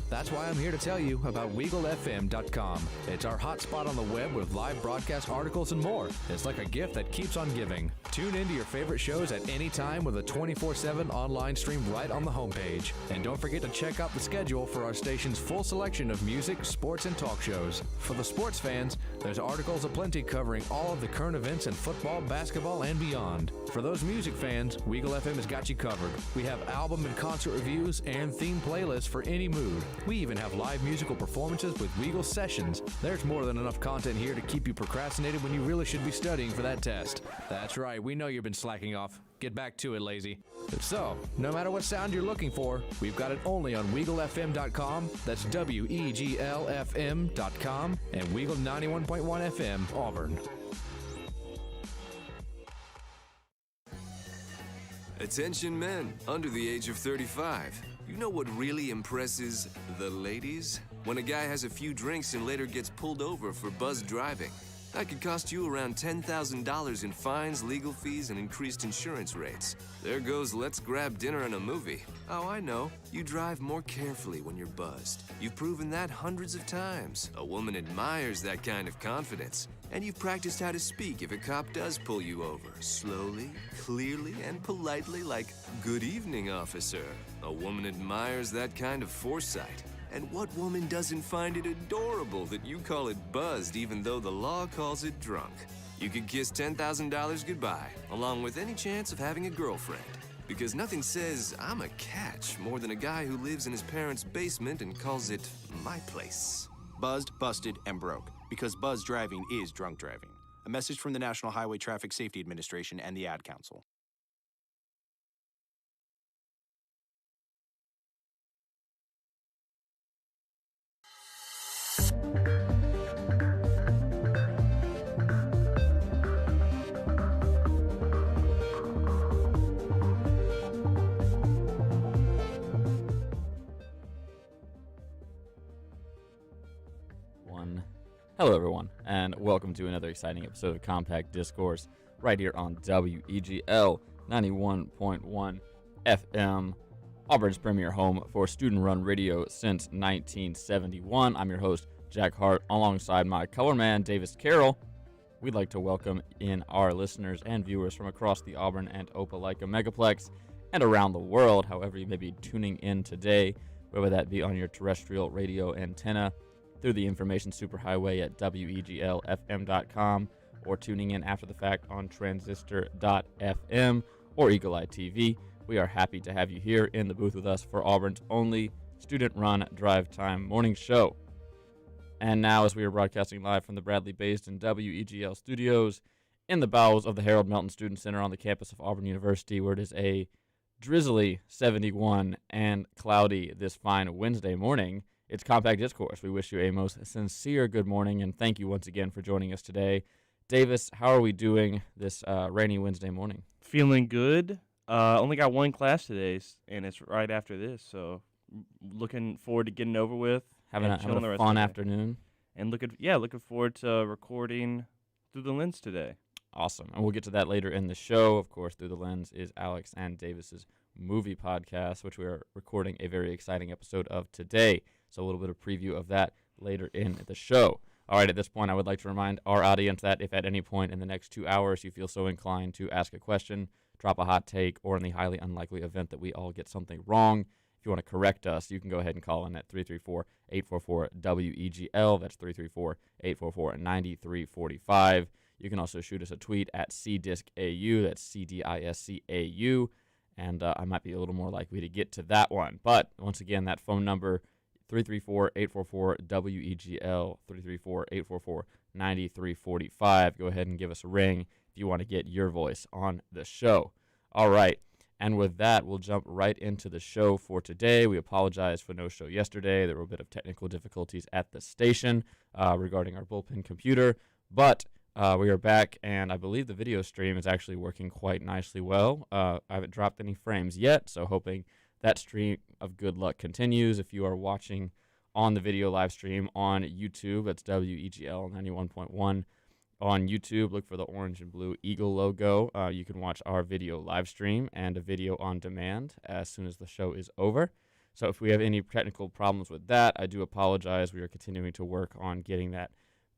That's why I'm here to tell you about WeGLFM.com. It's our hotspot on the web with live broadcast articles and more. It's like a gift that keeps on giving. Tune into your favorite shows at any time with a 24/7 online stream right on the homepage. And don't forget to check out the schedule for our station's full selection of music, sports, and talk shows. For the sports fans, there's articles aplenty covering all of the current events in football, basketball, and beyond. For those music fans, WEGL FM has got you covered. We have album and concert reviews and theme playlists for any mood. We even have live musical performances with WEGL sessions. There's more than enough content here to keep you procrastinated when you really should be studying for that test. That's right, we know you've been slacking off. Get back to it, lazy. So, no matter what sound you're looking for, we've got it only on WeGLFM.com. That's WEGLFM.com and WEGL 91.1 FM, Auburn. Attention men under the age of 35. You know what really impresses the ladies? When a guy has a few drinks and later gets pulled over for buzzed driving. That could cost you around $10,000 in fines, legal fees, and increased insurance rates. There goes let's grab dinner and a movie. Oh, I know. You drive more carefully when you're buzzed. You've proven that hundreds of times. A woman admires that kind of confidence. And you've practiced how to speak if a cop does pull you over. Slowly, clearly, and politely like, "Good evening, officer." A woman admires that kind of foresight. And what woman doesn't find it adorable that you call it buzzed even though the law calls it drunk? You could kiss $10,000 goodbye, along with any chance of having a girlfriend. Because nothing says, "I'm a catch," more than a guy who lives in his parents' basement and calls it my place. Buzzed, busted, and broke. Because buzz driving is drunk driving. A message from the National Highway Traffic Safety Administration and the Ad Council. Hello, everyone, and welcome to another exciting episode of Compact Discourse right here on WEGL 91.1 FM, Auburn's premier home for student-run radio since 1971. I'm your host, Jack Hart, alongside my color man, Davis Carroll. We'd like to welcome in our listeners and viewers from across the Auburn and Opelika Megaplex and around the world, however you may be tuning in today, whether that be on your terrestrial radio antenna, through the information superhighway at WEGLFM.com, or tuning in after the fact on transistor.fm or Eagle Eye TV. We are happy to have you here in the booth with us for Auburn's only student-run drive time morning show. And now, as we are broadcasting live from the Bradley-based and WEGL studios in the bowels of the Harold Melton Student Center on the campus of Auburn University, where it is a drizzly 71 and cloudy this fine Wednesday morning, it's Compact Discourse. We wish you a most sincere good morning, and thank you once again for joining us today. Davis, how are we doing this rainy Wednesday morning? Feeling good. Only got one class today, and it's right after this, so looking forward to getting over with. Having a fun afternoon. And looking forward to recording Through the Lens today. Awesome. And we'll get to that later in the show. Of course, Through the Lens is Alex and Davis's movie podcast, which we are recording a very exciting episode of today. So a little bit of preview of that later in the show. All right, at this point, I would like to remind our audience that if at any point in the next 2 hours you feel so inclined to ask a question, drop a hot take, or in the highly unlikely event that we all get something wrong, if you want to correct us, you can go ahead and call in at 334-844-WEGL. That's 334-844-9345. You can also shoot us a tweet at CDiscAU. That's CDISCAU. And I might be a little more likely to get to that one. But once again, that phone number, 334-844-WEGL, 334-844-9345. Go ahead and give us a ring if you want to get your voice on the show. All right. And with that, we'll jump right into the show for today. We apologize for no show yesterday. There were a bit of technical difficulties at the station regarding our bullpen computer. But we are back, and I believe the video stream is actually working quite nicely well. I haven't dropped any frames yet, so hoping that stream of good luck continues. If you are watching on the video live stream on YouTube, that's WEGL 91.1 on YouTube. Look for the orange and blue eagle logo. You can watch our video live stream and a video on demand as soon as the show is over. So if we have any technical problems with that, I do apologize. We are continuing to work on getting that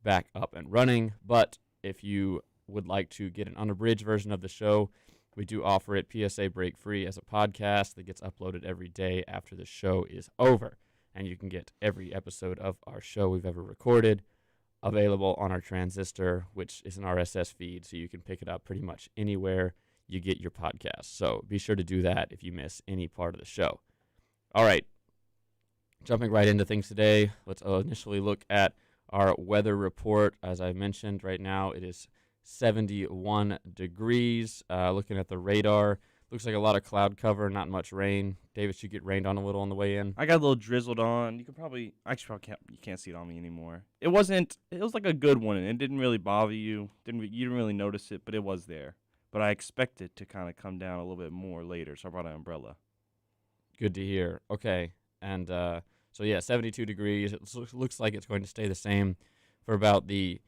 back up and running. But if you would like to get an unabridged version of the show, we do offer it PSA break free as a podcast that gets uploaded every day after the show is over. And you can get every episode of our show we've ever recorded available on our Transistor, which is an RSS feed, so you can pick it up pretty much anywhere you get your podcast. So be sure to do that if you miss any part of the show. All right, jumping right into things today, let's initially look at our weather report. As I mentioned, right now it is 71 degrees. Looking at the radar, looks like a lot of cloud cover, not much rain. Davis, you get rained on a little on the way in? I got a little drizzled on. You can probably you can't see it on me anymore. It was like a good one, and it didn't really bother you. You didn't really notice it, but it was there. But I expect it to kind of come down a little bit more later, so I brought an umbrella. Good to hear. Okay, and so yeah, 72 degrees. It looks like it's going to stay the same for about the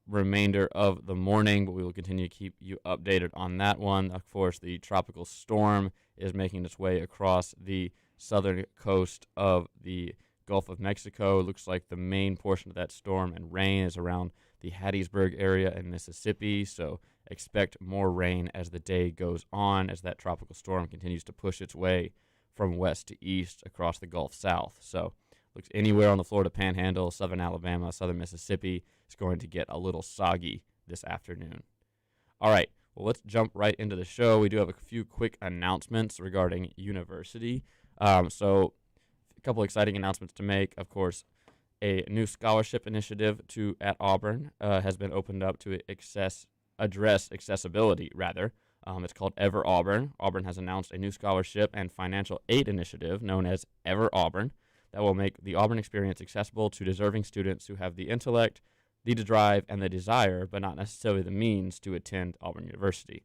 remainder of the morning, but we will continue to keep you updated on that one. Of course, the tropical storm is making its way across the southern coast of the Gulf of Mexico. It looks like the main portion of that storm and rain is around the Hattiesburg area in Mississippi, so expect more rain as the day goes on as that tropical storm continues to push its way from west to east across the Gulf South. So looks anywhere on the Florida Panhandle, southern Alabama, southern Mississippi is going to get a little soggy this afternoon. All right, well, let's jump right into the show. We do have a few quick announcements regarding university. So a couple exciting announcements to make. Of course, a new scholarship initiative at Auburn has been opened up to address accessibility, rather. It's called Ever Auburn. Auburn has announced a new scholarship and financial aid initiative known as Ever Auburn that will make the Auburn experience accessible to deserving students who have the intellect, the drive, and the desire, but not necessarily the means to attend Auburn University.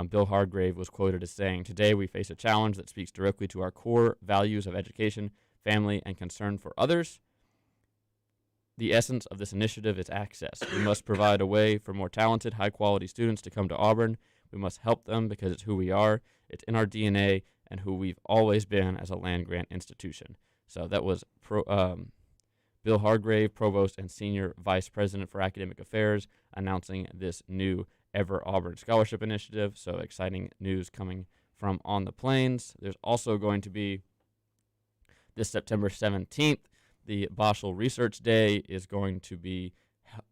Bill Hargrave was quoted as saying, "Today we face a challenge that speaks directly to our core values of education, family, and concern for others. The essence of this initiative is access. We must provide a way for more talented, high-quality students to come to Auburn. We must help them because it's who we are, it's in our DNA, and who we've always been as a land-grant institution." So that was Bill Hargrave, Provost and Senior Vice President for Academic Affairs, announcing this new Ever Auburn Scholarship Initiative. So exciting news coming from On the Plains. There's also going to be this September 17th, the Boschel Research Day is going to be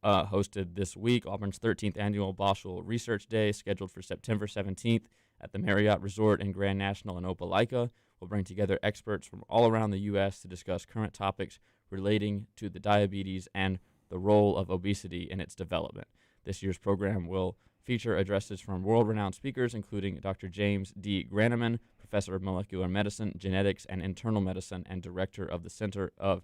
hosted this week. Auburn's 13th annual Boschel Research Day, scheduled for September 17th at the Marriott Resort in Grand National in Opelika, will bring together experts from all around the U.S. to discuss current topics relating to the diabetes and the role of obesity in its development. This year's program will feature addresses from world-renowned speakers, including Dr. James D. Graneman, Professor of Molecular Medicine, Genetics, and Internal Medicine, and Director of the Center of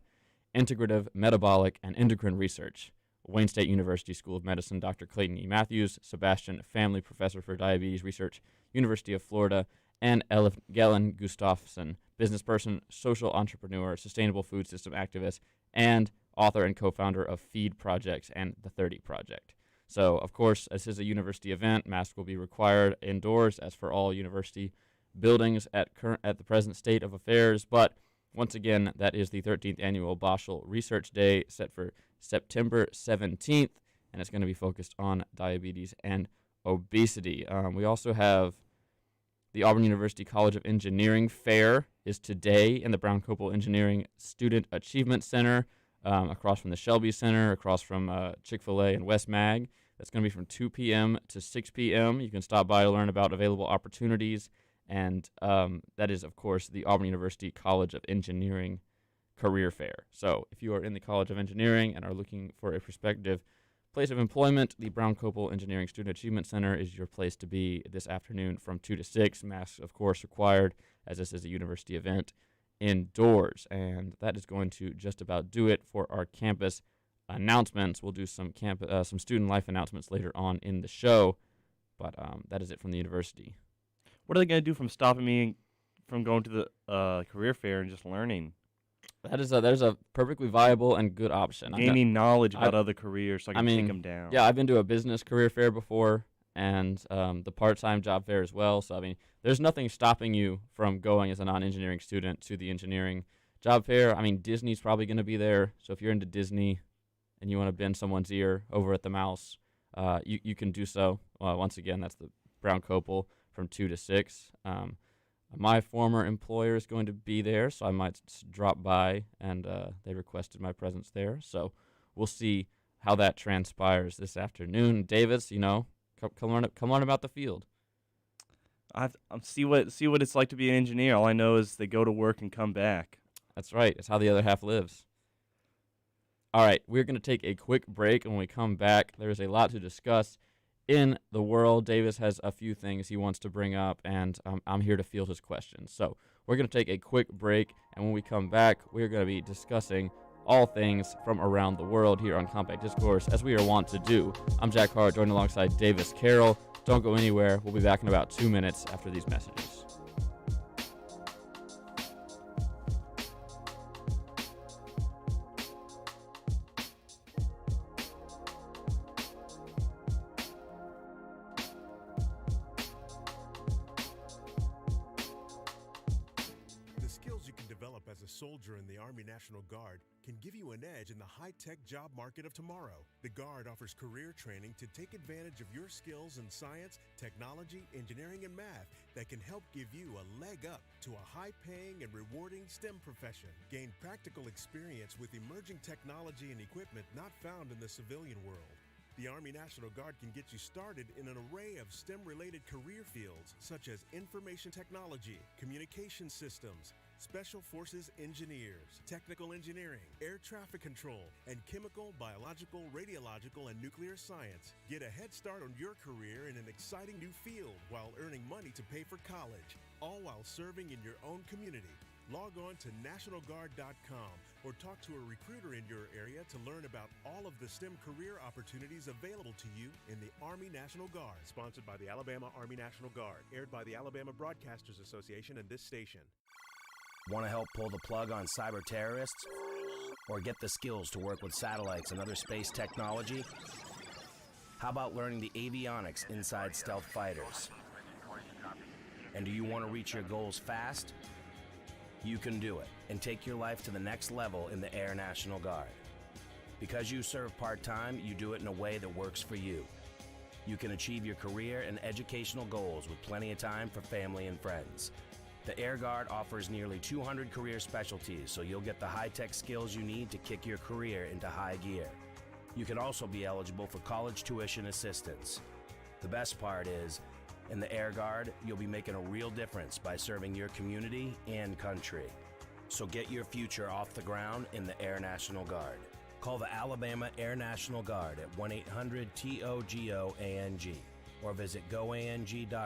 Integrative, Metabolic, and Endocrine Research, Wayne State University School of Medicine, Dr. Clayton E. Matthews, Sebastian Family Professor for Diabetes Research, University of Florida, and Gellen Gustafsson, businessperson, social entrepreneur, sustainable food system activist, and author and co-founder of Feed Projects and the 30 Project. So, of course, this is a university event. Masks will be required indoors, as for all university buildings at the present state of affairs. But once again, that is the 13th annual Boschel Research Day, set for September 17th, and it's going to be focused on diabetes and obesity. We also have the Auburn University College of Engineering Fair is today in the Brown Copel Engineering Student Achievement Center, across from the Shelby Center, across from Chick-fil-A and West Mag. That's going to be from 2 p.m. to 6 p.m. You can stop by to learn about available opportunities, and that is, of course, the Auburn University College of Engineering Career Fair. So if you are in the College of Engineering and are looking for a prospective place of employment, the Brown Copel Engineering Student Achievement Center is your place to be this afternoon from 2 to 6. Masks, of course, required, as this is a university event indoors. And that is going to just about do it for our campus announcements. We'll do some student life announcements later on in the show, but that is it from the university. What are they going to do from stopping me from going to the career fair and just learning? That is a perfectly viable and good option. Gaining knowledge about other careers so I can take them down. Yeah, I've been to a business career fair before, and the part-time job fair as well. So, I mean, there's nothing stopping you from going as a non-engineering student to the engineering job fair. I mean, Disney's probably going to be there. So if you're into Disney and you want to bend someone's ear over at the Mouse, you can do so. Once again, that's the Brown Copel from 2 to 6. My former employer is going to be there, so I might drop by, and they requested my presence there. So we'll see how that transpires this afternoon. Davis, come learn about the field. I see what it's like to be an engineer. All I know is they go to work and come back. That's right. It's how the other half lives. All right, we're going to take a quick break, and when we come back, there's a lot to discuss in the world. Davis has a few things he wants to bring up, and I'm here to field his questions. So we're going to take a quick break, and when we come back, we're going to be discussing all things from around the world here on Compact Discourse, as we are wont to do. I'm Jack Hart, joined alongside Davis Carroll. Don't go anywhere. We'll be back in about 2 minutes after these messages. Soldier in the Army National Guard can give you an edge in the high-tech job market of tomorrow. The Guard offers career training to take advantage of your skills in science, technology, engineering, and math that can help give you a leg up to a high-paying and rewarding STEM profession. Gain practical experience with emerging technology and equipment not found in the civilian world. The Army National Guard can get you started in an array of STEM-related career fields such as information technology, communication systems, Special Forces engineers, technical engineering, air traffic control, and chemical, biological, radiological, and nuclear science. Get a head start on your career in an exciting new field while earning money to pay for college, all while serving in your own community. Log on to nationalguard.com or talk to a recruiter in your area to learn about all of the STEM career opportunities available to you in the Army National Guard. Sponsored by the Alabama Army National Guard. Aired by the Alabama Broadcasters Association and this station. Want to help pull the plug on cyber terrorists? Or get the skills to work with satellites and other space technology? How about learning the avionics inside stealth fighters? And do you want to reach your goals fast? You can do it and take your life to the next level in the Air National Guard. Because you serve part-time, you do it in a way that works for you. You can achieve your career and educational goals with plenty of time for family and friends. The Air Guard offers nearly 200 career specialties, so you'll get the high-tech skills you need to kick your career into high gear. You can also be eligible for college tuition assistance. The best part is, in the Air Guard, you'll be making a real difference by serving your community and country. So get your future off the ground in the Air National Guard. Call the Alabama Air National Guard at 1-800-TOGO-ANG or visit goang.com/AL.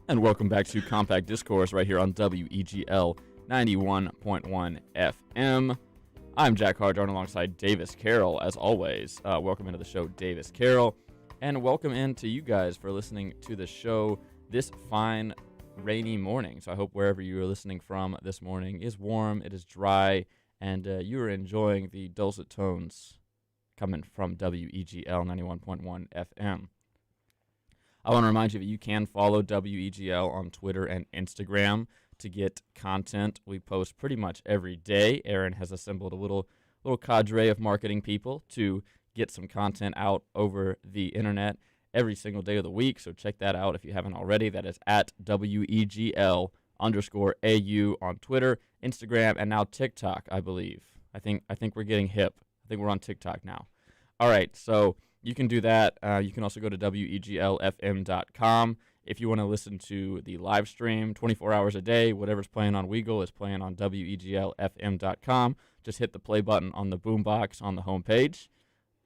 And welcome back to Compact Discourse right here on WEGL 91.1 FM. I'm Jack Hardjarn alongside Davis Carroll, as always. Welcome into the show, Davis Carroll. And welcome in to you guys for listening to the show this fine, rainy morning. So I hope wherever you are listening from this morning is warm, it is dry, and you are enjoying the dulcet tones coming from WEGL 91.1 FM. I want to remind you that you can follow WEGL on Twitter and Instagram to get content. We post pretty much every day. Aaron has assembled a little cadre of marketing people to get some content out over the internet every single day of the week. So check that out if you haven't already. That is at WEGL_AU on Twitter, Instagram, and now TikTok, I believe. I think we're getting hip. I think we're on TikTok now. All right, so you can do that. You can also go to WEGLFM.com if you want to listen to the live stream 24 hours a day. Whatever's playing on WEGL is playing on WEGLFM.com. Just hit the play button on the boombox on the homepage,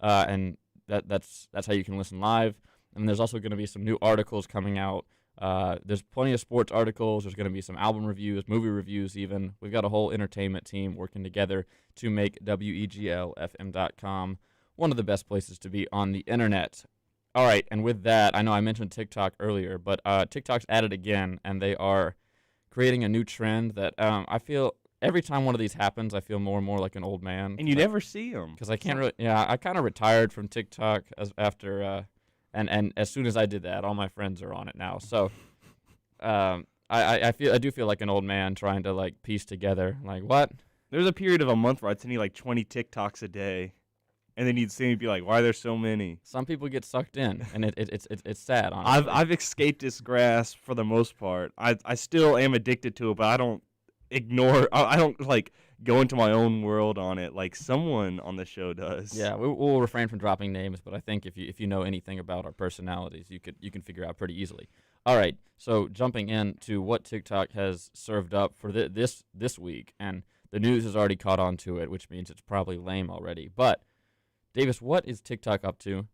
and that's how you can listen live. And there's also going to be some new articles coming out. There's plenty of sports articles. There's going to be some album reviews, movie reviews even. We've got a whole entertainment team working together to make WEGLFM.com one of the best places to be on the internet. All right, and with that, I know I mentioned TikTok earlier, but TikTok's at it again, and they are creating a new trend that I feel every time one of these happens, I feel more and more like an old man. And you never see them. Because I can't really, I kind of retired from TikTok after, and as soon as I did that, all my friends are on it now. So, I do feel like an old man trying to like piece together like what. There's a period of a month where I'd send you like 20 TikToks a day, and then you'd see me be like, "Why are there so many?" Some people get sucked in, and it's sad. Honestly, I've escaped its grasp for the most part. I still am addicted to it, but I don't ignore. I don't like go into my own world on it like someone on the show does. Yeah, we'll refrain from dropping names, but I think if you know anything about our personalities, you can figure out pretty easily. All right, so jumping into what TikTok has served up for this week, and the news has already caught on to it, which means it's probably lame already. But Davis, what is TikTok up to?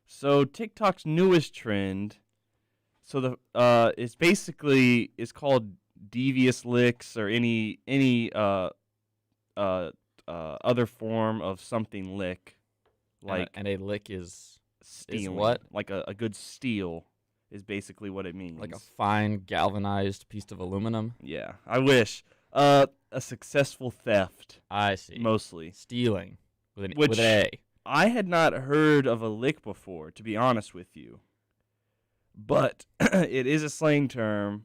So TikTok's newest trend, it's called devious licks or any other form of something lick, like and a lick is stealing. What? Like a good steal is basically what it means. Like a fine galvanized piece of aluminum. Yeah, I wish. A successful theft. I see. Mostly stealing with an Which A. I had not heard of a lick before, to be honest with you. But it is a slang term.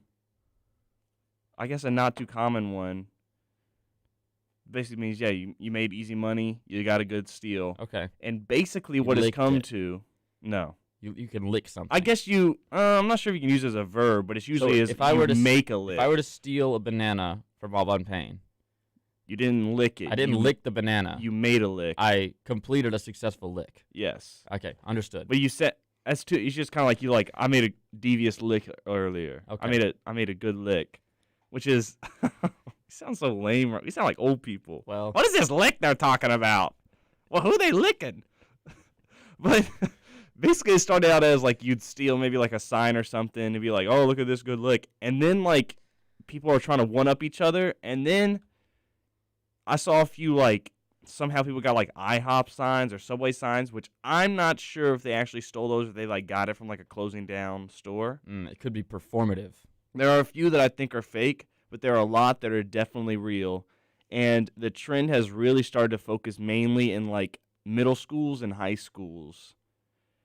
I guess a not too common one. Basically means, yeah, you made easy money, you got a good steal. Okay. And basically You what it's licked come it. to, no. You can lick something. I guess I'm not sure if you can use it as a verb, but it's usually if I were to make a lick. If I were to steal a banana from Bob on Payne, you didn't lick it. I didn't lick the banana. You made a lick. I completed a successful lick. Yes. Okay, understood. But you said it's just kind of like I made a devious lick earlier. Okay. I made a good lick, which is we sound so lame. We sound like old people. Well, what is this lick they're talking about? Well, who are they licking? But basically, it started out as like you'd steal maybe like a sign or something and be like, "Oh, look at this good lick," and then like people are trying to one up each other, and then I saw a few like somehow people got like IHOP signs or Subway signs, which I'm not sure if they actually stole those or they like got it from like a closing down store. It could be performative. There are a few that I think are fake, but there are a lot that are definitely real. And the trend has really started to focus mainly in like middle schools and high schools.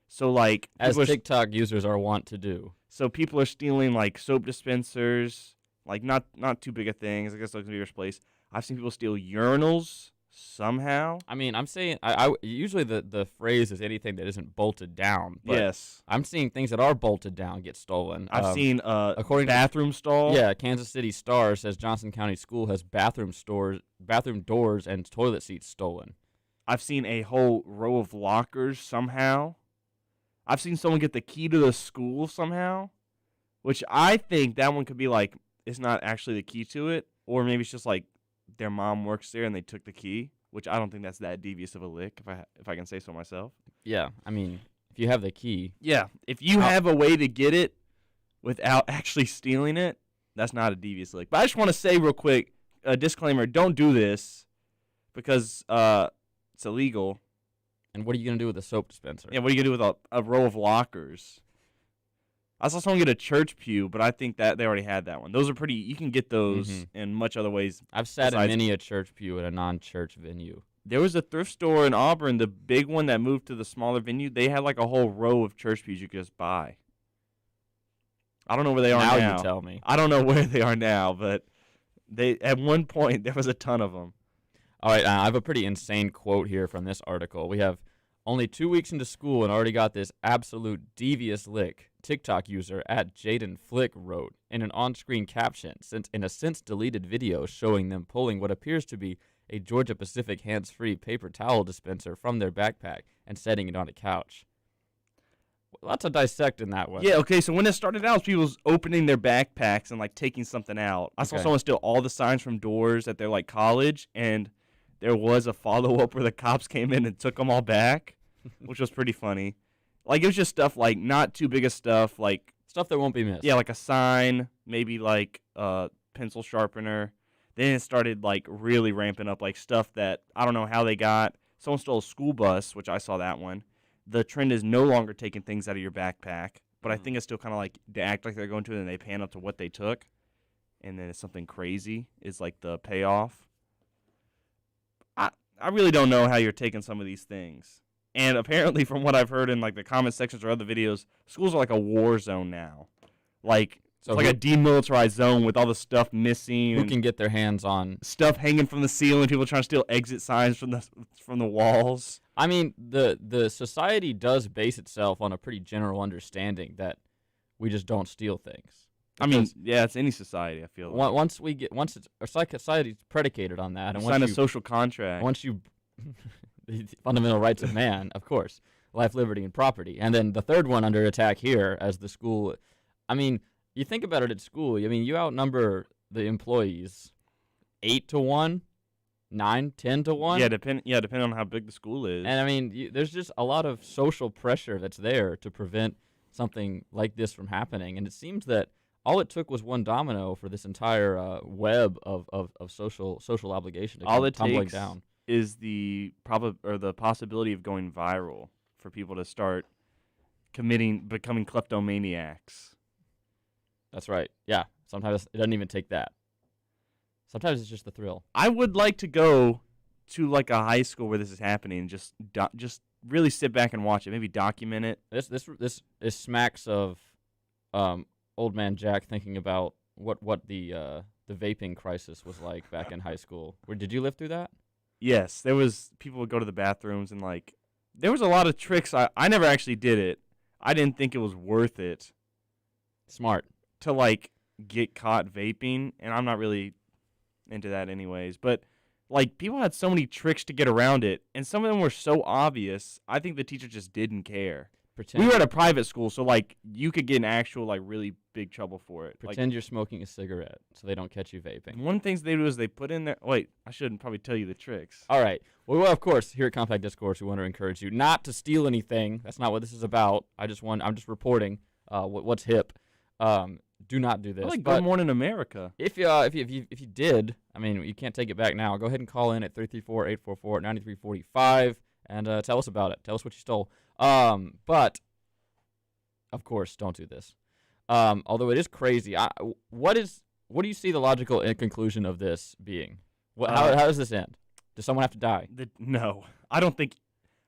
So like as TikTok users are wont to do. So people are stealing like soap dispensers, like not too big of things. I guess those can be replaced. I've seen people steal urinals somehow. I mean, I'm saying I usually the phrase is anything that isn't bolted down. But yes. I'm seeing things that are bolted down get stolen. I've seen according bathroom stall. Yeah, Kansas City Star says Johnson County School has bathroom doors and toilet seats stolen. I've seen a whole row of lockers somehow. I've seen someone get the key to the school somehow, which I think that one could be like it's not actually the key to it, or maybe it's just like their mom works there and they took the key, which I don't think that's that devious of a lick, if I can say so myself. Yeah, I mean, if you have the key. Yeah, if you have a way to get it without actually stealing it, that's not a devious lick. But I just want to say real quick, a disclaimer, don't do this because it's illegal. And what are you going to do with a soap dispenser? Yeah, what are you going to do with a row of lockers? I saw someone get a church pew, but I think that they already had that one. Those are pretty. You can get those in much other ways. I've sat in many a church pew at a non-church venue. There was a thrift store in Auburn, the big one that moved to the smaller venue. They had like a whole row of church pews you could just buy. I don't know where they are now. Now you tell me. I don't know where they are now, but they at one point there was a ton of them. All right, I have a pretty insane quote here from this article. We have only 2 weeks into school and already got this absolute devious lick. TikTok user at Jaden Flick wrote in an on-screen caption in a since-deleted video showing them pulling what appears to be a Georgia Pacific hands-free paper towel dispenser from their backpack and setting it on a couch. Lots to dissect in that one. Yeah, okay, so when it started out, people was opening their backpacks and, like, taking something out. I saw someone steal all the signs from doors at their, like, college, and there was a follow-up where the cops came in and took them all back, which was pretty funny. Like, it was just stuff, like, not too big of stuff, like... Stuff that won't be missed. Yeah, like a sign, maybe, like, a pencil sharpener. Then it started, like, really ramping up, like, stuff that I don't know how they got. someone stole a school bus, which I saw that one. The trend is no longer taking things out of your backpack, but I think it's still kind of like they act like they're going to it and they pan up to what they took, and then it's something crazy is like the payoff. I really don't know how you're taking some of these things. And apparently from what I've heard in like the comment sections or other videos, schools are like a war zone now. Like So it's like a demilitarized zone with all the stuff missing. who and can get their hands on? stuff hanging from the ceiling, people trying to steal exit signs from the walls. I mean, the society does base itself on a pretty general understanding that we just don't steal things. I mean, yeah, it's any society, I feel like. Once it's like society's predicated on that, and Sign once a social contract. once you the fundamental rights of man, of course, life, liberty, and property, and then the third one under attack here as the school. I mean, you think about it at school. I mean, you outnumber the employees 8-1, 9, 10-1. Depending on how big the school is. And I mean, there's just a lot of social pressure that's there to prevent something like this from happening. And it seems that all it took was one domino for this entire web of social obligation to all come it tumbling takes down. is the possibility of going viral for people to start becoming kleptomaniacs. That's right. Yeah. Sometimes it doesn't even take that. Sometimes it's just the thrill. I would like to go to like a high school where this is happening and just really sit back and watch it. Maybe document it. This smacks of old man Jack thinking about what the vaping crisis was like back in high school. Did you live through that? Yes, people would go to the bathrooms and like there was a lot of tricks. I never actually did it. I didn't think it was worth it Smart. to like get caught vaping, and I'm not really into that anyways. But like people had so many tricks to get around it, and some of them were so obvious. I think the teacher just didn't care. Pretend We were at a private school, so like you could get in actual like really big trouble for it. pretend you're smoking a cigarette so they don't catch you vaping. Like, one of the things they do is they put in there. Wait, I shouldn't probably tell you the tricks. All right. Well, of course, here at Compact Discourse, we want to encourage you not to steal anything. That's not what this is about. I'm just reporting what's hip. Do not do this. I like But Good Morning America. if you did, I mean, you can't take it back now. Go ahead and call in at 334-844-9345 and tell us about it. Tell us what you stole. But of course, don't do this. Although it is crazy. What do you see the logical conclusion of this being? How does this end? Does someone have to die? No, I don't think.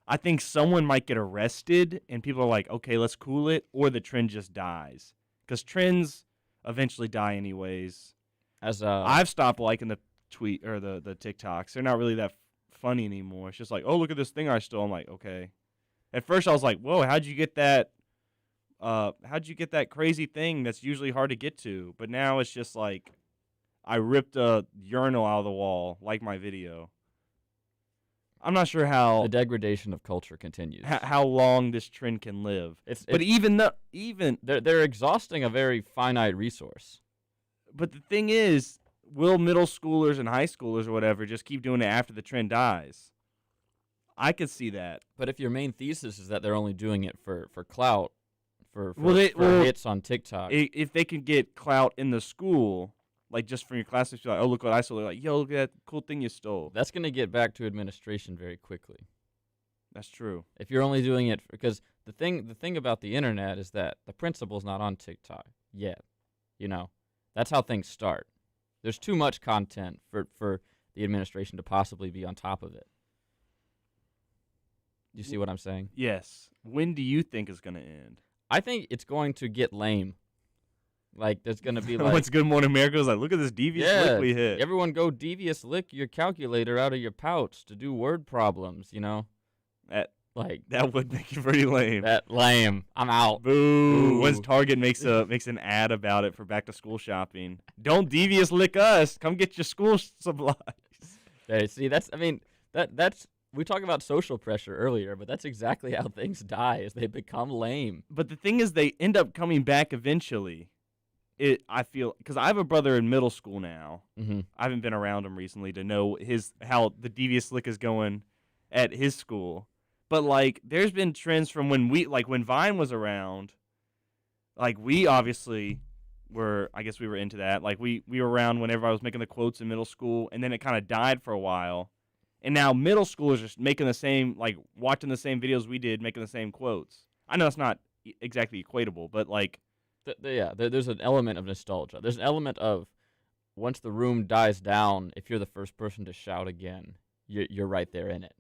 I think someone might get arrested, and people are like, "Okay, let's cool it," or the trend just dies. Because trends eventually die anyways. I've stopped liking the tweet or the TikToks. They're not really that funny anymore. It's just like, oh, look at this thing I stole. I'm like, okay. At first, I was like, whoa, how'd you get that? How'd you get that crazy thing that's usually hard to get to? But now it's just like, I ripped a urinal out of the wall, like my video. I'm not sure how The degradation of culture continues. how long this trend can live. But even they're exhausting a very finite resource. But the thing is, will middle schoolers and high schoolers or whatever just keep doing it after the trend dies? I could see that. But if your main thesis is that they're only doing it for clout, for hits on TikTok, If they can get clout in the school, like just from your classmates, like, oh, look what I stole. They're like, yo, look at that cool thing you stole. that's going to get back to administration very quickly. That's true. If you're only doing it because the thing about the internet is that the principle's not on TikTok yet. You know, that's how things start. There's too much content for the administration to possibly be on top of it. You see what I'm saying? Yes. When do you think it's going to end? I think it's going to get lame. Like, there's going to be like... What's Good Morning America is like, look at this devious lick we hit. Everyone go devious lick your calculator out of your pouch to do word problems, you know? That Like, would make it pretty lame. that lame. I'm out. Boo. Boo. Once Target makes an ad about it for back to school shopping. Don't devious lick us. Come get your school supplies. Hey, see, that's we talked about social pressure earlier, but that's exactly how things die, is they become lame. But the thing is, they end up coming back eventually. I feel, because I have a brother in middle school now. Mm-hmm. I haven't been around him recently to know how the devious lick is going at his school. But like, there's been trends from when Vine was around. Like, we obviously were into that. Like, we were around whenever I was making the quotes in middle school, and then it kind of died for a while. And now middle schoolers just making the same, like watching the same videos we did, making the same quotes. I know it's not exactly equatable, but like, there's an element of nostalgia. There's an element of once the room dies down, if you're the first person to shout again, you're right there in it.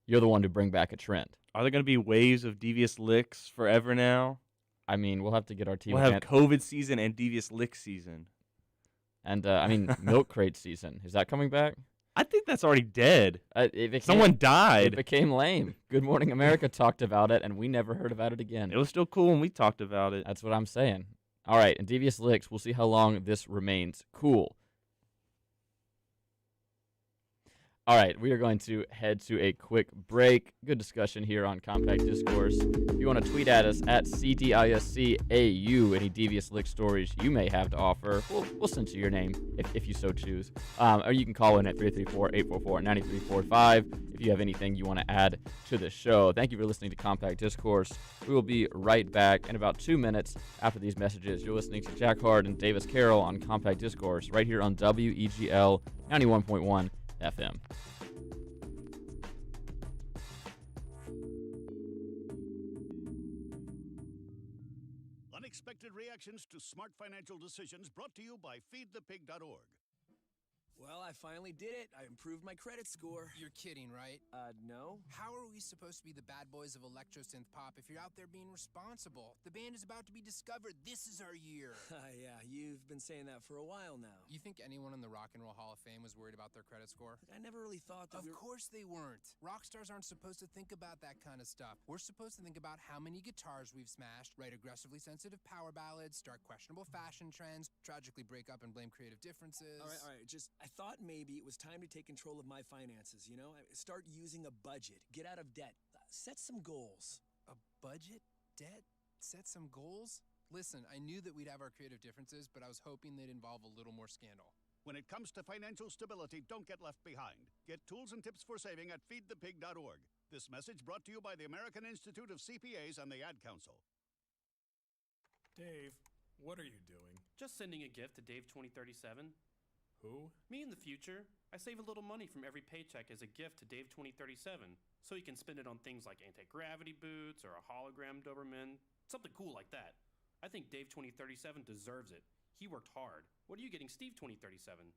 You're the one to bring back a trend. are there going to be waves of devious licks forever now? I mean, we'll have to get our team. We'll have COVID season and devious lick season. And, I mean, milk crate season. Is that coming back? I think that's already dead. Someone died. It became lame. Good Morning America talked about it, and we never heard about it again. It was still cool when we talked about it. That's what I'm saying. All right, and Devious Licks, we'll see how long this remains cool. All right, we are going to head to a quick break. Good discussion here on Compact Discourse. If you want to tweet at us at CDISCAU, any Devious Lick stories you may have to offer, we'll censor your name if you so choose. Or you can call in at 334-844-9345 if you have anything you want to add to the show. Thank you for listening to Compact Discourse. We will be right back in about 2 minutes after these messages. You're listening to Jack Hart and Davis Carroll on Compact Discourse right here on WEGL 91.1 FM. Unexpected reactions to smart financial decisions brought to you by feedthepig.org. Well, I finally did it. I improved my credit score. You're kidding, right? No. How are we supposed to be the bad boys of electro synth pop if you're out there being responsible? The band is about to be discovered. This is our year. Yeah, you've been saying that for a while now. You think anyone in the Rock and Roll Hall of Fame was worried about their credit score? I never really thought that. Of course they weren't. Rock stars aren't supposed to think about that kind of stuff. We're supposed to think about how many guitars we've smashed, write aggressively sensitive power ballads, start questionable fashion trends, tragically break up and blame creative differences. All right. I thought maybe it was time to take control of my finances, you know? Start using a budget, get out of debt, set some goals. A budget? Debt? Set some goals? Listen, I knew that we'd have our creative differences, but I was hoping they'd involve a little more scandal. When it comes to financial stability, don't get left behind. Get tools and tips for saving at feedthepig.org. This message brought to you by the American Institute of CPAs and the Ad Council. Dave, what are you doing? Just sending a gift to Dave 2037. Who? Me in the future. I save a little money from every paycheck as a gift to Dave 2037, so he can spend it on things like anti-gravity boots or a hologram Doberman, something cool like that. I think Dave 2037 deserves it. He worked hard. What are you getting Steve 2037?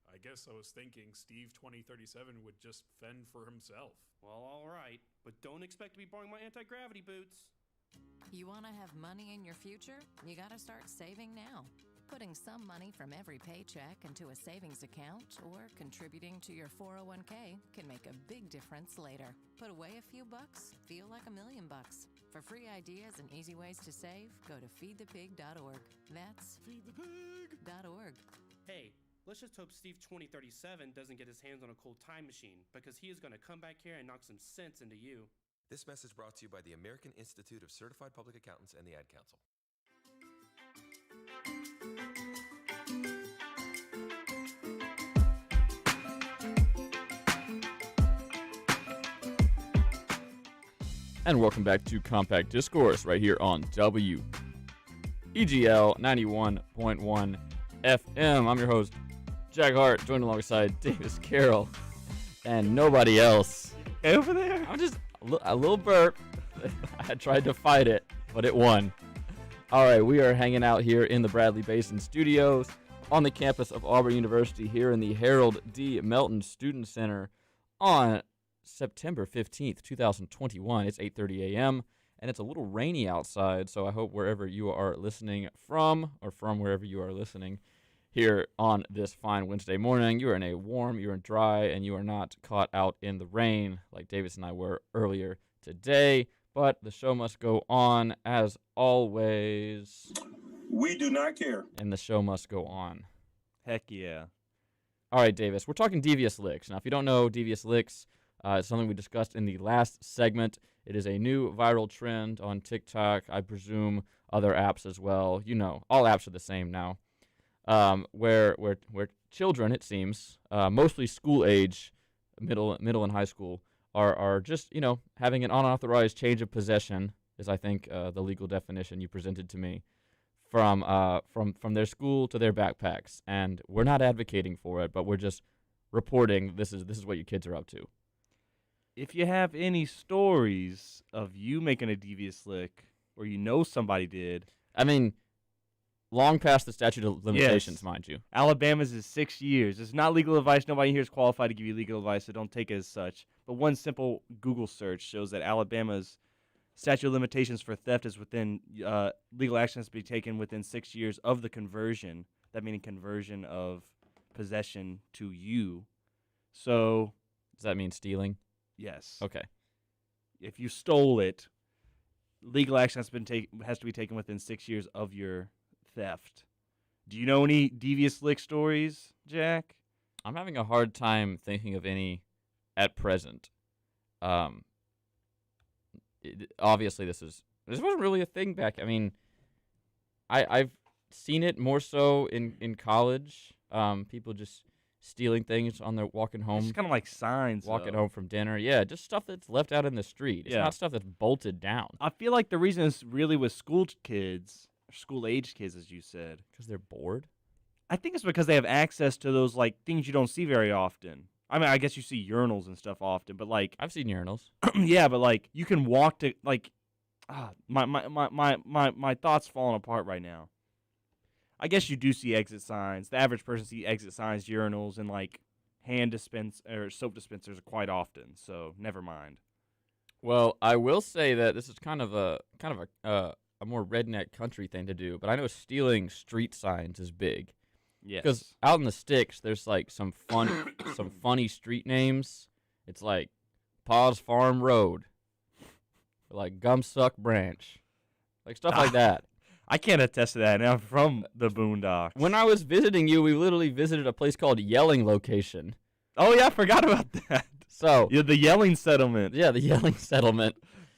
I guess I was thinking Steve 2037 would just fend for himself. Well, all right, but don't expect to be borrowing my anti-gravity boots. You want to have money in your future? You got to start saving now. Putting some money from every paycheck into a savings account or contributing to your 401k can make a big difference later. Put away a few bucks, feel like $1 million. For free ideas and easy ways to save, go to feedthepig.org. That's feedthepig.org. Hey, let's just hope Steve 2037 doesn't get his hands on a cold time machine, because he is going to come back here and knock some sense into you. This message brought to you by the American Institute of Certified Public Accountants and the Ad Council. And welcome back to Compact Discourse right here on WEGL 91.1 FM. I'm your host, Jack Hart, joined alongside Davis Carroll and nobody else. Over there? I'm just a little burp. I tried to fight it, but it won. All right, we are hanging out here in the Bradley Basin Studios on the campus of Auburn University here in the Harold D. Melton Student Center on September 15th, 2021. It's 8:30 a.m., and it's a little rainy outside, so I hope wherever you are listening from, or from wherever you are listening here on this fine Wednesday morning, you are in a warm, you're in dry, and you are not caught out in the rain like Davis and I were earlier today. But the show must go on as always. We do not care. And the show must go on. Heck yeah. All right, Davis, we're talking Devious Licks. Now, if you don't know Devious Licks, it's something we discussed in the last segment. It is a new viral trend on TikTok, I presume other apps as well. You know, all apps are the same now. Where children, it seems, mostly school age, middle and high school, are just, you know, having an unauthorized change of possession, is I think the legal definition you presented to me, from their school to their backpacks. And we're not advocating for it, but we're just reporting this is what your kids are up to. If you have any stories of you making a devious lick, or you know somebody did, I mean, long past the statute of limitations, mind you. Alabama's is 6 years. It's not legal advice. Nobody here is qualified to give you legal advice, so don't take it as such. But one simple Google search shows that Alabama's statute of limitations for theft is within legal action has to be taken within 6 years of the conversion. That meaning conversion of possession to you. So, does that mean stealing? Yes. Okay. If you stole it, legal action has to be taken within 6 years of your theft. Do you know any devious lick stories, Jack? I'm having a hard time thinking of any at present. Obviously, this wasn't really a thing back. I mean, I've seen it more so in college. People just stealing things on their walking home. It's kind of like signs. Walking home from dinner. Yeah, just stuff that's left out in the street. It's not stuff that's bolted down. I feel like the reason it's really with school kids, school-aged kids, as you said. Because they're bored? I think it's because they have access to those like things you don't see very often. I mean, I guess you see urinals and stuff often, but like I've seen urinals. Yeah, but like you can walk to like my thoughts falling apart right now. I guess you do see exit signs. The average person sees exit signs, urinals, and like hand dispense or soap dispensers quite often. So never mind. Well, I will say that this is kind of a more redneck country thing to do, but I know stealing street signs is big. Yes. Because out in the sticks, there's like some funny street names. It's like Paws Farm Road, or like Gumsuck Branch, like stuff like that. I can't attest to that. And I'm from the Boondocks. When I was visiting you, we literally visited a place called Yelling Location. Oh yeah, I forgot about that. So yeah, the Yelling Settlement. Yeah, the Yelling Settlement.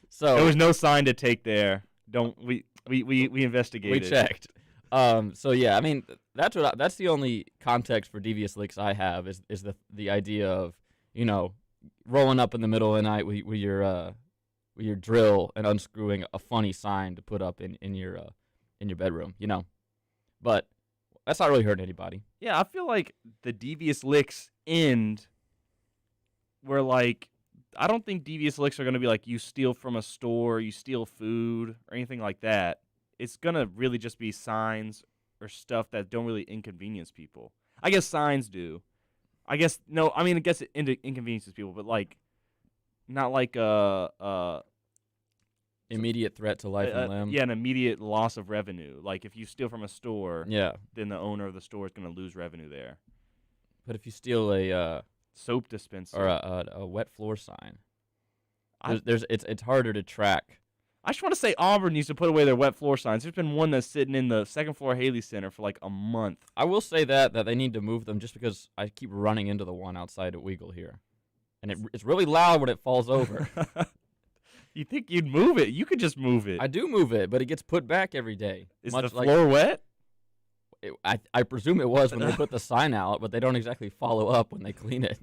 So there was no sign to take there. We investigated. We checked. So yeah, I mean that's the only context for devious licks I have is the idea of, you know, rolling up in the middle of the night with your drill and unscrewing a funny sign to put up in your bedroom, you know. But that's not really hurting anybody. Yeah, I feel like the devious licks end where like I don't think devious licks are going to be like you steal from a store, you steal food or anything like that. It's going to really just be signs or stuff that don't really inconvenience people. I guess signs do. I guess it inconveniences people, but like not like immediate threat to life and limb. Yeah, an immediate loss of revenue. Like if you steal from a store, yeah, then the owner of the store is going to lose revenue there. But if you steal a soap dispenser or a wet floor sign, it's harder to track. I just want to say Auburn needs to put away their wet floor signs. There's been one that's sitting in the second floor Haley Center for like a month. I will say that they need to move them just because I keep running into the one outside at WEGL here. And it's really loud when it falls over. You think you'd move it? You could just move it. I do move it, but it gets put back every day. Is the floor wet? I presume it was when they put the sign out, but they don't exactly follow up when they clean it.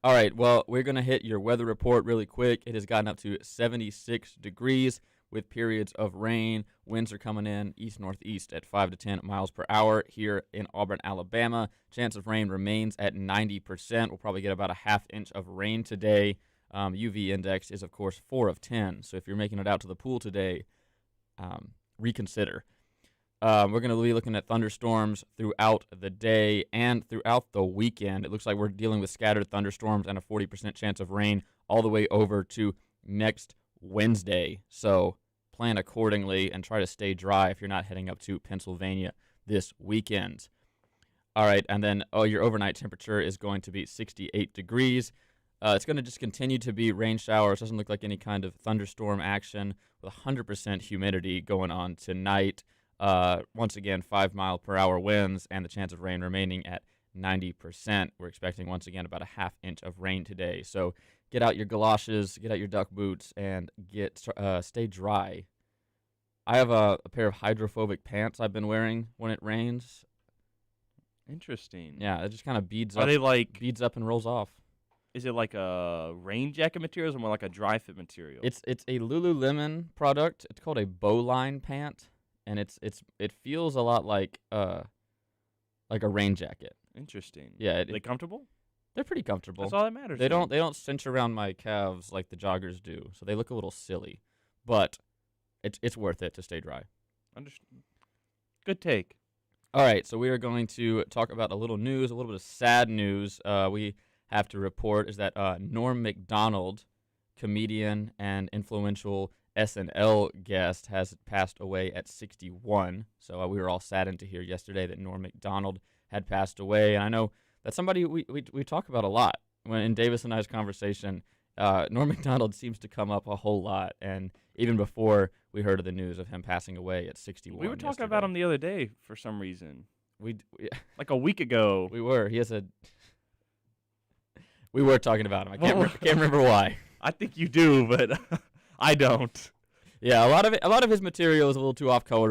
All right, well, we're going to hit your weather report really quick. It has gotten up to 76 degrees with periods of rain. Winds are coming in east-northeast at 5 to 10 miles per hour here in Auburn, Alabama. Chance of rain remains at 90%. We'll probably get about a half inch of rain today. UV index is, of course, 4 of 10. So if you're making it out to the pool today, reconsider. We're going to be looking at thunderstorms throughout the day and throughout the weekend. It looks like we're dealing with scattered thunderstorms and a 40% chance of rain all the way over to next Wednesday. So plan accordingly and try to stay dry if you're not heading up to Pennsylvania this weekend. All right, and then your overnight temperature is going to be 68 degrees. It's going to just continue to be rain showers. Doesn't look like any kind of thunderstorm action with 100% humidity going on tonight. Once again, 5 mile per hour winds and the chance of rain remaining at 90%. We're expecting once again about a half inch of rain today. So get out your galoshes, get out your duck boots, and stay dry. I have a pair of hydrophobic pants I've been wearing when it rains. Interesting. Yeah, it just kind of beads up. Are they like beads up and rolls off? Is it like a rain jacket material or more like a dry fit material? It's a Lululemon product. It's called a bowline pant, and it feels a lot like a rain jacket. Interesting. Yeah. Are they comfortable? They're pretty comfortable. That's all that matters. They don't cinch around my calves like the joggers do, so they look a little silly. But it's worth it to stay dry. Good take. All right, so we are going to talk about a little news, a little bit of sad news. We have to report is that Norm Macdonald, comedian and influential SNL guest, has passed away at 61. So we were all saddened to hear yesterday that Norm Macdonald had passed away. And I know that's somebody we talk about a lot. When in Davis and I's conversation, Norm Macdonald seems to come up a whole lot. And even before we heard of the news of him passing away at 61. We were talking about him the other day for some reason. We like a week ago. We were. We were talking about him. I can't remember why. I think you do, but I don't. Yeah, a lot of his material is a little too off color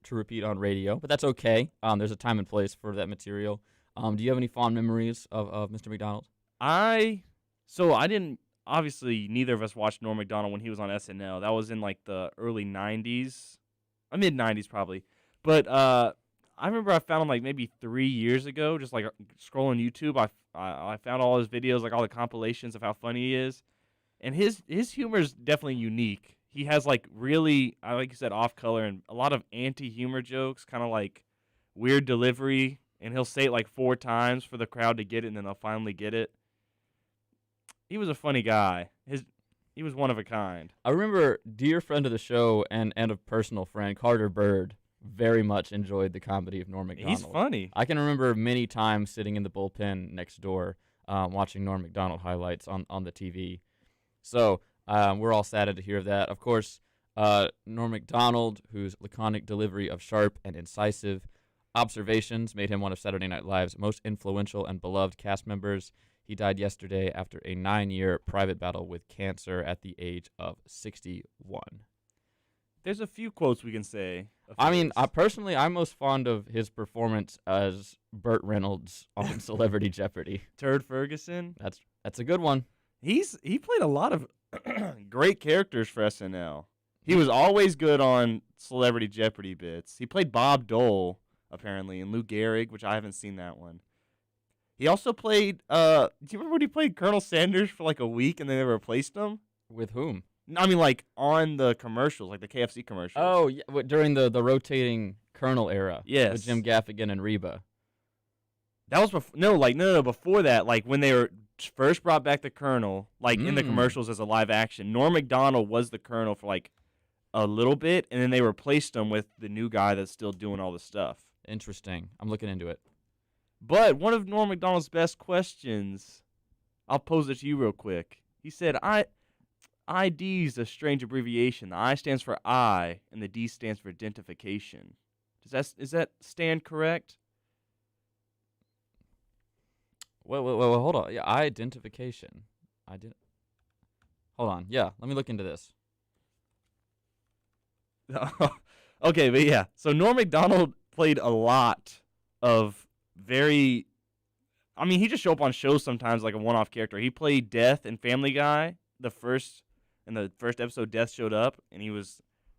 to repeat on radio, but that's okay. There's a time and place for that material. Do you have any fond memories of Mr. Macdonald? I didn't. Obviously, neither of us watched Norm Macdonald when he was on SNL. That was in like the early '90s, mid '90s probably. But I remember I found him like maybe 3 years ago, just like scrolling YouTube. I found all his videos, like all the compilations of how funny he is, and his humor is definitely unique. He has like really, like you said, off color and a lot of anti-humor jokes, kind of like weird delivery, and he'll say it like 4 times for the crowd to get it, and then they'll finally get it. He was a funny guy. He was one of a kind. I remember dear friend of the show and a personal friend, Carter Bird, very much enjoyed the comedy of Norm Macdonald. He's funny. I can remember many times sitting in the bullpen next door watching Norm Macdonald highlights on the TV. So we're all saddened to hear of that. Of course, Norm Macdonald, whose laconic delivery of sharp and incisive observations made him one of Saturday Night Live's most influential and beloved cast members. He died yesterday after a 9-year private battle with cancer at the age of 61. There's a few quotes we can say. I mean, I'm most fond of his performance as Burt Reynolds on Celebrity Jeopardy. Turd Ferguson. That's a good one. He played a lot of great characters for SNL. He was always good on Celebrity Jeopardy bits. He played Bob Dole, apparently, and Lou Gehrig, which I haven't seen that one. He also played, do you remember when he played Colonel Sanders for like a week and then they replaced him? With whom? I mean, like on the commercials, like the KFC commercials. Oh, yeah, during the rotating Colonel era. Yes. With Jim Gaffigan and Reba. That was no, before that, like when they were first brought back the Colonel, like in the commercials as a live action. Norm Macdonald was the Colonel for like a little bit, and then they replaced him with the new guy that's still doing all the stuff. Interesting. I'm looking into it. But one of Norm Macdonald's best questions, I'll pose it to you real quick. He said, ID's a strange abbreviation. The I stands for I, and the D stands for identification. Is that stand correct? Well, hold on. Yeah, identification. Hold on. Yeah, let me look into this. Okay, but yeah. So Norm Macdonald played a lot of he just showed up on shows sometimes like a one-off character. He played Death in Family Guy. In the first episode, Death showed up, and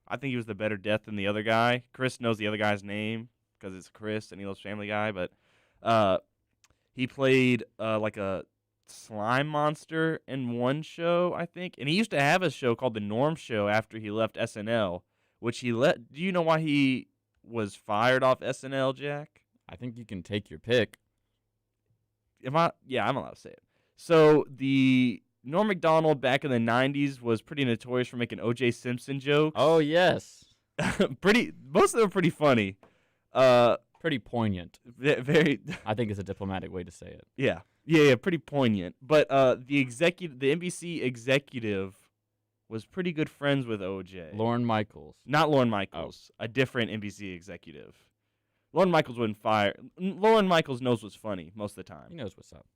I think he was the better Death than the other guy. Chris knows the other guy's name because it's Chris, and he loves Family Guy, but he played like a slime monster in one show, I think. And he used to have a show called The Norm Show after he left SNL, which do you know why he was fired off SNL, Jack? I think you can take your pick. Yeah, I'm allowed to say it. So the Norm Macdonald back in the 90s was pretty notorious for making O.J. Simpson jokes. Oh, yes. Most of them are pretty funny. Pretty poignant. Very. I think it's a diplomatic way to say it. Yeah, pretty poignant. But the NBC executive was pretty good friends with O.J. Lorne Michaels. Not Lorne Michaels. A different NBC executive. Lorne Michaels wouldn't fire. Lorne Michaels knows what's funny most of the time. He knows what's up.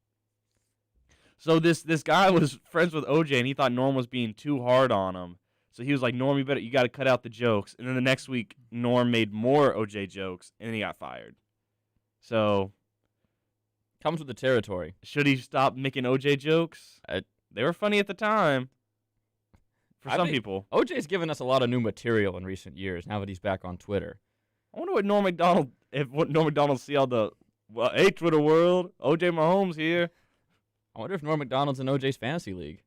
So this guy was friends with OJ, and he thought Norm was being too hard on him. So he was like, Norm, you got to cut out the jokes. And then the next week, Norm made more OJ jokes, and then he got fired. So comes with the territory. Should he stop making OJ jokes? They were funny at the time. For some people. OJ's given us a lot of new material in recent years. Now that he's back on Twitter. I wonder what Norm Macdonald see all the, hey, Twitter world, OJ Mahomes here. I wonder if Norm Macdonald's in OJ's fantasy league.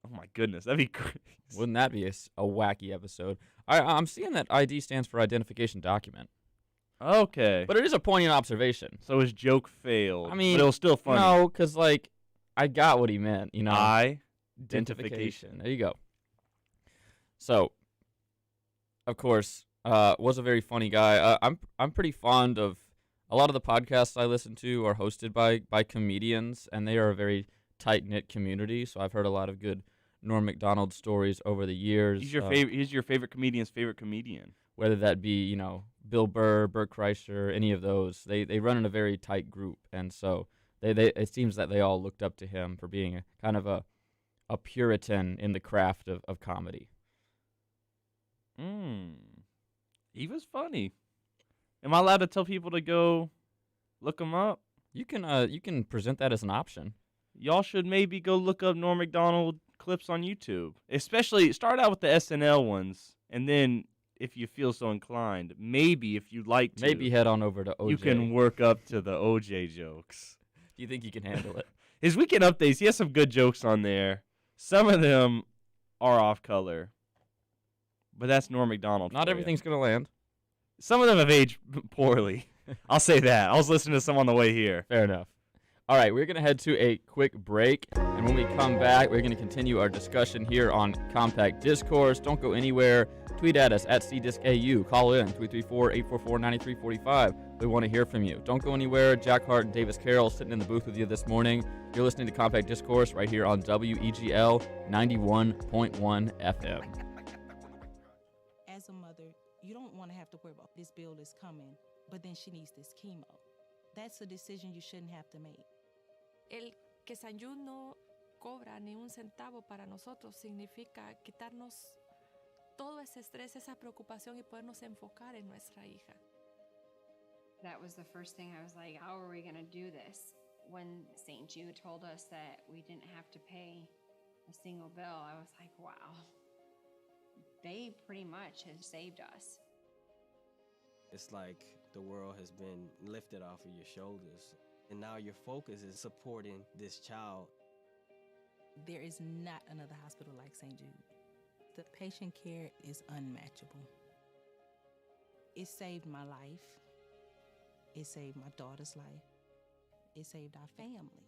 Oh my goodness, that'd be crazy. Wouldn't that be a wacky episode? I'm seeing that ID stands for identification document. Okay. But it is a poignant observation. So his joke failed. I mean, but it was still funny. No, because, like, I got what he meant, you know. Identification. There you go. So, of course, was a very funny guy. I'm pretty fond of a lot of the podcasts I listen to are hosted by comedians, and they are a very tight-knit community. So I've heard a lot of good Norm Macdonald stories over the years. He's your favorite comedian's favorite comedian. Whether that be, you know, Bill Burr, Bert Kreischer, any of those. They run in a very tight group, and so it seems that they all looked up to him for being a kind of a Puritan in the craft of comedy. He was funny. Am I allowed to tell people to go look him up? You can present that as an option. Y'all should maybe go look up Norm Macdonald clips on YouTube. Especially start out with the SNL ones, and then if you feel so inclined, maybe if you'd like to, maybe head on over to OJ. You can work up to the OJ jokes. Do you think you can handle it? His weekend updates, he has some good jokes on there. Some of them are off color, but that's Norm Macdonald. Not everything's going to land. Some of them have aged poorly. I'll say that. I was listening to some on the way here. Fair enough. All right, we're going to head to a quick break, and when we come back, we're going to continue our discussion here on Compact Discourse. Don't go anywhere. Tweet at us at CDiscAU. Call in 334-844-9345. We want to hear from you. Don't go anywhere. Jack Hart and Davis Carroll sitting in the booth with you this morning. You're listening to Compact Discourse right here on WEGL 91.1 FM. As a mother, you don't want to have to worry about this bill is coming, but then she needs this chemo. That's a decision you shouldn't have to make. El que San Jude no cobra ni un centavo para nosotros significa quitarnos todo ese estrés, esa preocupación y podernos enfocar en nuestra hija. That was the first thing I was like, how are we going to do this? When St. Jude told us that we didn't have to pay a single bill, I was like, wow, they pretty much have saved us. It's like the world has been lifted off of your shoulders, and now your focus is supporting this child. There is not another hospital like St. Jude. The patient care is unmatchable. It saved my life. It saved my daughter's life. It saved our family.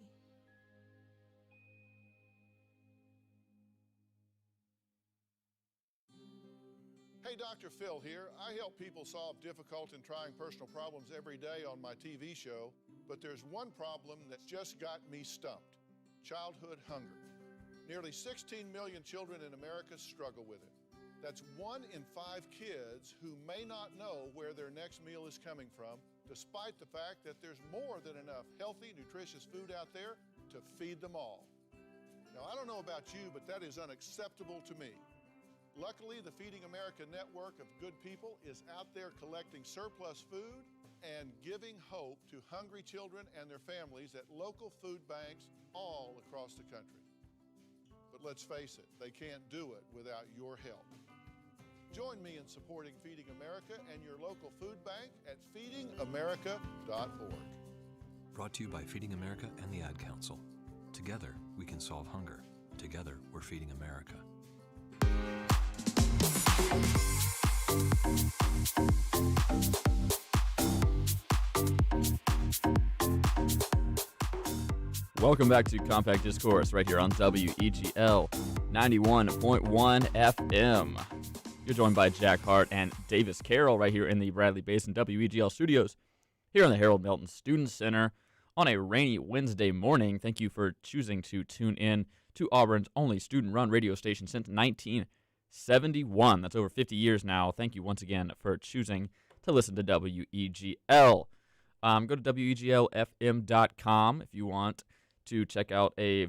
Hey, Dr. Phil here. I help people solve difficult and trying personal problems every day on my TV show, but there's one problem that's just got me stumped: childhood hunger. Nearly 16 million children in America struggle with it. That's 1 in 5 kids who may not know where their next meal is coming from, despite the fact that there's more than enough healthy, nutritious food out there to feed them all. Now, I don't know about you, but that is unacceptable to me. Luckily, the Feeding America network of good people is out there collecting surplus food and giving hope to hungry children and their families at local food banks all across the country. But let's face it, they can't do it without your help. Join me in supporting Feeding America and your local food bank at feedingamerica.org. Brought to you by Feeding America and the Ad Council. Together, we can solve hunger. Together, we're feeding America. Welcome back to Compact Discourse right here on WEGL 91.1 FM. You're joined by Jack Hart and Davis Carroll right here in the Bradley Basin WEGL studios here in the Harold Melton Student Center on a rainy Wednesday morning. Thank you for choosing to tune in to Auburn's only student-run radio station since 1971. That's over 50 years now. Thank you once again for choosing to listen to WEGL. Go to WEGLFM.com if you want to check out a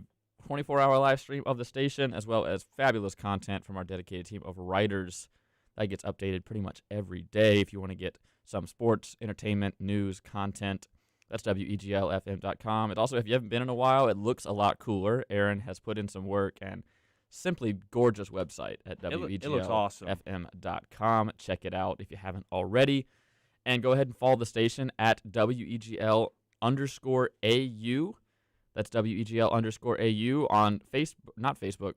24-hour live stream of the station, as well as fabulous content from our dedicated team of writers that gets updated pretty much every day. If you want to get some sports, entertainment, news, content, that's WEGLFM.com. And also, if you haven't been in a while, it looks a lot cooler. Aaron has put in some work, and simply gorgeous website at WEGLFM.com. Check it out if you haven't already. And go ahead and follow the station at WEGL_AU. That's WEGL_AU on Facebook. Not Facebook.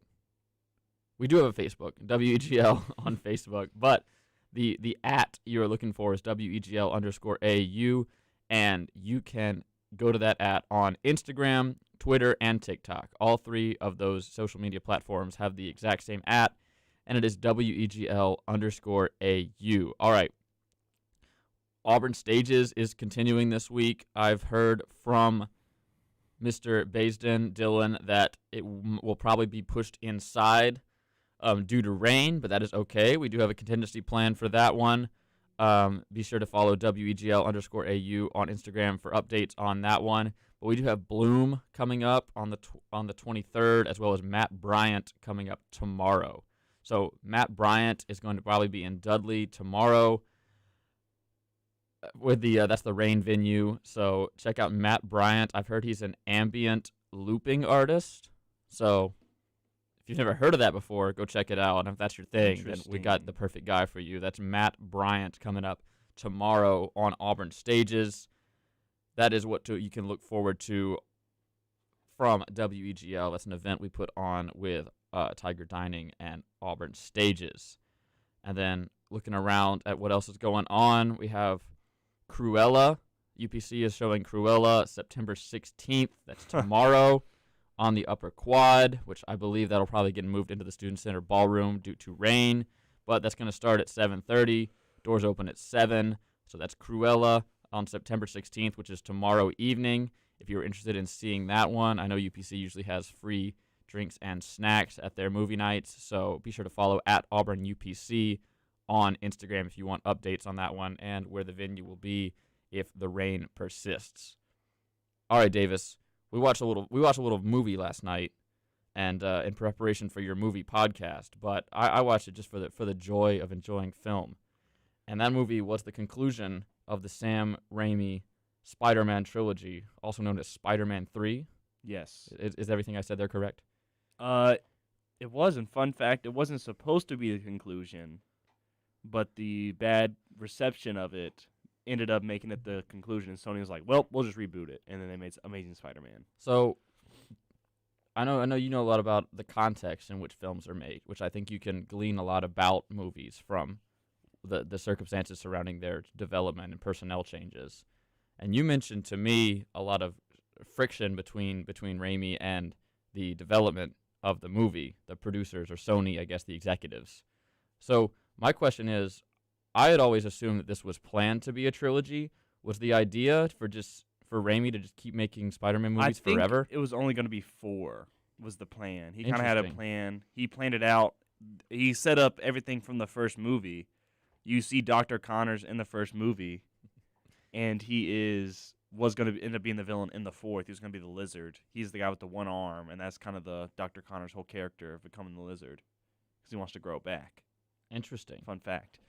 We do have a Facebook, WEGL on Facebook, but the at you're looking for is WEGL_AU, and you can go to that at on Instagram, Twitter, and TikTok. All three of those social media platforms have the exact same at, and it is WEGL_AU. All right. Auburn Stages is continuing this week. I've heard from Mr. Baisden, Dylan, that it will probably be pushed inside due to rain, but that is okay. We do have a contingency plan for that one. Be sure to follow WEGL_AU on Instagram for updates on that one. But we do have Bloom coming up on the 23rd, as well as Matt Bryant coming up tomorrow. So Matt Bryant is going to probably be in Dudley tomorrow with that's the Rain venue. So check out Matt Bryant. I've heard he's an ambient looping artist. So if you've never heard of that before, go check it out. And if that's your thing, then we got the perfect guy for you. That's Matt Bryant coming up tomorrow on Auburn Stages. That is what you can look forward to from WEGL. That's an event we put on with Tiger Dining and Auburn Stages. And then looking around at what else is going on, we have Cruella. UPC is showing Cruella September 16th. That's tomorrow on the Upper Quad, which I believe that'll probably get moved into the Student Center ballroom due to rain. But that's going to start at 7:30. Doors open at 7. So that's Cruella on September 16th, which is tomorrow evening. If you're interested in seeing that one, I know UPC usually has free drinks and snacks at their movie nights. So be sure to follow at Auburn UPC on Instagram if you want updates on that one and where the venue will be if the rain persists. All right, Davis, we watched a little movie last night, and in preparation for your movie podcast. But I watched it just for the joy of enjoying film, and that movie was the conclusion of the Sam Raimi Spider-Man trilogy, also known as Spider-Man 3. Yes. Is everything I said there correct? It wasn't. Fun fact, it wasn't supposed to be the conclusion, but the bad reception of it ended up making it the conclusion, and Sony was like, well, we'll just reboot it, and then they made Amazing Spider-Man. So I know you know a lot about the context in which films are made, which I think you can glean a lot about movies from the circumstances surrounding their development and personnel changes. And you mentioned to me a lot of friction between Raimi and the development of the movie, the producers, or Sony, I guess, the executives. So my question is, I had always assumed that this was planned to be a trilogy. Was the idea for Raimi to just keep making Spider-Man movies forever? I think it was only going to be 4 was the plan. He kind of had a plan. He planned it out. He set up everything from the first movie. You see Dr. Connors in the first movie, and he was going to end up being the villain in the 4th. He was going to be the Lizard. He's the guy with the one arm, and that's kind of the Dr. Connors' whole character of becoming the Lizard because he wants to grow it back. Interesting. Fun fact.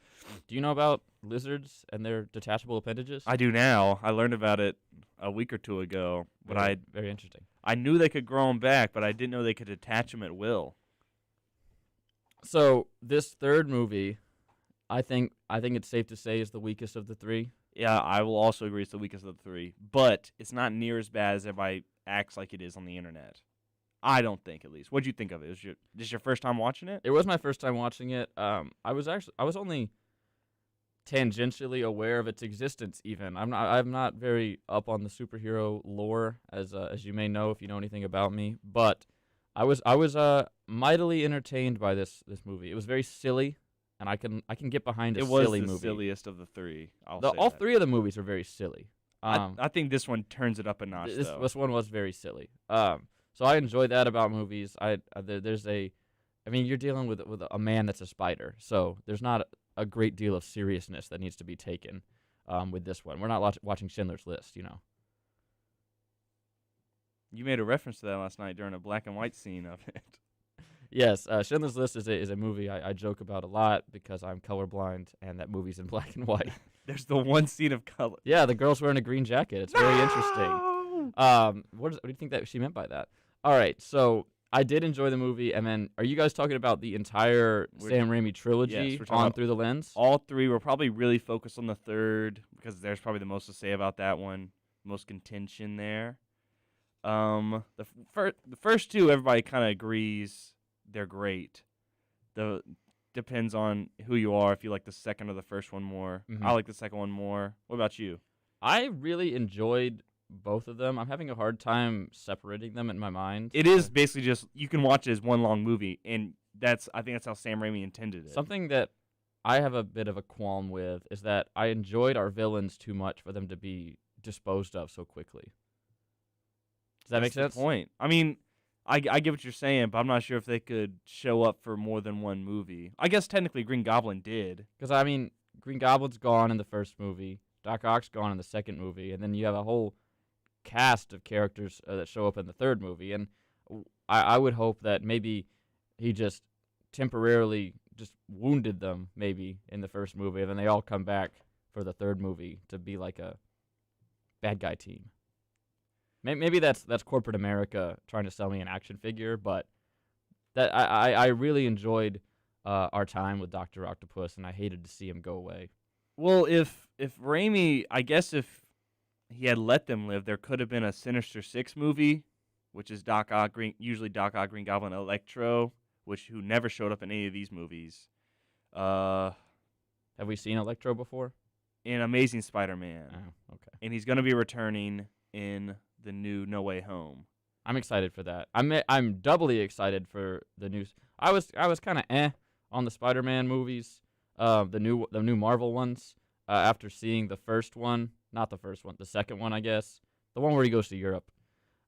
Do you know about lizards and their detachable appendages? I do now. I learned about it a week or two ago. But very interesting. I knew they could grow them back, but I didn't know they could attach them at will. So this third movie, I think it's safe to say is the weakest of the 3. Yeah, I will also agree it's the weakest of the 3. But it's not near as bad as everybody acts like it is on the internet. I don't think, at least. What'd you think of it? Was this your first time watching it? It was my first time watching it. I was only tangentially aware of its existence. Even I'm not very up on the superhero lore, as you may know if you know anything about me. But I was mightily entertained by this movie. It was very silly, and I can get behind a silly movie. It was the silliest of the 3. All 3 of the movies are very silly. I think this one turns it up a notch. This one was very silly. So I enjoy that about movies. You're dealing with a man that's a spider, so there's not a great deal of seriousness that needs to be taken with this one. We're not watching Schindler's List, you know. You made a reference to that last night during a black and white scene of it. Yes, Schindler's List is a movie I joke about a lot because I'm colorblind, and that movie's in black and white. There's the one scene of color. Yeah, the girl's wearing a green jacket. It's very interesting. What do you think that she meant by that? All right, so I did enjoy the movie, and then are you guys talking about the entire Sam Raimi trilogy on Through the Lens? All 3. We're probably really focused on the 3rd because there's probably the most to say about that one, most contention there. The first two, everybody kind of agrees they're great. Depends on who you are. If you like the second or the first one more, I like the second one more. What about you? I really enjoyed both of them. I'm having a hard time separating them in my mind. It is basically just you can watch it as one long movie, and I think that's how Sam Raimi intended it. Something that I have a bit of a qualm with is that I enjoyed our villains too much for them to be disposed of so quickly. Does that make sense? The point. I mean, I get what you're saying, but I'm not sure if they could show up for more than one movie. I guess technically Green Goblin did. Because, I mean, Green Goblin's gone in the first movie, Doc Ock's gone in the second movie, and then you have a whole cast of characters that show up in the third movie. And I would hope that maybe he just temporarily just wounded them maybe in the first movie, and then they all come back for the third movie to be like a bad guy team. Maybe that's corporate America trying to sell me an action figure, but that I really enjoyed our time with Dr. Octopus, and I hated to see him go away. Well, if Raimi, I guess if he had let them live, there could have been a Sinister Six movie, which is usually Doc Ock, Green Goblin, Electro, who never showed up in any of these movies. Have we seen Electro before? In Amazing Spider-Man. Oh, okay. And he's going to be returning in the new No Way Home. I'm excited for that. I'm doubly excited for the new. I was kind of on the Spider-Man movies, the new Marvel ones. After seeing the first one, not the first one, the second one, I guess, the one where he goes to Europe.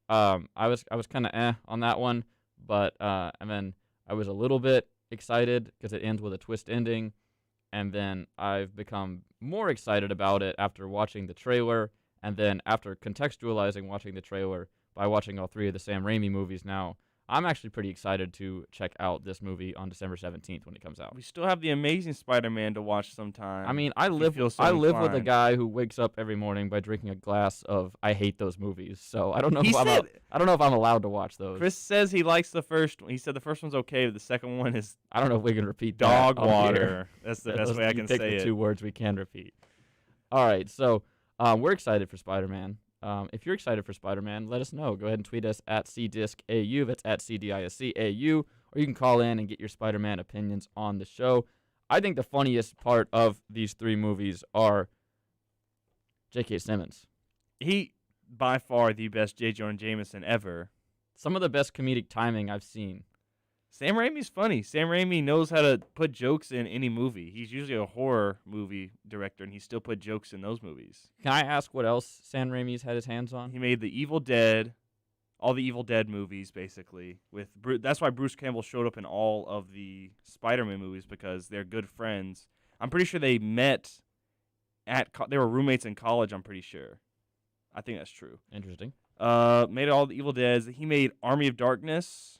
I was kind of on that one, but and then I was a little bit excited because it ends with a twist ending, and then I've become more excited about it after watching the trailer, and then after contextualizing watching the trailer by watching all three of the Sam Raimi movies now. I'm actually pretty excited to check out this movie on December 17th when it comes out. We still have the Amazing Spider-Man to watch sometime. I mean, I live with a guy who wakes up every morning by drinking a glass of I hate those movies. So I don't know if I'm allowed to watch those. Chris says he likes the first one. He said the first one's okay, but the second one is I don't know if we can repeat dog that water. That's the best way I can say the it. Two words we can repeat. All right, so we're excited for Spider-Man. If you're excited for Spider-Man, let us know. Go ahead and tweet us at CDiscAU. That's at CDISCAU. Or you can call in and get your Spider-Man opinions on the show. I think the funniest part of these three movies are J.K. Simmons. He, by far, the best J. Jonah Jameson ever. Some of the best comedic timing I've seen. Sam Raimi's funny. Sam Raimi knows how to put jokes in any movie. He's usually a horror movie director, and he still put jokes in those movies. Can I ask what else Sam Raimi's had his hands on? He made The Evil Dead, all the Evil Dead movies, basically. That's why Bruce Campbell showed up in all of the Spider-Man movies, because they're good friends. I'm pretty sure they met they were roommates in college, I'm pretty sure. I think that's true. Interesting. Made all the Evil Deads. He made Army of Darkness.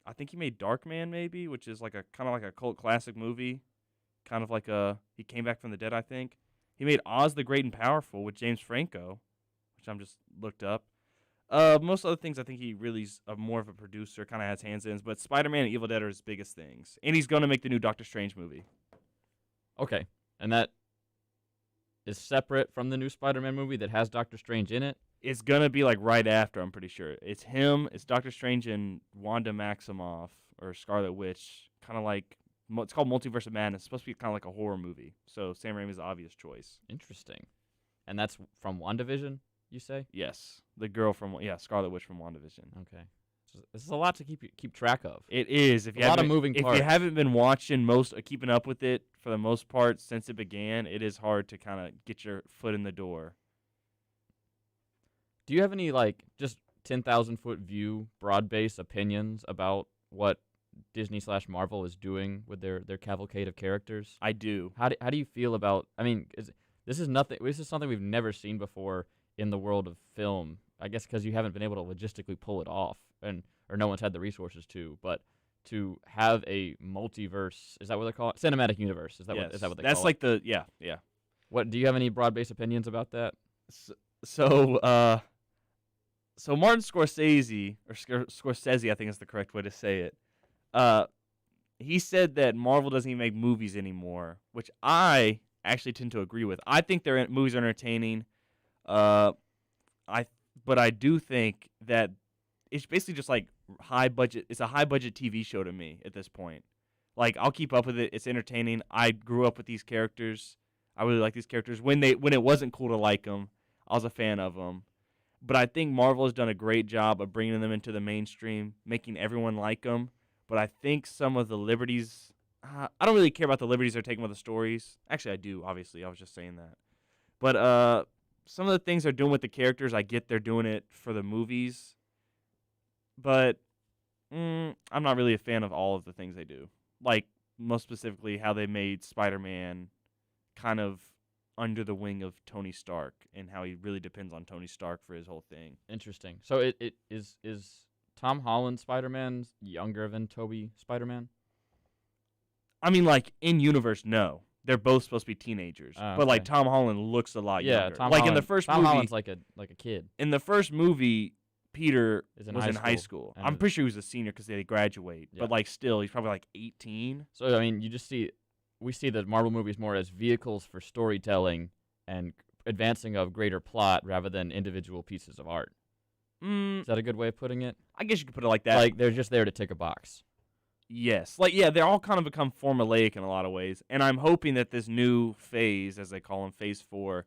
I think he made Darkman, maybe, which is kind of like a cult classic movie. Kind of like he came back from the dead, I think. He made Oz the Great and Powerful with James Franco, which I'm just looked up. Most other things, I think he really's more of a producer, kind of has hands in. But Spider-Man and Evil Dead are his biggest things. And he's going to make the new Doctor Strange movie. Okay. And that is separate from the new Spider-Man movie that has Doctor Strange in it? It's going to be right after, I'm pretty sure. It's him, it's Doctor Strange and Wanda Maximoff, or Scarlet Witch. Kind of it's called Multiverse of Madness. It's supposed to be kind of like a horror movie. So Sam Raimi's the obvious choice. Interesting. And that's from WandaVision, you say? Yes. The girl from, Scarlet Witch from WandaVision. Okay. So this is a lot to keep track of. It is. A lot of moving parts. If you haven't been watching keeping up with it for the most part since it began, it is hard to kind of get your foot in the door. Do you have any, just 10,000-foot view, broad-based opinions about what Disney/Marvel is doing with their cavalcade of characters? I do. How do you feel about, this is something we've never seen before in the world of film, I guess because you haven't been able to logistically pull it off, or no one's had the resources to, but to have a multiverse, is that what they call it? Cinematic universe, is that what they call it? That's yeah. What, do you have any broad-based opinions about that? So Martin Scorsese, or Scorsese, I think is the correct way to say it. He said that Marvel doesn't even make movies anymore, which I actually tend to agree with. I think their movies are entertaining. But but I do think that it's basically just like high budget. It's a high budget TV show to me at this point. Like, I'll keep up with it. It's entertaining. I grew up with these characters. I really like these characters. When it wasn't cool to like them, I was a fan of them. But I think Marvel has done a great job of bringing them into the mainstream, making everyone like them. But I think some of the liberties, I don't really care about the liberties they're taking with the stories. Actually, I do, obviously. I was just saying that. But some of the things they're doing with the characters, I get they're doing it for the movies. But I'm not really a fan of all of the things they do. Like, most specifically, how they made Spider-Man kind of under the wing of Tony Stark and how he really depends on Tony Stark for his whole thing. Interesting. So it is Tom Holland Spider-Man younger than Tobey Spider-Man? I mean, like, in universe, no. They're both supposed to be teenagers. But, like, Tom Holland looks a lot younger. Tom like, Holland, in the first Tom movie, Holland's like a kid. In the first movie, Peter was in high school. I'm pretty sure he was a senior because they graduate. Yeah. But, like, still, he's probably, like, 18. So, I mean, we see the Marvel movies more as vehicles for storytelling and advancing of greater plot rather than individual pieces of art. Is that a good way of putting it? I guess you could put it like that. Like, they're just there to tick a box. Yes. Like, yeah, they all kind of become formulaic in a lot of ways. And I'm hoping that this new phase, as they call him, Phase 4,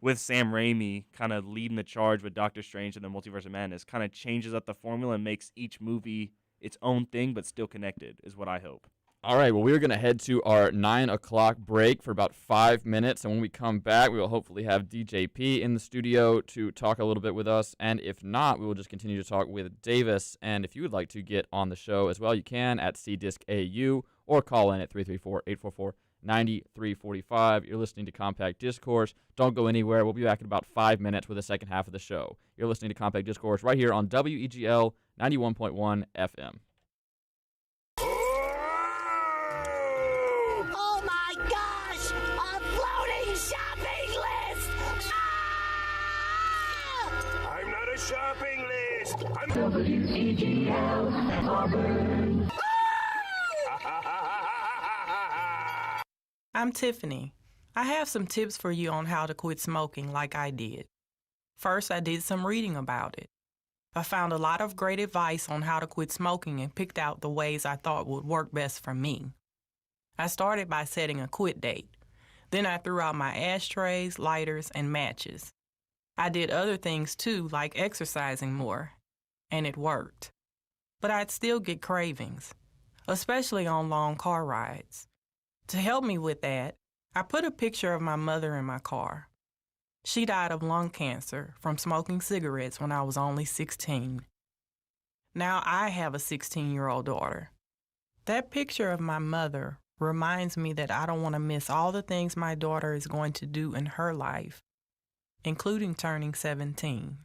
with Sam Raimi kind of leading the charge with Doctor Strange and the Multiverse of Madness, kind of changes up the formula and makes each movie its own thing but still connected, is what I hope. All right, well, we're going to head to our 9 o'clock break for about 5 minutes, and when we come back, we will hopefully have DJP in the studio to talk a little bit with us, and if not, we will just continue to talk with Davis, and if you would like to get on the show as well, you can at CDiscAU or call in at 334-844-9345. You're listening to Compact Discourse. Don't go anywhere. We'll be back in about 5 minutes with the second half of the show. You're listening to Compact Discourse right here on WEGL 91.1 FM. Oh my gosh! A floating shopping list! Ah! I'm not a shopping list. I'm WEGL Auburn. I'm Tiffany. I have some tips for you on how to quit smoking like I did. First, I did some reading about it. I found a lot of great advice on how to quit smoking and picked out the ways I thought would work best for me. I started by setting a quit date. Then I threw out my ashtrays, lighters, and matches. I did other things too, like exercising more, and it worked. But I'd still get cravings, especially on long car rides. To help me with that, I put a picture of my mother in my car. She died of lung cancer from smoking cigarettes when I was only 16. Now I have a 16-year-old daughter. That picture of my mother reminds me that I don't want to miss all the things my daughter is going to do in her life, including turning 17.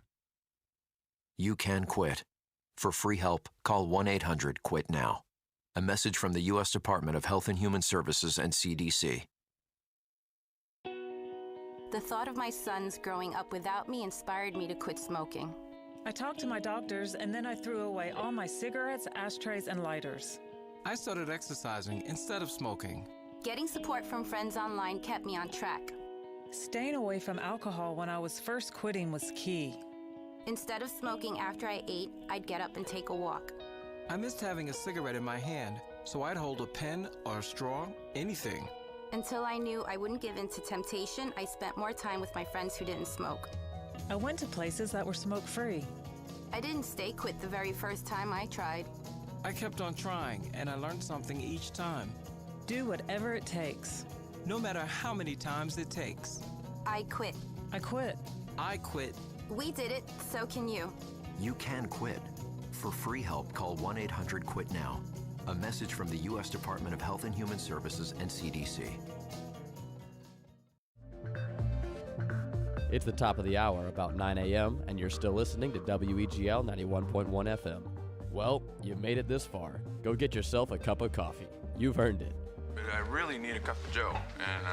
You can quit. For free help, call 1-800-QUIT-NOW. A message from the U.S. Department of Health and Human Services and CDC. The thought of my sons growing up without me inspired me to quit smoking. I talked to my doctors, and then I threw away all my cigarettes, ashtrays, and lighters. I started exercising instead of smoking. Getting support from friends online kept me on track. Staying away from alcohol when I was first quitting was key. Instead of smoking after I ate, I'd get up and take a walk. I missed having a cigarette in my hand, so I'd hold a pen or a straw, anything. Until I knew I wouldn't give in to temptation, I spent more time with my friends who didn't smoke. I went to places that were smoke-free. I didn't stay quit the very first time I tried. I kept on trying, and I learned something each time. Do whatever it takes. No matter how many times it takes. I quit. I quit. I quit. We did it, so can you. You can quit. For free help, call 1-800-QUIT-NOW. A message from the U.S. Department of Health and Human Services and CDC. It's the top of the hour, about 9 a.m., and you're still listening to WEGL 91.1 FM. Well, you made it this far. Go get yourself a cup of coffee. You've earned it. I really need a cup of joe, and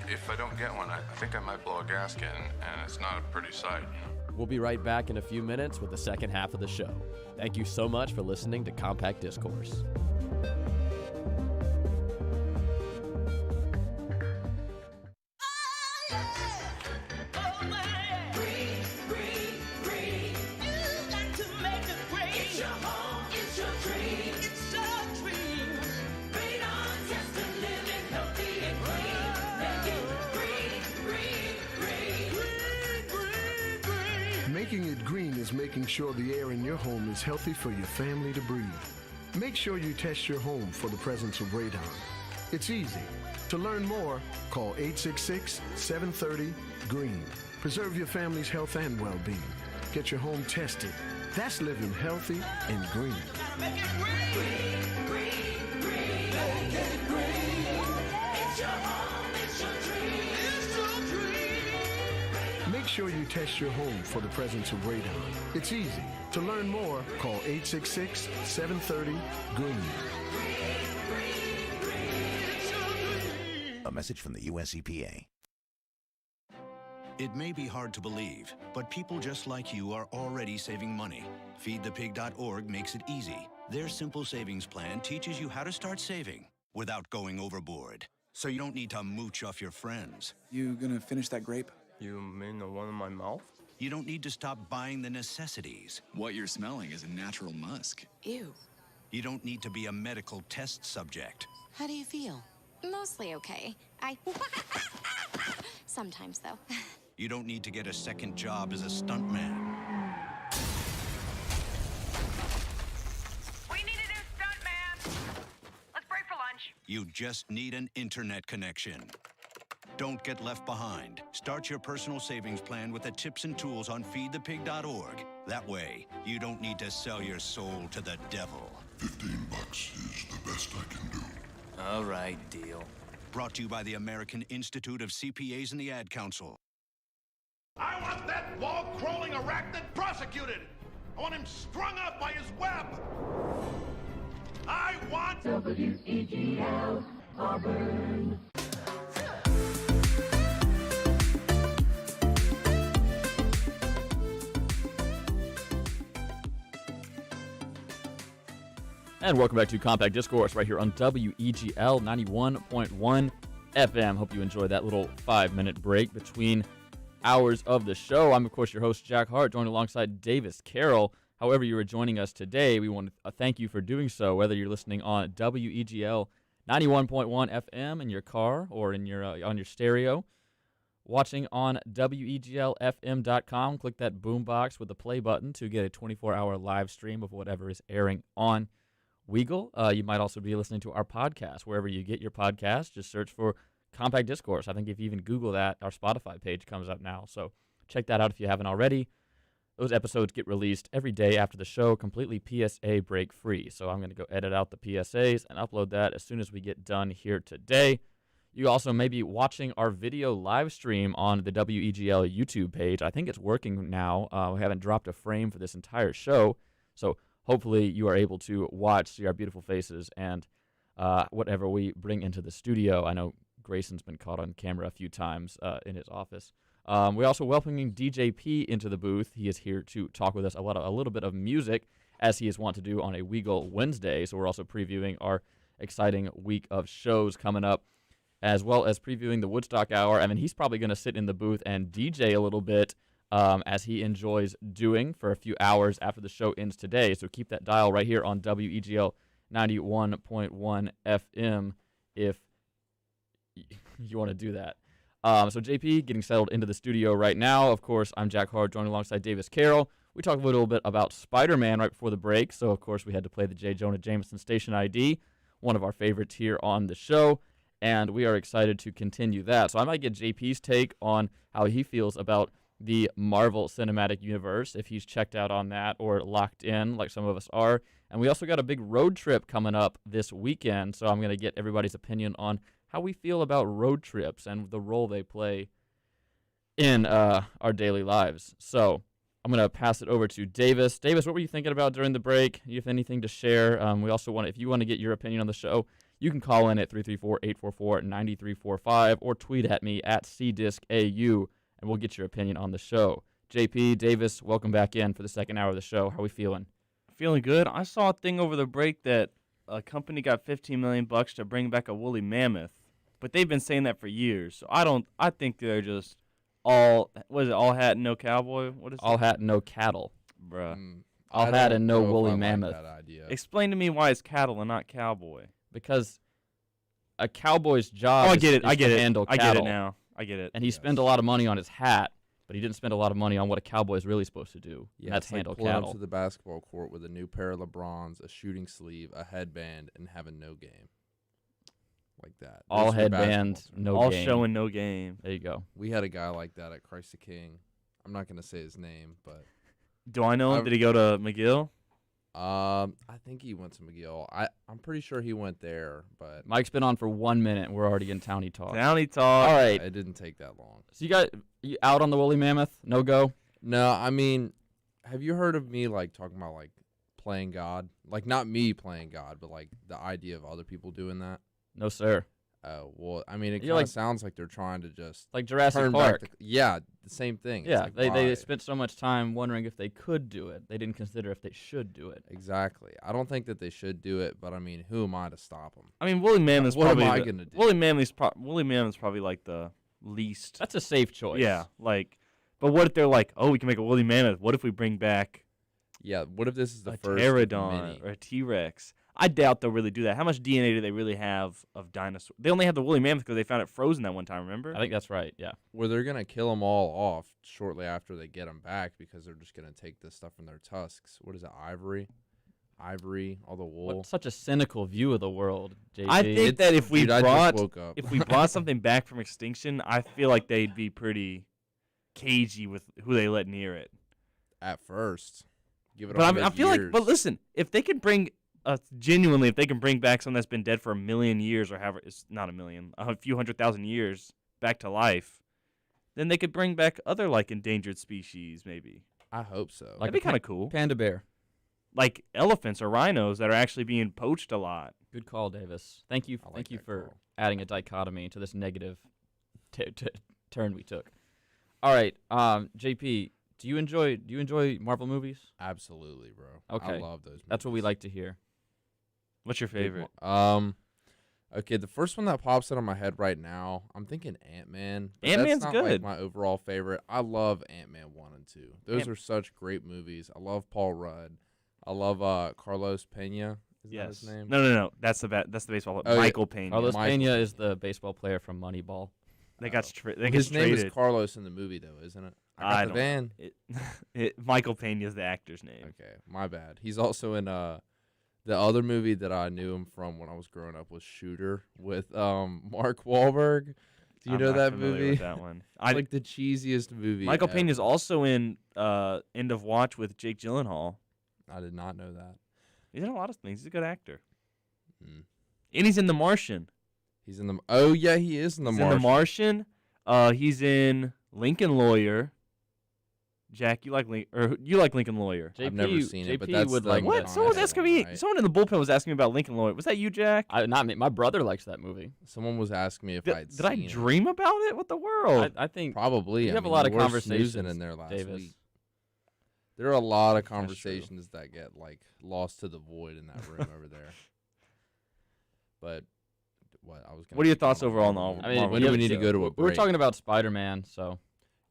if I don't get one, I think I might blow a gasket, and it's not a pretty sight. We'll be right back in a few minutes with the second half of the show. Thank you so much for listening to Compact Discourse. dream. It's your dream. Green on test and living healthy and green. Make it green, green, green. Green, green, green. Making it green is making sure the air in your home is healthy for your family to breathe. Make sure you test your home for the presence of radon. It's easy. To learn more, call 866-730-GREEN. Preserve your family's health and well-being. Get your home tested. That's living healthy and green. Make it green. Green, green, green. Make it green. It's your home, it's your dream. It's your dream. Make sure you test your home for the presence of radon. It's easy. To learn more, call 866-730-GREEN. A message from the U.S. EPA. It may be hard to believe, but people just like you are already saving money. FeedThePig.org makes it easy. Their simple savings plan teaches you how to start saving without going overboard. So you don't need to mooch off your friends. You gonna finish that grape? You mean the one in my mouth? You don't need to stop buying the necessities. What you're smelling is a natural musk. Ew. You don't need to be a medical test subject. How do you feel? Mostly okay. Sometimes, though. You don't need to get a second job as a stuntman. We need a new stuntman. Let's break for lunch. You just need an internet connection. Don't get left behind. Start your personal savings plan with the tips and tools on feedthepig.org. That way, you don't need to sell your soul to the devil. $15 is the best I can do. All right, deal. Brought to you by the American Institute of CPAs and the Ad Council. I want that wall-crawling arachnid prosecuted. I want him strung up by his web. I want WEGL Auburn. And welcome back to Compact Discourse right here on WEGL 91.1 FM. Hope you enjoyed that little 5-minute break between hours of the show. I'm, of course, your host, Jack Hart, joined alongside Davis Carroll. However you are joining us today, we want to thank you for doing so, whether you're listening on WEGL 91.1 FM in your car or in your on your stereo, watching on WEGLFM.com. Click that boombox with the play button to get a 24-hour live stream of whatever is airing on WEGL. You might also be listening to our podcast wherever you get your podcast. Just search for Compact Discourse. I think if you even Google that, our Spotify page comes up now. So check that out if you haven't already. Those episodes get released every day after the show, completely PSA break free. So I'm going to go edit out the PSAs and upload that as soon as we get done here today. You also may be watching our video live stream on the WEGL YouTube page. I think it's working now. We haven't dropped a frame for this entire show. So hopefully you are able to watch, see our beautiful faces, and whatever we bring into the studio. I know Grayson's been caught on camera a few times in his office. We're also welcoming DJP into the booth. He is here to talk with us a little bit of music, as he is wont to do on a WEGL Wednesday. So we're also previewing our exciting week of shows coming up, as well as previewing the Woodstock Hour. I mean, he's probably going to sit in the booth and DJ a little bit, as he enjoys doing for a few hours after the show ends today. So keep that dial right here on WEGL 91.1 FM if you want to do that. So JP getting settled into the studio right now. Of course, I'm Jack Hard, joined alongside Davis Carroll. We talked a little bit about Spider-Man right before the break, so of course we had to play the J. Jonah Jameson Station ID, one of our favorites here on the show, and we are excited to continue that. So I might get JP's take on how he feels about the Marvel Cinematic Universe, if he's checked out on that or locked in like some of us are. And we also got a big road trip coming up this weekend, so I'm going to get everybody's opinion on how we feel about road trips and the role they play in our daily lives. So I'm going to pass it over to Davis. Davis, what were you thinking about during the break? You have anything to share? We also want, if you want to get your opinion on the show, you can call in at 334-844-9345 or tweet at me at CDiscAU, and we'll get your opinion on the show. JP, Davis, welcome back in for the second hour of the show. How are we feeling? Feeling good. I saw a thing over the break that a company got $15 million to bring back a woolly mammoth, but they've been saying that for years. So I think they're just all hat and no cowboy? What is all hat and no cattle? Bruh. All hat and no woolly I mammoth. like that idea. idea. Explain to me why it's cattle and not cowboy. Because a cowboy's job Oh, I is, get it. is I get to it. handle I cattle. get it now. I get it. And he spent a lot of money on his hat, but he didn't spend a lot of money on what a cowboy is really supposed to do. Yeah, and that's it's like handle pulling cattle. up to the basketball court with a new pair of LeBrons, a shooting sleeve, a headband, and having no game. Like that. All Those are basketball headband, terms. no All game. show and no game. There you go. We had a guy like that at Christ the King. I'm not going to say his name, but Do I know him? Did he go to McGill? I think he went to McGill. I'm pretty sure he went there, but Mike's been on for 1 minute, and we're already in towny talk. Towny talk. All right. it didn't take that long. So you out on the woolly mammoth? No go? No, I mean, have you heard of me like talking about like playing God? Like not me playing God, but like the idea of other people doing that? No, sir. Oh, well, I mean, it You're kind of like- sounds like they're trying to just Like Jurassic turn Park. back yeah, the same thing. It's Yeah, like, they why? spent so much time wondering if they could do it. They didn't consider if they should do it. Exactly. I don't think that they should do it, but I mean, who am I to stop them? I mean, woolly mammoth's What am probably I the- gonna do? Woolly mammoth's probably like the least. That's a safe choice. Yeah, like, but what if they're like, oh, we can make a woolly mammoth? What if we bring back Yeah, what if this is the a first pterodon mini? or a T-Rex? I doubt they'll really do that. How much DNA do they really have of dinosaurs? They only have the woolly mammoth because they found it frozen that one time. Remember? I think that's right. Yeah. Where they're gonna kill them all off shortly after they get them back because they're just gonna take this stuff from their tusks. What is it? Ivory, all the wool. What such a cynical view of the world, JP. I think that if we Dude, I just brought woke up. if we brought something back from extinction, I feel like they'd be pretty cagey with who they let near it. At first, give it. But I 100 feel like, years. but listen, if they could bring genuinely, if they can bring back something that's been dead for 1 million years, or however, it's not 1 million, a few 100,000 years back to life, then they could bring back other like endangered species, maybe. I hope so. That'd be kind of cool. Panda bear. Like elephants or rhinos that are actually being poached a lot. Good call, Davis. Thank you. Thank you for adding a dichotomy to this negative turn we took. All right, JP, do you enjoy Marvel movies? Absolutely, bro. Okay, I love those movies. That's what we like to hear. What's your favorite? Okay, the first one that pops out of my head right now, I'm thinking Ant-Man. but Ant-Man's that's not good. Like my overall favorite. I love Ant-Man 1 and 2. Those are such great movies. I love Paul Rudd. I love Carlos Pena. Is that his name? No. That's the baseball player. Oh, yeah. Michael Pena. Carlos Pena is the baseball player from Moneyball. They got His name traded. is Carlos in the movie, though, isn't it? I got the van. Michael Pena is the actor's name. Okay, my bad. He's also in the other movie that I knew him from when I was growing up was Shooter with Mark Wahlberg. Do you I'm know not that familiar movie? with that one. It's like the cheesiest movie. Michael Pena is ever. also in End of Watch with Jake Gyllenhaal. I did not know that. He's in a lot of things. He's a good actor. Hmm. And he's in The Martian. He's in the. Oh yeah, he is in the He's Martian. in The Martian. He's in Lincoln Lawyer. Jack, you like Lincoln Lawyer? I've never seen it, but that's would the like What? that. Someone was asking me. right? Someone in the bullpen was asking me about Lincoln Lawyer. Was that you, Jack? Not me. My brother likes that movie. Someone was asking me if Did, I'd did I seen it. dream about it? What the world? I think Probably. we I have a mean, lot you of were conversations snoozing in there last Davis. week. There are a lot of That's true. conversations that get like lost to the void in that room over there. But what I was. What are your thoughts overall on the Marvel? album? I mean, when do we need to go to a break? We were talking about Spider-Man, so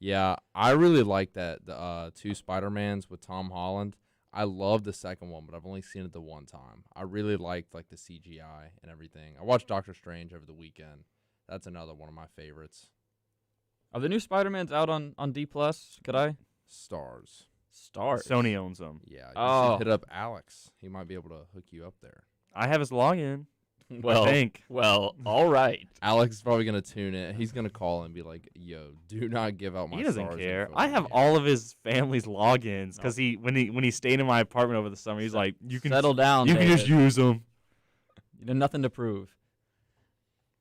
Yeah, I really like that the 2 Spider-Mans with Tom Holland. I love the second one, but I've only seen it the one time. I really liked like the CGI and everything. I watched Doctor Strange over the weekend. That's another one of my favorites. are the new Spider-Mans out on D+? Could I? Stars. Sony owns them. Yeah, you Oh. should hit up Alex. He might be able to hook you up there. I have his login. Well, I think. well, all right. Alex is probably gonna tune in. He's gonna call and be like, "Yo, do not give out my." He doesn't stars care. info I on have me." all of his family's logins because when he stayed in my apartment over the summer, he's like, "You can Settle down, You can just David. use them." You know, nothing to prove.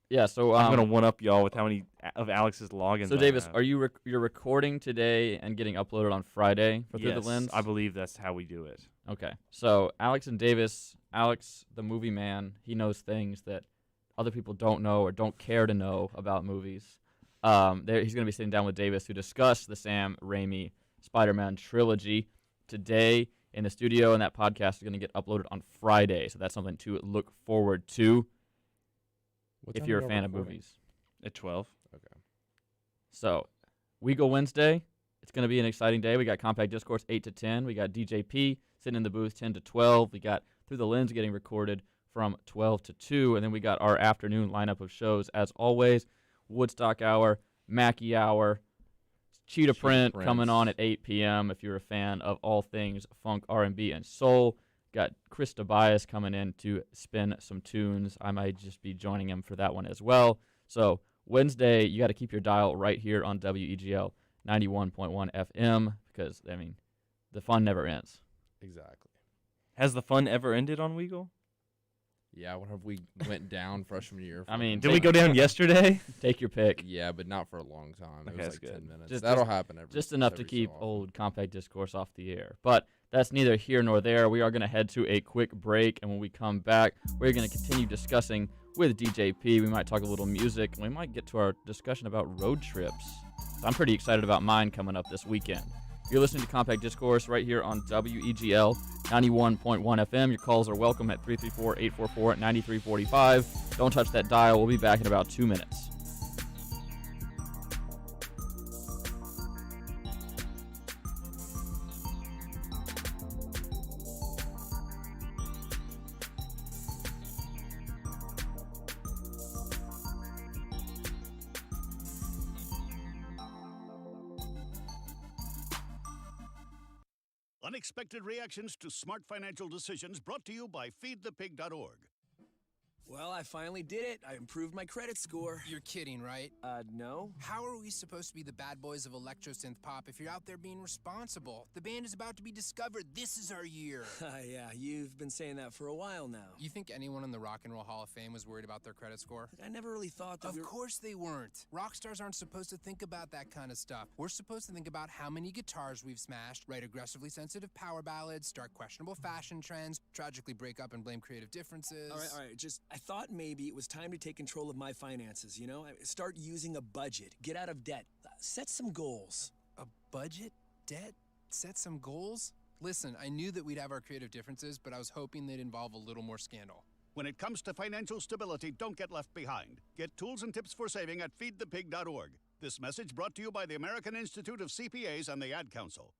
Yeah, so I'm gonna one up y'all with how many of Alex's logins. So I Davis, have. are you you're recording today and getting uploaded on Friday for Through Yes, the Lens? I believe that's how we do it. Okay. So Alex and Davis, Alex, the movie man, he knows things that other people don't know or don't care to know about movies. He's going to be sitting down with Davis to discuss the Sam Raimi Spider-Man trilogy today in the studio, and that podcast is going to get uploaded on Friday. So that's something to look forward to What if time you're are a y'all fan of recording? movies. At 12. Okay. So WEGL Wednesday, it's going to be an exciting day. We got Compact Discourse 8 to 10. We got DJP sitting in the booth 10 to 12. We got Through the Lens getting recorded from 12 to 2. And then we got our afternoon lineup of shows, as always. Woodstock Hour, Mackie Hour, Cheetah Print coming on at 8 p.m. if you're a fan of all things funk, R&B, and soul. Got Chris Tobias coming in to spin some tunes. I might just be joining him for that one as well. So Wednesday, you got to keep your dial right here on WEGL 91.1 FM because, I mean, the fun never ends. Exactly. Has the fun ever ended on WEGL? Yeah, whenever we went down freshman year. I mean, did we go down yesterday? Take your pick. Yeah, but not for a long time. It Okay, was like that's 10 good. minutes. That'll happen every Just enough to every keep so often. old Compact Discourse off the air. But that's neither here nor there. We are going to head to a quick break, and when we come back, we're going to continue discussing with DJP. We might talk a little music, and we might get to our discussion about road trips. So I'm pretty excited about mine coming up this weekend. You're listening to Compact Discourse right here on WEGL 91.1 FM. Your calls are welcome at 334-844-9345. Don't touch that dial. We'll be back in about 2 minutes. Unexpected reactions to smart financial decisions brought to you by feedthepig.org. Well, I finally did it. I improved my credit score. You're kidding, right? No. How are we supposed to be the bad boys of electro-synth pop if you're out there being responsible? The band is about to be discovered. This is our year. Yeah, you've been saying that for a while now. You think anyone in the Rock and Roll Hall of Fame was worried about their credit score? I never really thought that Of course they weren't. Rock stars aren't supposed to think about that kind of stuff. We're supposed to think about how many guitars we've smashed, write aggressively sensitive power ballads, start questionable fashion trends, tragically break up and blame creative differences. All right, I thought maybe it was time to take control of my finances, you know? Start using a budget, get out of debt, set some goals. A budget? Debt? Set some goals? Listen, I knew that we'd have our creative differences, but I was hoping they'd involve a little more scandal. When it comes to financial stability, don't get left behind. Get tools and tips for saving at feedthepig.org. This message brought to you by the American Institute of CPAs and the Ad Council.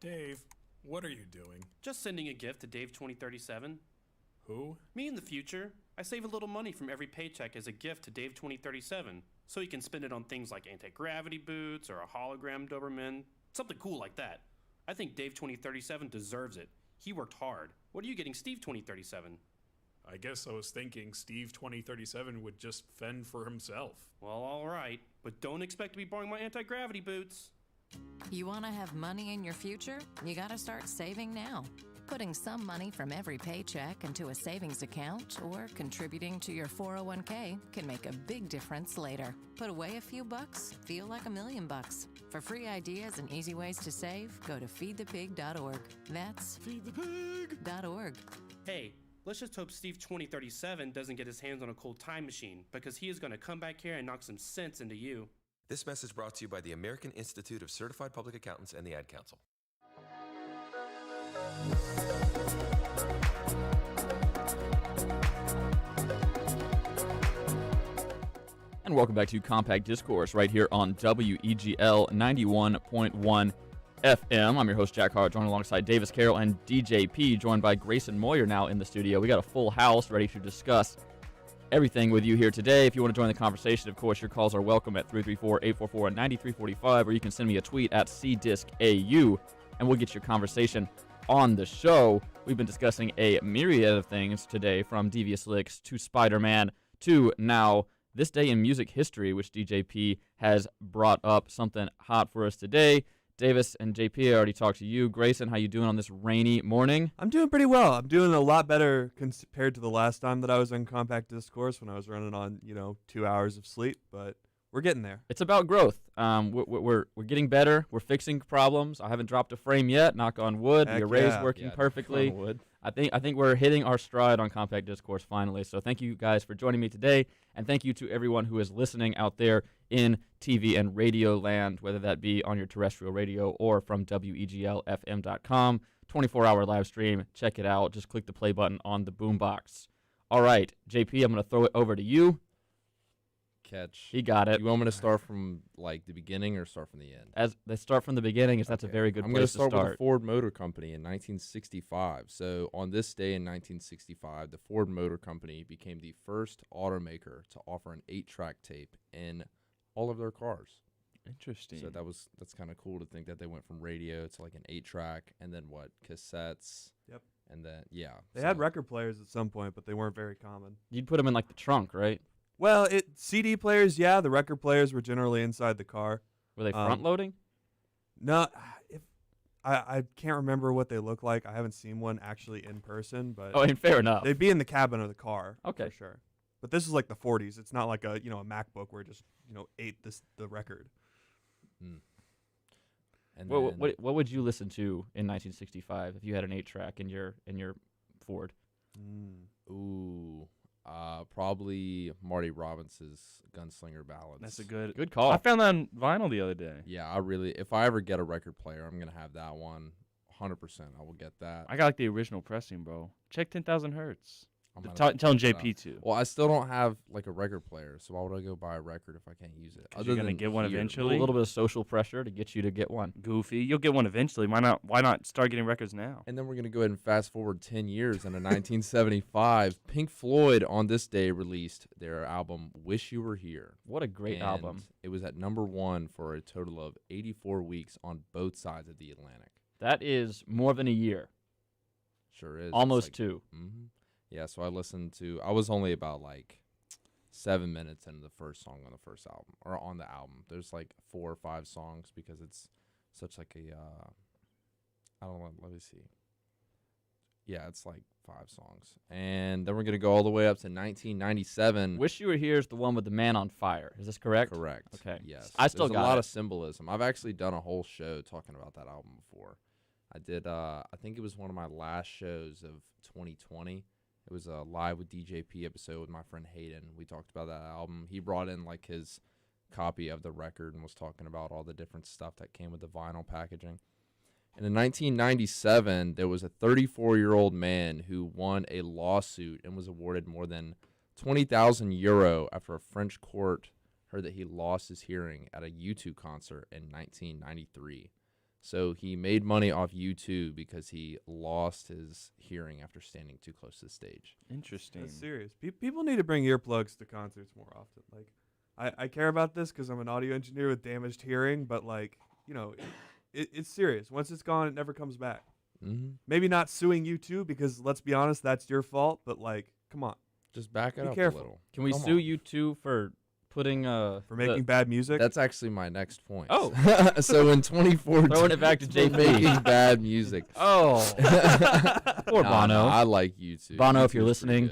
Dave, what are you doing? Just sending a gift to Dave 2037. Who? Me in the future. I save a little money from every paycheck as a gift to Dave 2037, so he can spend it on things like anti-gravity boots or a hologram Doberman, something cool like that. I think Dave 2037 deserves it. He worked hard. What are you getting Steve 2037? I guess I was thinking Steve 2037 would just fend for himself. Well, all right, but don't expect to be borrowing my anti-gravity boots. You want to have money in your future? You got to start saving now. Putting some money from every paycheck into a savings account or contributing to your 401k can make a big difference later. Put away a few bucks, feel like $1 million. For free ideas and easy ways to save, go to feedthepig.org. That's feedthepig.org. Hey, let's just hope Steve 2037 doesn't get his hands on a cool time machine, because he is going to come back here and knock some sense into you. This message brought to you by the American Institute of Certified Public Accountants and the Ad Council. And welcome back to Compact Discourse right here on WEGL 91.1 FM. I'm your host, Jack Hart, joined alongside Davis Carroll and DJP, joined by Grayson Moyer now in the studio. We got a full house ready to discuss everything with you here today. If you want to join the conversation, of course, your calls are welcome at 334-844-9345, or you can send me a tweet at CDiscAU, and we'll get your conversation on the show. We've been discussing a myriad of things today, from Devious Licks to Spider-Man to now this day in music history, which DJP has brought up something hot for us today. Davis and JP, I already talked to you. Grayson, how you doing on this rainy morning? I'm doing pretty well. I'm doing a lot better compared to the last time that I was on Compact Discourse, when I was running on, 2 hours of sleep, but we're getting there. It's about growth. We're getting better. We're fixing problems. I haven't dropped a frame yet. Knock on wood. Heck the array's yeah. working Yeah, perfectly. knock on wood. I think we're hitting our stride on Compact Discourse finally. So thank you guys for joining me today, and thank you to everyone who is listening out there in TV and radio land, whether that be on your terrestrial radio or from WEGLFM.com. 24-hour live stream. Check it out. Just click the play button on the boombox. All right, JP, I'm going to throw it over to you. catch. He got it. You want me to start from like the beginning or start from the end? As they start from the beginning, that's a very good I'm place gonna to start. with the Ford Motor Company in 1965. So on this day in 1965, the Ford Motor Company became the first automaker to offer an 8-track tape in all of their cars. Interesting. So that's kind of cool to think that they went from radio to like an 8-track, and then what, cassettes. Yep. And then they had record players at some point, but they weren't very common. You'd put them in like the trunk, right? Well, CD players, yeah. The record players were generally inside the car. Were they front loading? No, I can't remember what they look like. I haven't seen one actually in person, but fair enough. They'd be in the cabin of the car. Okay, for sure. But this is like the 40s. It's not like a a MacBook where it just ate the record. And what would you listen to in 1965 if you had an 8-track in your Ford? Probably Marty Robbins's Gunslinger Ballads. That's a good call. I found that on vinyl the other day. Yeah, if I ever get a record player, I'm gonna have that one. 100%, I will get that. I got like the original pressing, bro. Check 10,000 Hertz. Telling JP to. Well, I still don't have like a record player, so why would I go buy a record if I can't use it? You're gonna get one eventually. A little bit of social pressure to get you to get one. Goofy, you'll get one eventually. Why not start getting records now? And then we're gonna go ahead and fast forward 10 years. And in 1975, Pink Floyd on this day released their album "Wish You Were Here." What a great album! It was at #1 for a total of 84 weeks on both sides of the Atlantic. That is more than a year. Sure is. Almost 2. Mm-hmm. Yeah, so I was only about like 7 minutes into the first song on the first album, or on the album. There's like 4 or 5 songs because it's such like a, I don't know, let me see. Yeah, it's like 5 songs. And then we're going to go all the way up to 1997. Wish You Were Here is the one with the man on fire. Is this correct? Correct. Okay. Yes. I still There's got a lot it. of symbolism. I've actually done a whole show talking about that album before. I did, I think it was one of my last shows of 2020. It was a Live with DJP episode with my friend Hayden. We talked about that album. He brought in like his copy of the record and was talking about all the different stuff that came with the vinyl packaging. And in 1997, there was a 34-year-old man who won a lawsuit and was awarded more than 20,000 euro after a French court heard that he lost his hearing at a U2 concert in 1993. So he made money off U2 because he lost his hearing after standing too close to the stage. Interesting. That's serious. People need to bring earplugs to concerts more often. Like, I care about this because I'm an audio engineer with damaged hearing, but like, it's serious. Once it's gone, it never comes back. Mm-hmm. Maybe not suing U2 because let's be honest, that's your fault. But like, come on, just back it up careful. a little. Can we sue U2 for putting for making bad music? That's actually my next point. Oh, so in 2014, throwing it back to JP, making bad music. Oh, poor Bono. No, I like U2. Bono, U2 if you're listening,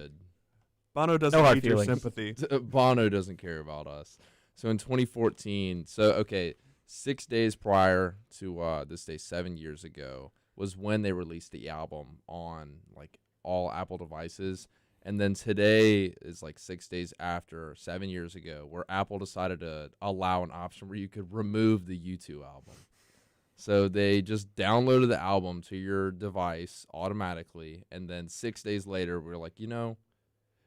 Bono doesn't need your sympathy. Bono doesn't care about us. So in 2014, 6 days prior to this day, 7 years ago, was when they released the album on like all Apple devices. And then today is like 6 days after, 7 years ago, where Apple decided to allow an option where you could remove the U2 album. So they just downloaded the album to your device automatically. And then 6 days later, we're like,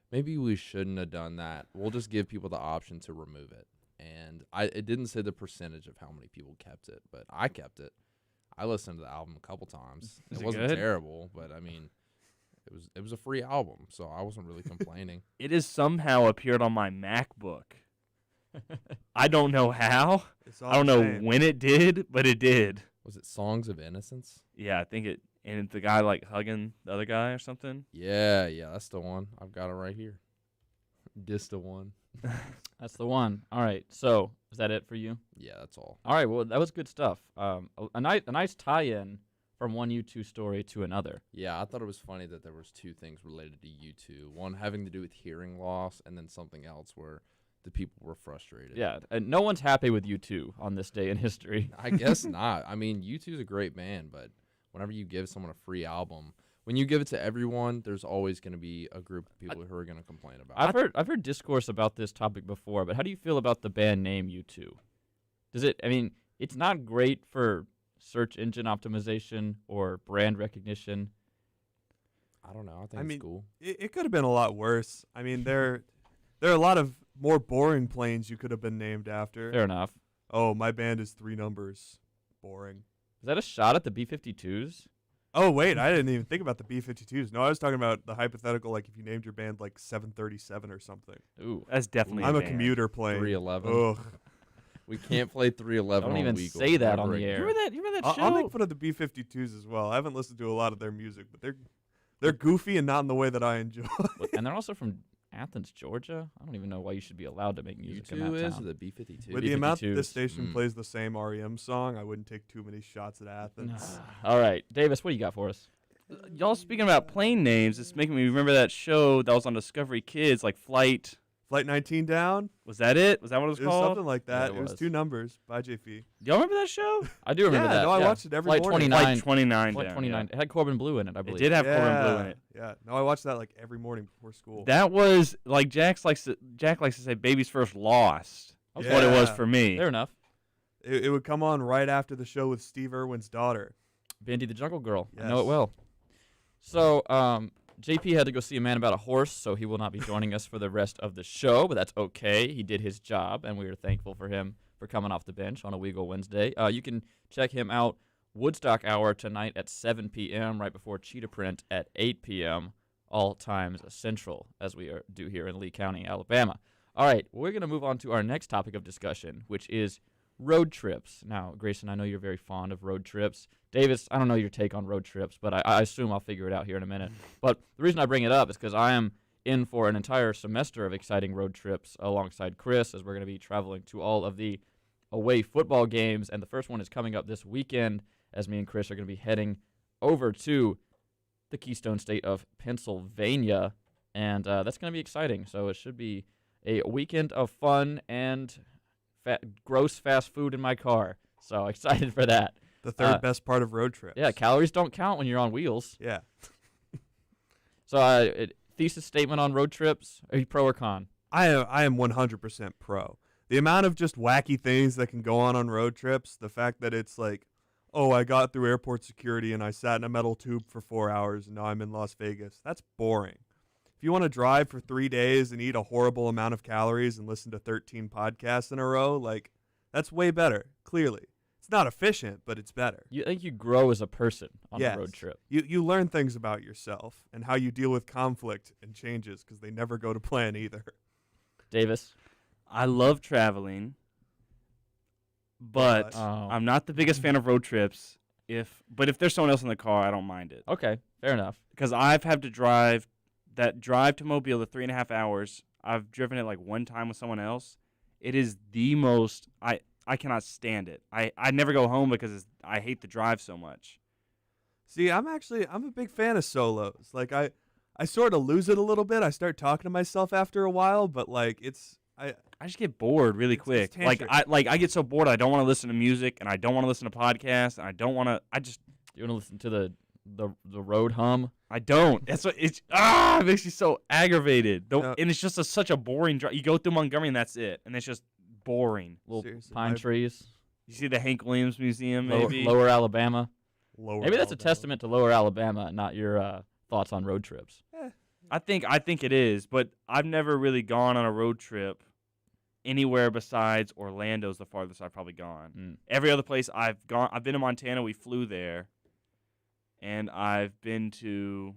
maybe we shouldn't have done that. We'll just give people the option to remove it. And it didn't say the percentage of how many people kept it, but I kept it. I listened to the album a couple times. It wasn't terrible, but I mean, it was a free album, so I wasn't really complaining. It has somehow appeared on my MacBook. I don't know how. I don't know when it did, but it did. Was it Songs of Innocence? Yeah, I think it. And it's the guy like hugging the other guy or something. Yeah, that's the one. I've got it right here. This the one. That's the one. All right. So is that it for you? Yeah, that's all. All right. Well, that was good stuff. A nice tie-in from one U2 story to another. Yeah, I thought it was funny that there was 2 things related to U2. One having to do with hearing loss, and then something else where the people were frustrated. Yeah, and no one's happy with U2 on this day in history. I guess not. I mean, U2 is a great band, but whenever you give someone a free album, when you give it to everyone, there's always going to be a group of people who are going to complain about it. I've heard discourse about this topic before, but how do you feel about the band name U2? It's not great for search engine optimization or brand recognition. I don't know. I think it's cool. It could have been a lot worse. I mean, they're There are a lot of more boring planes you could have been named after. Fair enough. Oh, my band is 3 numbers. Boring. Is that a shot at the B-52s? Oh, wait, I didn't even think about the B-52s. No, I was talking about the hypothetical, like if you named your band like 737 or something. Ooh. That's definitely I'm a band. commuter plane. 311. Ugh. We can't play 311 Don't on even WEGL. say that on Never the again. air. Remember that show? I'll make fun of the B-52s as well. I haven't listened to a lot of their music, but they're goofy and not in the way that I enjoy. And they're also from Athens, Georgia. I don't even know why you should be allowed to make music in that U2 is town. the B-52. With the amount that this B-52s. station plays the same REM song, I wouldn't take too many shots at Athens. All right, Davis, what do you got for us? Y'all speaking about plane names, it's making me remember that show that was on Discovery Kids, like Flight 19 Down? Was that it? Was that what it was It called? was something like that. Yeah, it was 2 numbers by JP. Do y'all remember that show? I do remember Yeah, that. no, I watched it every Flight morning. 29. Flight 29 Flight down, 29. yeah. It had Corbin Blue in it, I believe. It did have Corbin Blue in it. Yeah. No, I watched that like every morning before school. That was like Jack likes to say baby's first Lost. That's what it was for me. Fair enough. It would come on right after the show with Steve Irwin's daughter. Bindi the Jungle Girl. Yes. I know it well. So, JP had to go see a man about a horse, so he will not be joining us for the rest of the show, but that's okay. He did his job, and we are thankful for him for coming off the bench on a WEGL Wednesday. You can check him out Woodstock Hour tonight at 7 p.m., right before Cheetah Print at 8 p.m., all times central, as we do here in Lee County, Alabama. All right, we're going to move on to our next topic of discussion, which is road trips. Now, Grayson, I know you're very fond of road trips. Davis, I don't know your take on road trips, but I assume I'll figure it out here in a minute. But the reason I bring it up is because I am in for an entire semester of exciting road trips alongside Chris, as we're going to be traveling to all of the away football games. And the first one is coming up this weekend, as me and Chris are going to be heading over to the Keystone State of Pennsylvania. And that's going to be exciting. So it should be a weekend of fun and gross fast food in my car. So excited for that. The third best part of road trips. Yeah, calories don't count when you're on wheels. Yeah. So thesis statement on road trips, are you pro or con? I am 100% pro. The amount of just wacky things that can go on road trips, the fact that it's like, oh, I got through airport security and I sat in a metal tube for 4 hours and now I'm in Las Vegas. That's boring. If you want to drive for 3 days and eat a horrible amount of calories and listen to 13 podcasts in a row, like, that's way better, clearly. It's not efficient, but it's better. You think you grow as a person on Yes. a road trip? You learn things about yourself and how you deal with conflict and changes because they never go to plan either. Davis? I love traveling, but I'm not the biggest fan of road trips. But if there's someone else in the car, I don't mind it. Okay, fair enough. Because I've had to drive to Mobile, the 3.5 hours. I've driven it like one time with someone else. It is the most I cannot stand it. I never go home because I hate the drive so much. See, I'm a big fan of solos. Like I sort of lose it a little bit. I start talking to myself after a while, but like I just get bored really quick. Like I get so bored I don't want to listen to music and I don't want to listen to podcasts and I don't want to. You want to listen to the road hum? I don't. That's what it makes me so aggravated. And it's just such a boring drive. You go through Montgomery and that's it, and it's just boring. Little pine trees. You see the Hank Williams Museum, maybe Lower Alabama. Maybe that's a testament to Lower Alabama, not your thoughts on road trips. I think it is, but I've never really gone on a road trip anywhere besides Orlando's the farthest I've probably gone. Every other place I've been to Montana. We flew there, and I've been to,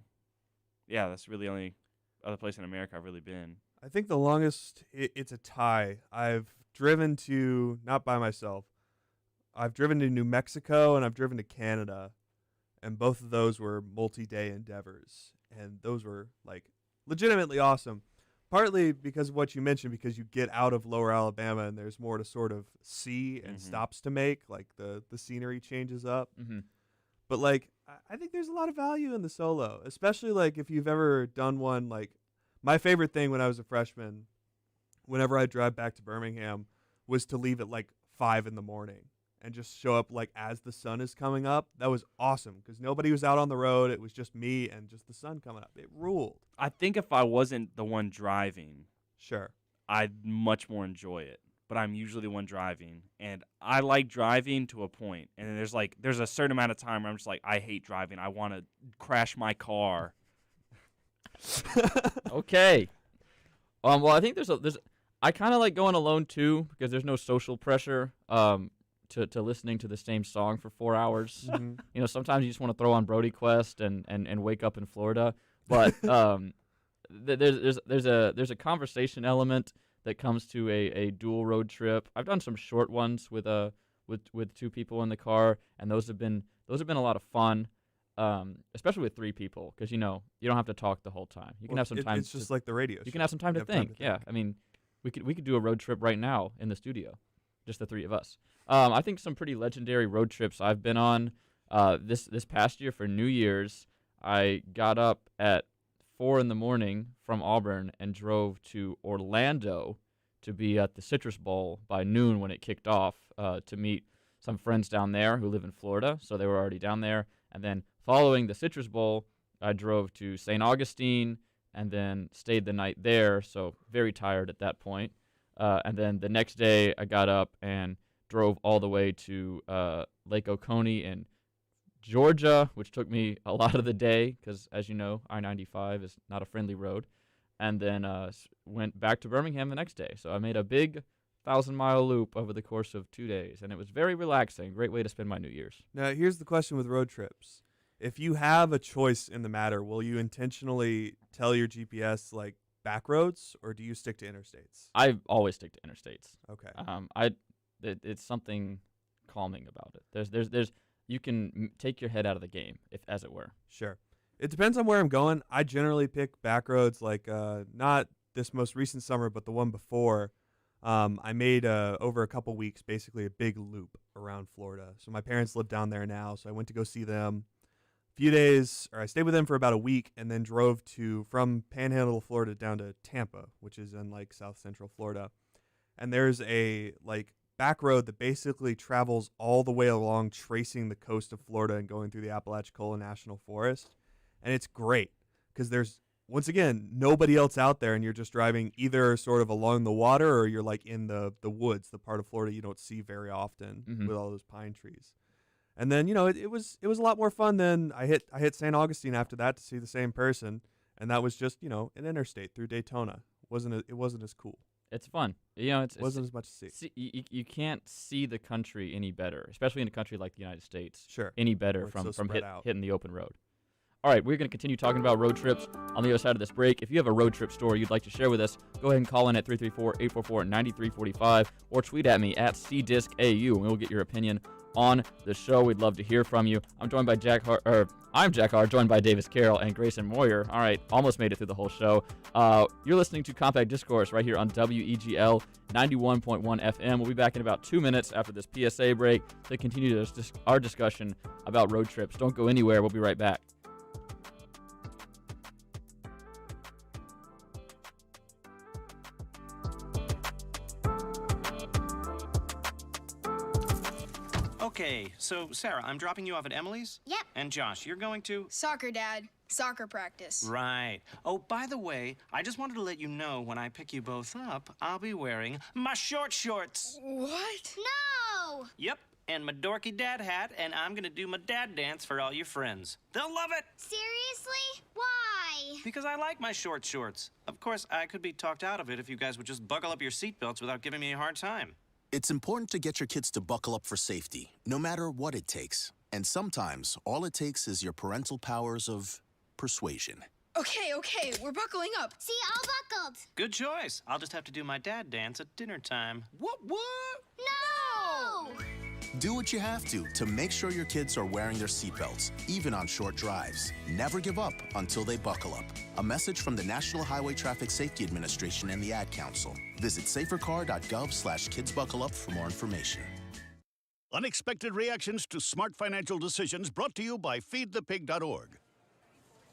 that's really the only other place in America I've really been. I think the longest it's a tie. I've driven to, not by myself, I've driven to New Mexico and I've driven to Canada, and both of those were multi-day endeavors, and those were like legitimately awesome. Partly because of what you mentioned, because you get out of Lower Alabama and there's more to sort of see and stops to make, like the scenery changes up. But like I think there's a lot of value in the solo, especially like if you've ever done one. Like my favorite thing when I was a freshman, whenever I drive back to Birmingham, was to leave at like 5 in the morning and just show up like as the sun is coming up. That was awesome because nobody was out on the road. It was just me and just the sun coming up. It ruled. I think if I wasn't the one driving, sure, I'd much more enjoy it. But I'm usually the one driving, and I like driving to a point. And then there's a certain amount of time where I'm just like, I hate driving. I want to crash my car. Okay. Well, I think I kind of like going alone too because there's no social pressure to listening to the same song for 4 hours. Mm-hmm. You know, sometimes you just want to throw on Brody Quest and wake up in Florida. But there's a conversation element that comes to a dual road trip. I've done some short ones with two people in the car, and those have been a lot of fun. Especially with 3 people, because you don't have to talk the whole time. You can have some time. It's just like the radio. You can have some time to think. Yeah, I mean, we could do a road trip right now in the studio, just the 3 of us. I think some pretty legendary road trips I've been on. This past year for New Year's, I got up at 4 a.m. from Auburn and drove to Orlando to be at the Citrus Bowl by noon when it kicked off to meet some friends down there who live in Florida, so they were already down there. And then following the Citrus Bowl, I drove to St. Augustine and then stayed the night there, so very tired at that point. And then the next day, I got up and drove all the way to Lake Oconee in Georgia, which took me a lot of the day because, as you know, I-95 is not a friendly road. And then went back to Birmingham the next day. So I made a big 1,000-mile loop over the course of 2 days, and it was very relaxing. Great way to spend my New Year's. Now, here's the question with road trips. If you have a choice in the matter, will you intentionally tell your GPS, like, back roads, or do you stick to interstates? I always stick to interstates. Okay. It's something calming about it. There's you can take your head out of the game, as it were. Sure. It depends on where I'm going. I generally pick back roads, like not this most recent summer, but the one before. I made over a couple weeks, basically a big loop around Florida. So my parents live down there now, so I went to go see them. Few days, or I stayed with them for about a week, and then drove from Panhandle, Florida, down to Tampa, which is in like South Central Florida. And there's a like back road that basically travels all the way along, tracing the coast of Florida and going through the Apalachicola National Forest. And it's great because there's, once again, nobody else out there, and you're just driving either sort of along the water or you're like in the woods, the part of Florida you don't see very often with all those pine trees. And then, it was a lot more fun than I hit St. Augustine after that to see the same person, and that was just, an interstate through Daytona. It wasn't as cool. It's fun. It wasn't as much to see. You can't see the country any better, especially in a country like the United States. Sure. Any better from hitting the open road. All right, we're going to continue talking about road trips on the other side of this break. If you have a road trip story you'd like to share with us, go ahead and call in at 334-844-9345 or tweet at me at CDiscAU, and we'll get your opinion on the show. We'd love to hear from you. I'm Jack Hart, joined by Davis Carroll and Grayson Moyer. All right, almost made it through the whole show. You're listening to Compact Discourse right here on WEGL 91.1 FM. We'll be back in about 2 minutes after this PSA break to continue our discussion about road trips. Don't go anywhere. We'll be right back. Okay, so Sarah, I'm dropping you off at Emily's? Yep. And Josh, you're going to? Soccer, Dad. Soccer practice. Right. Oh, by the way, I just wanted to let you know when I pick you both up, I'll be wearing my short shorts. What? No! Yep, and my dorky dad hat, and I'm gonna do my dad dance for all your friends. They'll love it! Seriously? Why? Because I like my short shorts. Of course, I could be talked out of it if you guys would just buckle up your seatbelts without giving me a hard time. It's important to get your kids to buckle up for safety, no matter what it takes. And sometimes, all it takes is your parental powers of persuasion. Okay, we're buckling up. See, all buckled. Good choice. I'll just have to do my dad dance at dinner time. What? No! Do what you have to make sure your kids are wearing their seatbelts, even on short drives. Never give up until they buckle up. A message from the National Highway Traffic Safety Administration and the Ad Council. Visit safercar.gov/kidsbuckleup for more information. Unexpected reactions to smart financial decisions brought to you by feedthepig.org.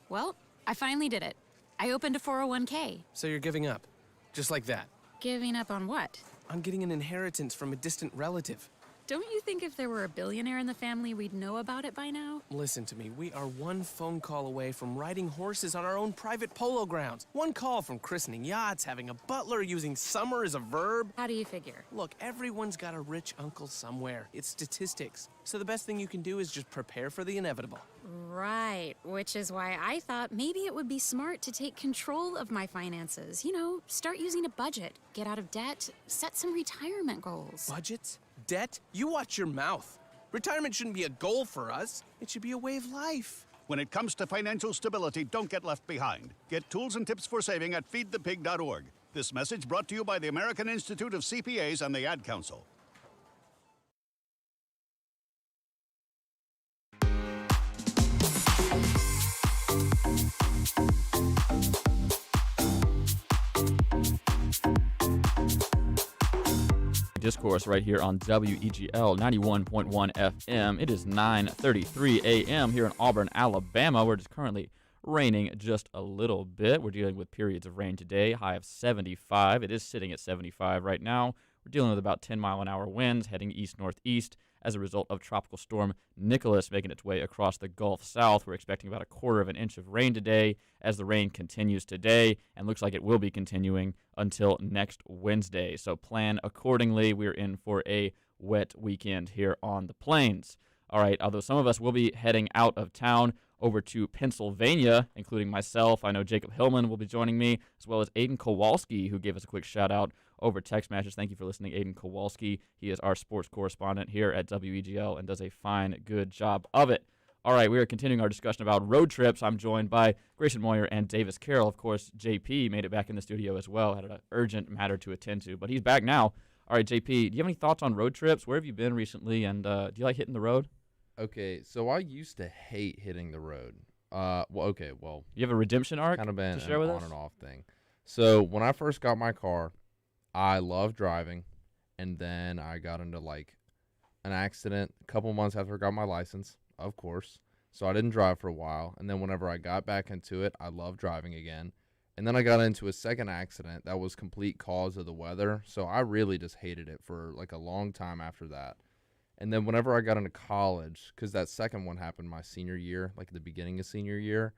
Well, I finally did it. I opened a 401k. So you're giving up? Just like that? Giving up on what? On getting an inheritance from a distant relative. Don't you think if there were a billionaire in the family, we'd know about it by now? Listen to me. We are one phone call away from riding horses on our own private polo grounds. One call from christening yachts, having a butler, using summer as a verb. How do you figure? Look, everyone's got a rich uncle somewhere. It's statistics. So the best thing you can do is just prepare for the inevitable. Right, which is why I thought maybe it would be smart to take control of my finances. You know, start using a budget, get out of debt, set some retirement goals. Budgets? Debt? You watch your mouth. Retirement shouldn't be a goal for us. It should be a way of life. When it comes to financial stability, don't get left behind. Get tools and tips for saving at feedthepig.org. This message brought to you by the American Institute of CPAs and the Ad Council. Discourse right here on WEGL 91.1 FM. It is 9:33 a.m. here in Auburn, Alabama, where it's currently raining just a little bit. We're dealing with periods of rain today, high of 75. It is sitting at 75 right now. We're dealing with about 10-mile-an-hour winds heading east-northeast as a result of Tropical Storm Nicholas making its way across the Gulf South. We're expecting about 1/4 of an inch of rain today as the rain continues today and looks like it will be continuing until next Wednesday. So plan accordingly. We're in for a wet weekend here on the plains. All right, although some of us will be heading out of town over to Pennsylvania, including myself. I know Jacob Hillman will be joining me, as well as Aiden Kowalski, who gave us a quick shout-out over text messages. Thank you for listening, Aiden Kowalski. He is our sports correspondent here at WEGL and does a fine, good job of it. All right, we are continuing our discussion about road trips. I'm joined by Grayson Moyer and Davis Carroll. Of course, JP made it back in the studio as well, had an urgent matter to attend to, but he's back now. All right, JP, do you have any thoughts on road trips? Where have you been recently, and do you like hitting the road? Okay, so I used to hate hitting the road. Well, you have a redemption arc kind of been to share an with on us? and off thing. So when I first got my car, I loved driving, and then I got into like an accident a couple months after I got my license, of course. So I didn't drive for a while, and then whenever I got back into it, I loved driving again. And then I got into a second accident that was complete cause of the weather, so I really just hated it for like a long time after that. And then whenever I got into college, because that second one happened my senior year, like at the beginning of senior year,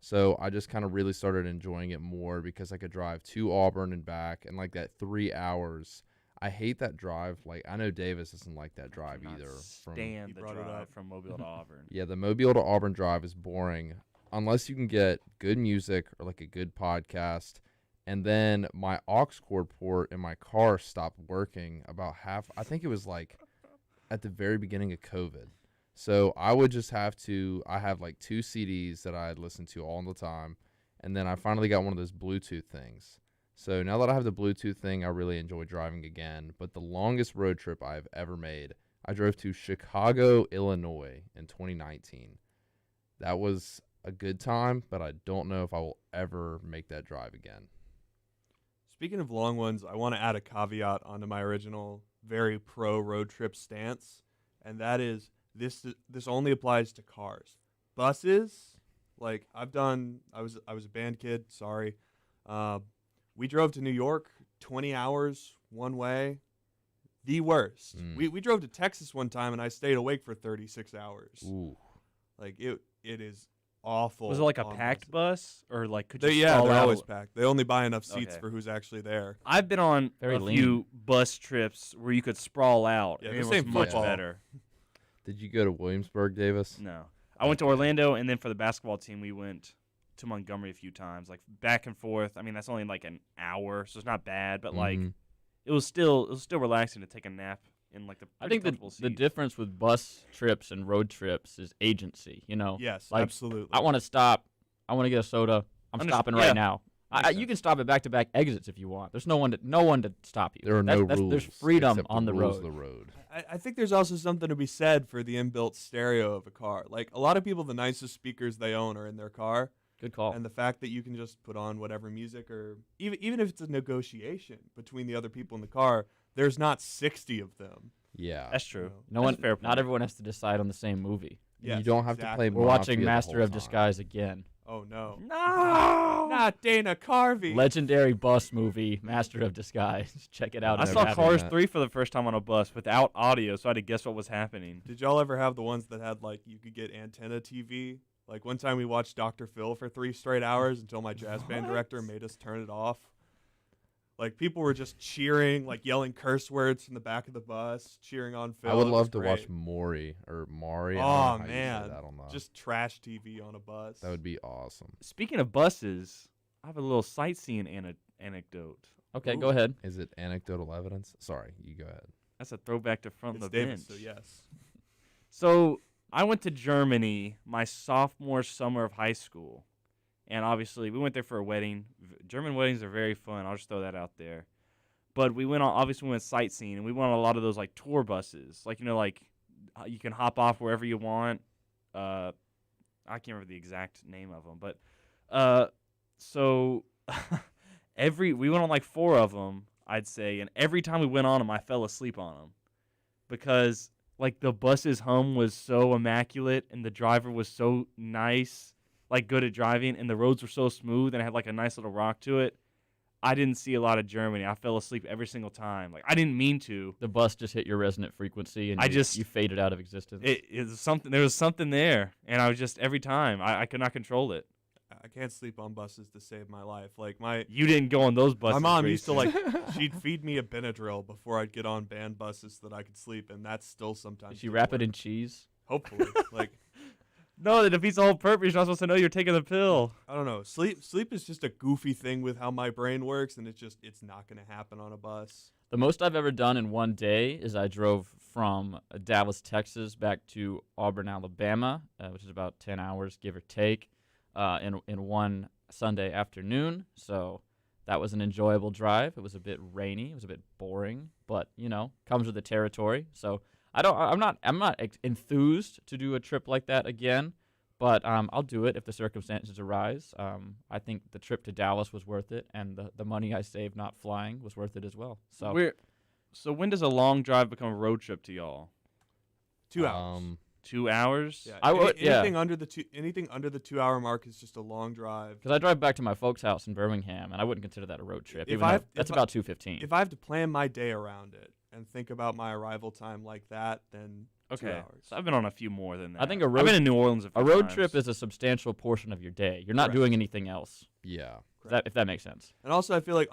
so I just kind of really started enjoying it more because I could drive to Auburn and back, and like that 3 hours. I hate that drive. Like, I know Davis doesn't like that drive either. Stand the drive from Mobile to Auburn. Yeah, the Mobile to Auburn drive is boring unless you can get good music or like a good podcast. And then my aux cord port in my car stopped working about I think it was like at the very beginning of COVID. So I would just I have like 2 CDs that I listen to all the time. And then I finally got one of those Bluetooth things. So now that I have the Bluetooth thing, I really enjoy driving again. But the longest road trip I've ever made, I drove to Chicago, Illinois in 2019. That was a good time, but I don't know if I will ever make that drive again. Speaking of long ones, I want to add a caveat onto my original very pro road trip stance, and that is this only applies to cars. Buses, like I was a band kid, sorry. We drove to New York 20 hours one way. The worst. We drove to Texas one time and I stayed awake for 36 hours. Ooh. Like it is awful. Was it like a packed bus or like could you Yeah, stall they're out? always packed. They only buy enough seats Okay. for who's actually there. I've been on Very lean. few bus trips where you could sprawl out. Yeah, and this it was ain't much football. better. Did you go to Williamsburg, Davis? No. I went to Orlando, and then for the basketball team, we went to Montgomery a few times, like back and forth. I mean, that's only like an hour, so it's not bad, but like it was still relaxing to take a nap in like the I think the seats. difference with bus trips and road trips is agency, you know? Yes, like, absolutely. I want to stop. I want to get a soda. I'm stopping right now. You can stop at back-to-back exits if you want. There's no one to stop you. There are no rules. There's freedom except on the rules road. of the road. I think there's also something to be said for the inbuilt stereo of a car. Like a lot of people, the nicest speakers they own are in their car. Good call. And the fact that you can just put on whatever music, or even if it's a negotiation between the other people in the car, there's not 60 of them. Yeah, that's true. Not everyone has to decide on the same movie. You don't have to play We're watching Monopoly the Master whole of time. Disguise again. Oh no! No! Not Dana Carvey. Legendary bus movie, Master of Disguise. Check it out. I if you saw haven't Cars yet. 3 for the first time on a bus without audio, so I had to guess what was happening. Did y'all ever have the ones that had, like, you could get antenna TV? Like, one time we watched Dr. Phil for 3 straight hours until my jazz band director made us turn it off. Like, people were just cheering, like, yelling curse words from the back of the bus, cheering on Phil. I would It love was to great. watch Maury or Maury. I Oh, don't know how you say man. that, I don't know. Just trash TV on a bus. That would be awesome. Speaking of buses, I have a little sightseeing anecdote. Okay, go ahead. Is it anecdotal evidence? Sorry, you go ahead. That's a throwback to Front It's the Davis, Bench. so yes. So I went to Germany my sophomore summer of high school. And obviously, we went there for a wedding. German weddings are very fun. I'll just throw that out there. But we went sightseeing, and we went on a lot of those, like, tour buses. Like, you can hop off wherever you want. I can't remember the exact name of them. But so we went on, like, 4 of them, I'd say. And every time we went on them, I fell asleep on them. Because, like, the bus's hum was so immaculate, and the driver was so nice, like, good at driving, and the roads were so smooth, and it had, like, a nice little rock to it. I didn't see a lot of Germany. I fell asleep every single time. Like, I didn't mean to. The bus just hit your resonant frequency, and you faded out of existence. There was something there, and I was just every time I could not control it. I can't sleep on buses to save my life. Like You didn't go on those buses. My mom used to Grayson. she'd feed me a Benadryl before I'd get on band buses so that I could sleep, and that's still sometimes. Did she wrap it in cheese? Hopefully, like. No, that defeats the whole purpose. You're not supposed to know you're taking the pill. I don't know. Sleep is just a goofy thing with how my brain works, and it's not going to happen on a bus. The most I've ever done in one day is I drove from Dallas, Texas, back to Auburn, Alabama, which is about 10 hours, give or take, in one Sunday afternoon. So that was an enjoyable drive. It was a bit rainy. It was a bit boring, but, comes with the territory. So I'm not enthused to do a trip like that again, but I'll do it if the circumstances arise. I think the trip to Dallas was worth it, and the money I saved not flying was worth it as well. So when does a long drive become a road trip to y'all? 2 hours. 2 hours? Yeah. Anything under the 2 hour mark is just a long drive. Because I drive back to my folks' house in Birmingham, and I wouldn't consider that a road trip. That's about 2:15. If I have to plan my day around it and think about my arrival time like that, then 2 hours. So I've been on a few more than that. I think I've been in New Orleans a few road times. trip is a substantial portion of your day. You're not doing anything else. Yeah. If that makes sense. And also, I feel like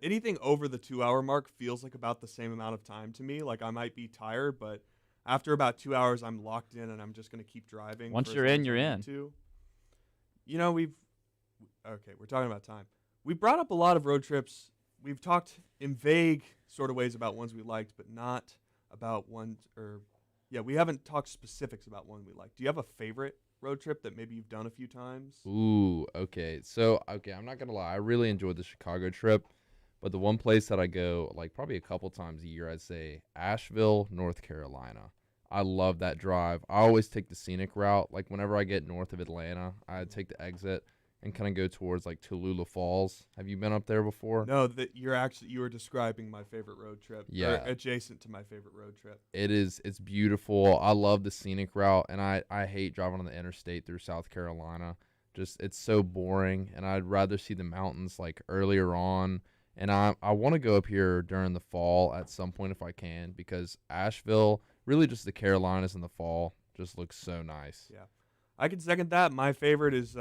anything over the 2 hour mark feels like about the same amount of time to me. Like I might be tired, but after about 2 hours, I'm locked in, and I'm just going to keep driving. Once for you're as long in, as you're I in. need to. We're talking about time. We brought up a lot of road trips. We've talked in vague sort of ways about ones we liked, but not about we haven't talked specifics about one we liked. Do you have a favorite road trip that maybe you've done a few times? Ooh, okay. So, I'm not going to lie. I really enjoyed the Chicago trip, but the one place that I go, like, probably a couple times a year, I'd say Asheville, North Carolina. I love that drive. I always take the scenic route. Like, whenever I get north of Atlanta, I take the exit and kind of go towards, like, Tallulah Falls. Have you been up there before? No, you were describing my favorite road trip. Yeah. Or adjacent to my favorite road trip. It's beautiful. I love the scenic route, and I hate driving on the interstate through South Carolina. Just, it's so boring, and I'd rather see the mountains, like, earlier on. And I want to go up here during the fall at some point if I can, because Asheville, really just the Carolinas in the fall, just looks so nice. Yeah. I can second that. My favorite is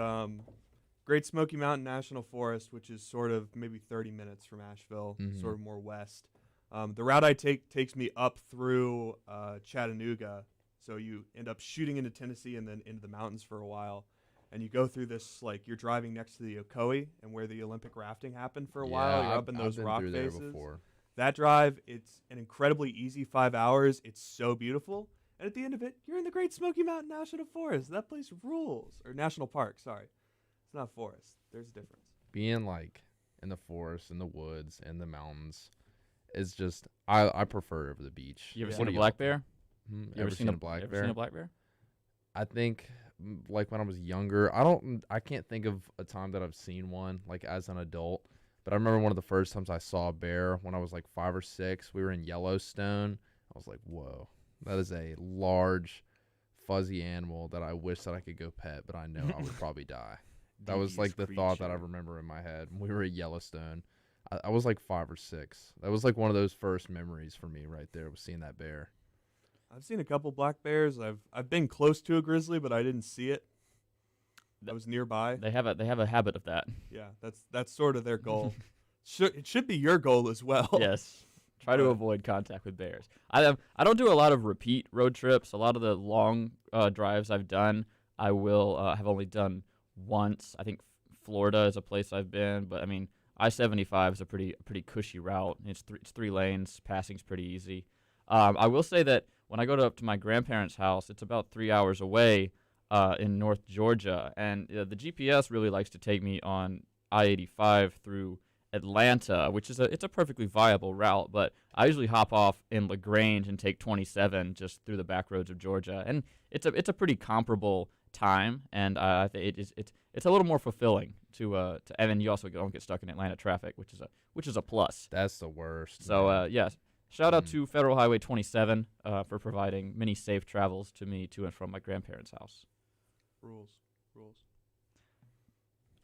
Great Smoky Mountain National Forest, which is sort of maybe 30 minutes from Asheville, sort of more west. The route I take takes me up through Chattanooga, so you end up shooting into Tennessee and then into the mountains for a while. And you go through this, like, you're driving next to the Ocoee and where the Olympic rafting happened for a while. You're up in those rock faces. That drive, it's an incredibly easy 5 hours. It's so beautiful. And at the end of it, you're in the Great Smoky Mountain National Forest. That place rules. Or National Park, sorry. It's not forest. There's a difference. Being, like, in the forest, in the woods, in the mountains is just, I prefer it over the beach. You ever seen a black bear? You ever seen a black bear? Ever seen a black bear? I think, like, when I was younger, I can't think of a time that I've seen one, like, as an adult. But I remember one of the first times I saw a bear when I was, like, 5 or 6. We were in Yellowstone. I was like, whoa, that is a large, fuzzy animal that I wish that I could go pet, but I know I would probably die. That was like the devious thought that I creature. remember in my head. When we were at Yellowstone. I was like 5 or 6. That was like one of those first memories for me right there, was seeing that bear. I've seen a couple black bears. I've been close to a grizzly, but I didn't see it. I was nearby. They have a habit of that. Yeah, that's sort of their goal. It should be your goal as well. Yes. Try to avoid contact with bears. I don't do a lot of repeat road trips. A lot of the long drives I've done, I will have only done once. I think Florida is a place I've been, but I mean I-75 is a pretty cushy route. It's 3 lanes. Passing's pretty easy. I will say that when I go up to my grandparents' house, it's about 3 hours away in North Georgia, and the GPS really likes to take me on I-85 through Atlanta, which is it's a perfectly viable route, but I usually hop off in LaGrange and take 27 just through the back roads of Georgia, and it's a pretty comparable time, and I think it's a little more fulfilling to and then you also don't get stuck in Atlanta traffic, which is a plus. That's the worst. So yeah, shout out to Federal Highway 27 for providing many safe travels to me to and from my grandparents' house. Rules.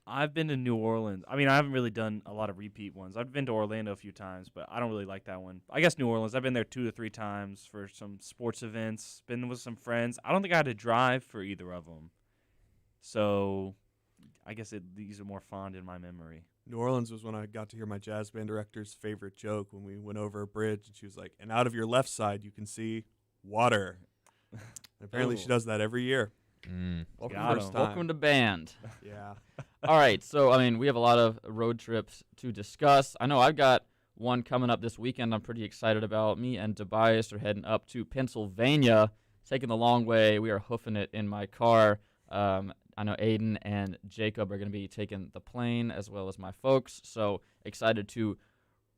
I've been to New Orleans. I mean, I haven't really done a lot of repeat ones. I've been to Orlando a few times, but I don't really like that one. I guess New Orleans, I've been there 2 to 3 times for some sports events, been with some friends. I don't think I had to drive for either of them. So I guess these are more fond in my memory. New Orleans was when I got to hear my jazz band director's favorite joke when we went over a bridge, and she was like, "And out of your left side, you can see water." And apparently, she does that every year. Welcome to band. Yeah. All right, so I mean, we have a lot of road trips to discuss. I know I've got one coming up this weekend I'm pretty excited about. Me and Tobias are heading up to Pennsylvania, taking the long way. We are hoofing it in my car. I know Aiden and Jacob are going to be taking the plane, as well as my folks, so excited to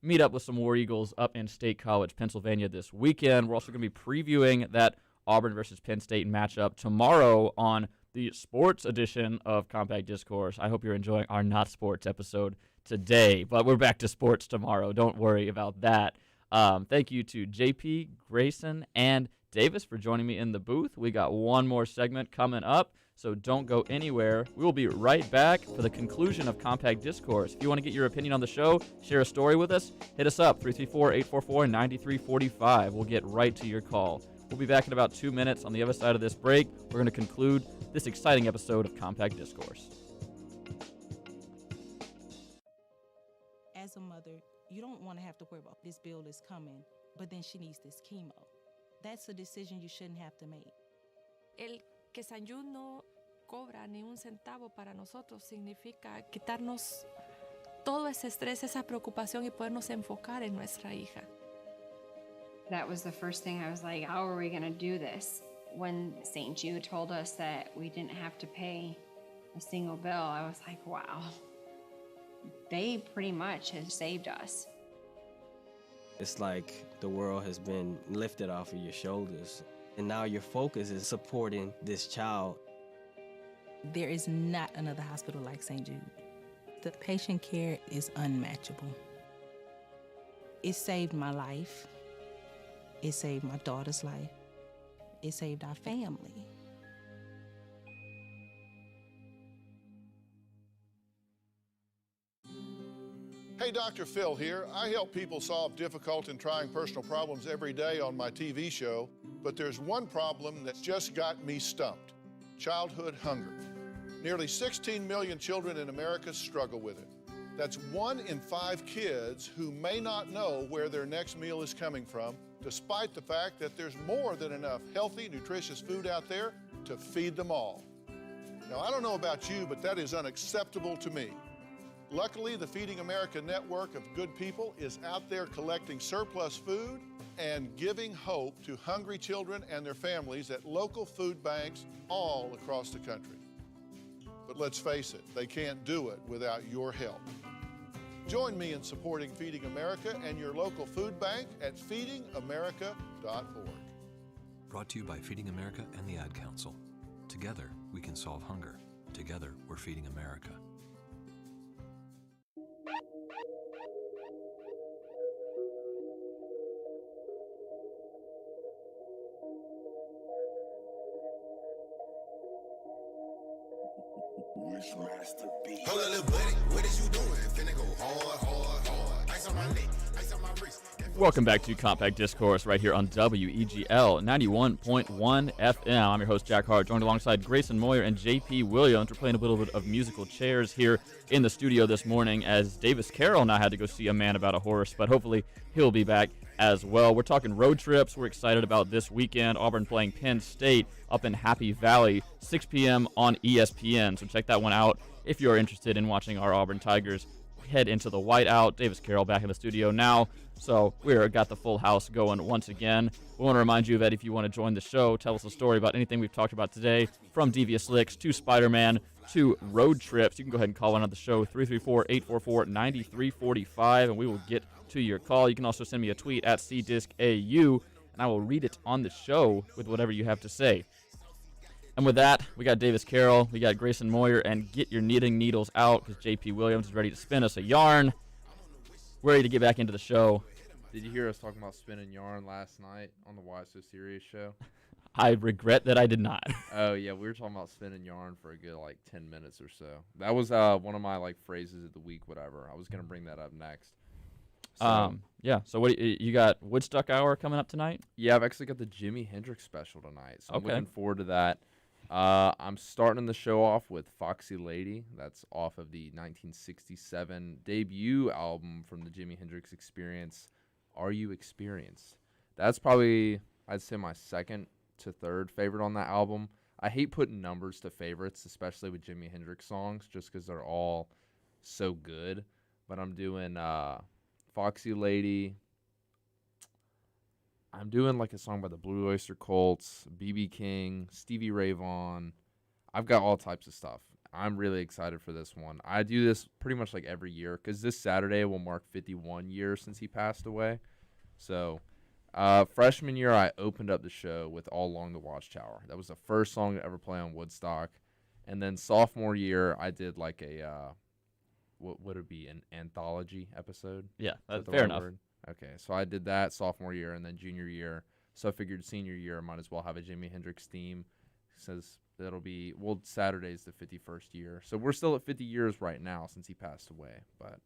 meet up with some War Eagles up in State College, Pennsylvania this weekend. We're also going to be previewing that Auburn versus Penn State matchup tomorrow on the sports edition of Compact Discourse. I hope you're enjoying our not sports episode today, but we're back to sports tomorrow. Don't worry about that. Thank you to JP, Grayson, and Davis for joining me in the booth. We got one more segment coming up, so don't go anywhere. We will be right back for the conclusion of Compact Discourse. If you want to get your opinion on the show, share a story with us, hit us up, 334-844-9345. We'll get right to your call. We'll be back in about 2 minutes. On the other side of this break, we're going to conclude this exciting episode of Compact Discourse. As a mother, you don't want to have to worry about this bill is coming, but then she needs this chemo. That's a decision you shouldn't have to make. El que San Jude no cobra ni un centavo para nosotros significa quitarnos todo ese estrés, esa preocupación y podernos enfocar en nuestra hija. That was the first thing I was like, how are we going to do this? When St. Jude told us that we didn't have to pay a single bill, I was like, wow, they pretty much have saved us. It's like the world has been lifted off of your shoulders, and now your focus is supporting this child. There is not another hospital like St. Jude. The patient care is unmatchable. It saved my life. It saved my daughter's life. It saved our family. Hey, Dr. Phil here. I help people solve difficult and trying personal problems every day on my TV show, but there's one problem that's just got me stumped: childhood hunger. Nearly 16 million children in America struggle with it. That's 1 in 5 kids who may not know where their next meal is coming from, despite the fact that there's more than enough healthy, nutritious food out there to feed them all. Now, I don't know about you, but that is unacceptable to me. Luckily, the Feeding America network of good people is out there collecting surplus food and giving hope to hungry children and their families at local food banks all across the country. But let's face it, they can't do it without your help. Join me in supporting Feeding America and your local food bank at feedingamerica.org. Brought to you by Feeding America and the Ad Council. Together, we can solve hunger. Together, we're feeding America. Hold up, little buddy, what is you doing? Finna go hard, hard, hard. Ice on my neck, ice on my wrist. Welcome back to Compact Discourse right here on WEGL 91.1 FM. I'm your host, Jack Hart, joined alongside Grayson Moyer and JP Williams. We're playing a little bit of musical chairs here in the studio this morning as Davis Carroll now had to go see A Man About a Horse, but hopefully he'll be back as well. We're talking road trips. We're excited about this weekend. Auburn playing Penn State up in Happy Valley, 6 p.m. on ESPN. So check that one out if you're interested in watching our Auburn Tigers head into the whiteout. Davis Carroll back in the studio now. So we've got the full house going once again. We want to remind you that if you want to join the show, tell us a story about anything we've talked about today, from Devious Licks to Spider-Man to road trips. You can go ahead and call in on the show, 334-844-9345, and we will get to your call. You can also send me a tweet at CDiscAU, and I will read it on the show with whatever you have to say. And with that, we got Davis Carroll, we got Grayson Moyer, and get your knitting needles out because JP Williams is ready to spin us a yarn. We're ready to get back into the show. Did you hear us talking about spinning yarn last night on the Why So Serious show? I regret that I did not. Oh, yeah, we were talking about spinning yarn for a good, 10 minutes or so. That was one of my, phrases of the week, whatever. I was going to bring that up next. So, yeah, so what you got Woodstock Hour coming up tonight? Yeah, I've actually got the Jimi Hendrix special tonight, so I'm Okay. looking forward to that. I'm starting the show off with Foxy Lady. That's off of the 1967 debut album from the Jimi Hendrix Experience, Are You Experienced? That's probably, I'd say, my second to third favorite on that album. I hate putting numbers to favorites, especially with Jimi Hendrix songs, just because they're all so good. But I'm doing Foxy Lady. I'm doing a song by the Blue Oyster Cults, B.B. King, Stevie Ray Vaughan. I've got all types of stuff. I'm really excited for this one. I do this pretty much every year because this Saturday will mark 51 years since he passed away. So freshman year, I opened up the show with All Along the Watchtower. That was the first song to ever play on Woodstock. And then sophomore year, I did a, what would it be, an anthology episode? Yeah, Is that the fair right enough. word? Okay, so I did that sophomore year and then junior year. So I figured senior year, I might as well have a Jimi Hendrix theme. Says that'll be, Saturday's the 51st year. So we're still at 50 years right now since he passed away. But,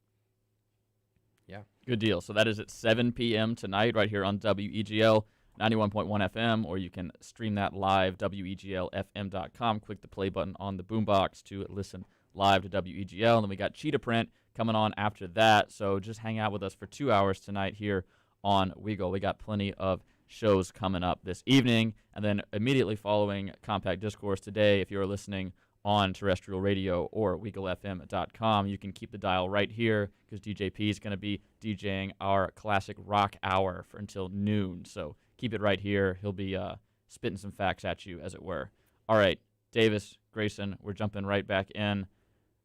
yeah. Good deal. So that is at 7 p.m. tonight right here on WEGL 91.1 FM, or you can stream that live, weglfm.com. Click the play button on the boombox to listen live to WEGL. And then we got Cheetah Print coming on after that. So just hang out with us for 2 hours tonight here on WEGL. We got plenty of shows coming up this evening. And then immediately following Compact Discourse today, if you're listening on terrestrial radio or weglfm.com, you can keep the dial right here because DJP is going to be DJing our classic rock hour until noon. So keep it right here. He'll be spitting some facts at you, as it were. All right, Davis, Grayson, we're jumping right back in.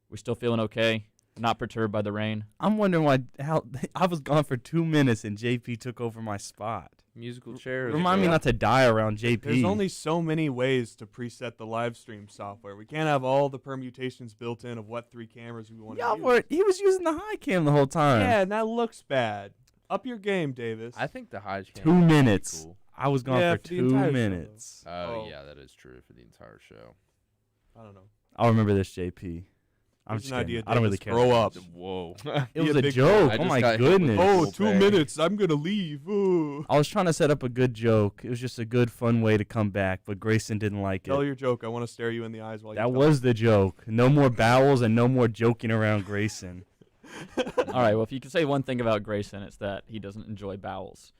We still feeling okay? Not perturbed by the rain? I'm wondering how I was gone for 2 minutes and JP took over my spot. Musical chairs. Remind me not to die around JP. There's only so many ways to preset the live stream software. We can't have all the permutations built in of what 3 cameras we want to use. He was using the high cam the whole time. Yeah, and that looks bad. Up your game, Davis. I think the high cam 2 minutes. Cool. I was gone for the 2 entire show, minutes. though. Oh, yeah, that is true for the entire show. I don't know. I'll remember this, JP. I'm Here's just an idea, kidding. I don't really Davis. care. Grow up. Whoa. It was a big joke. I Oh just my got hit with goodness. Oh, Full 2 bag. minutes. I'm going to leave. Ooh. I was trying to set up a good joke. It was just a good, fun way to come back, but Grayson didn't like Tell it. your joke. I want to stare you in the eyes while you That tell was the joke. No more bowels and no more joking around Grayson. All right, well, if you can say one thing about Grayson, it's that he doesn't enjoy bowels.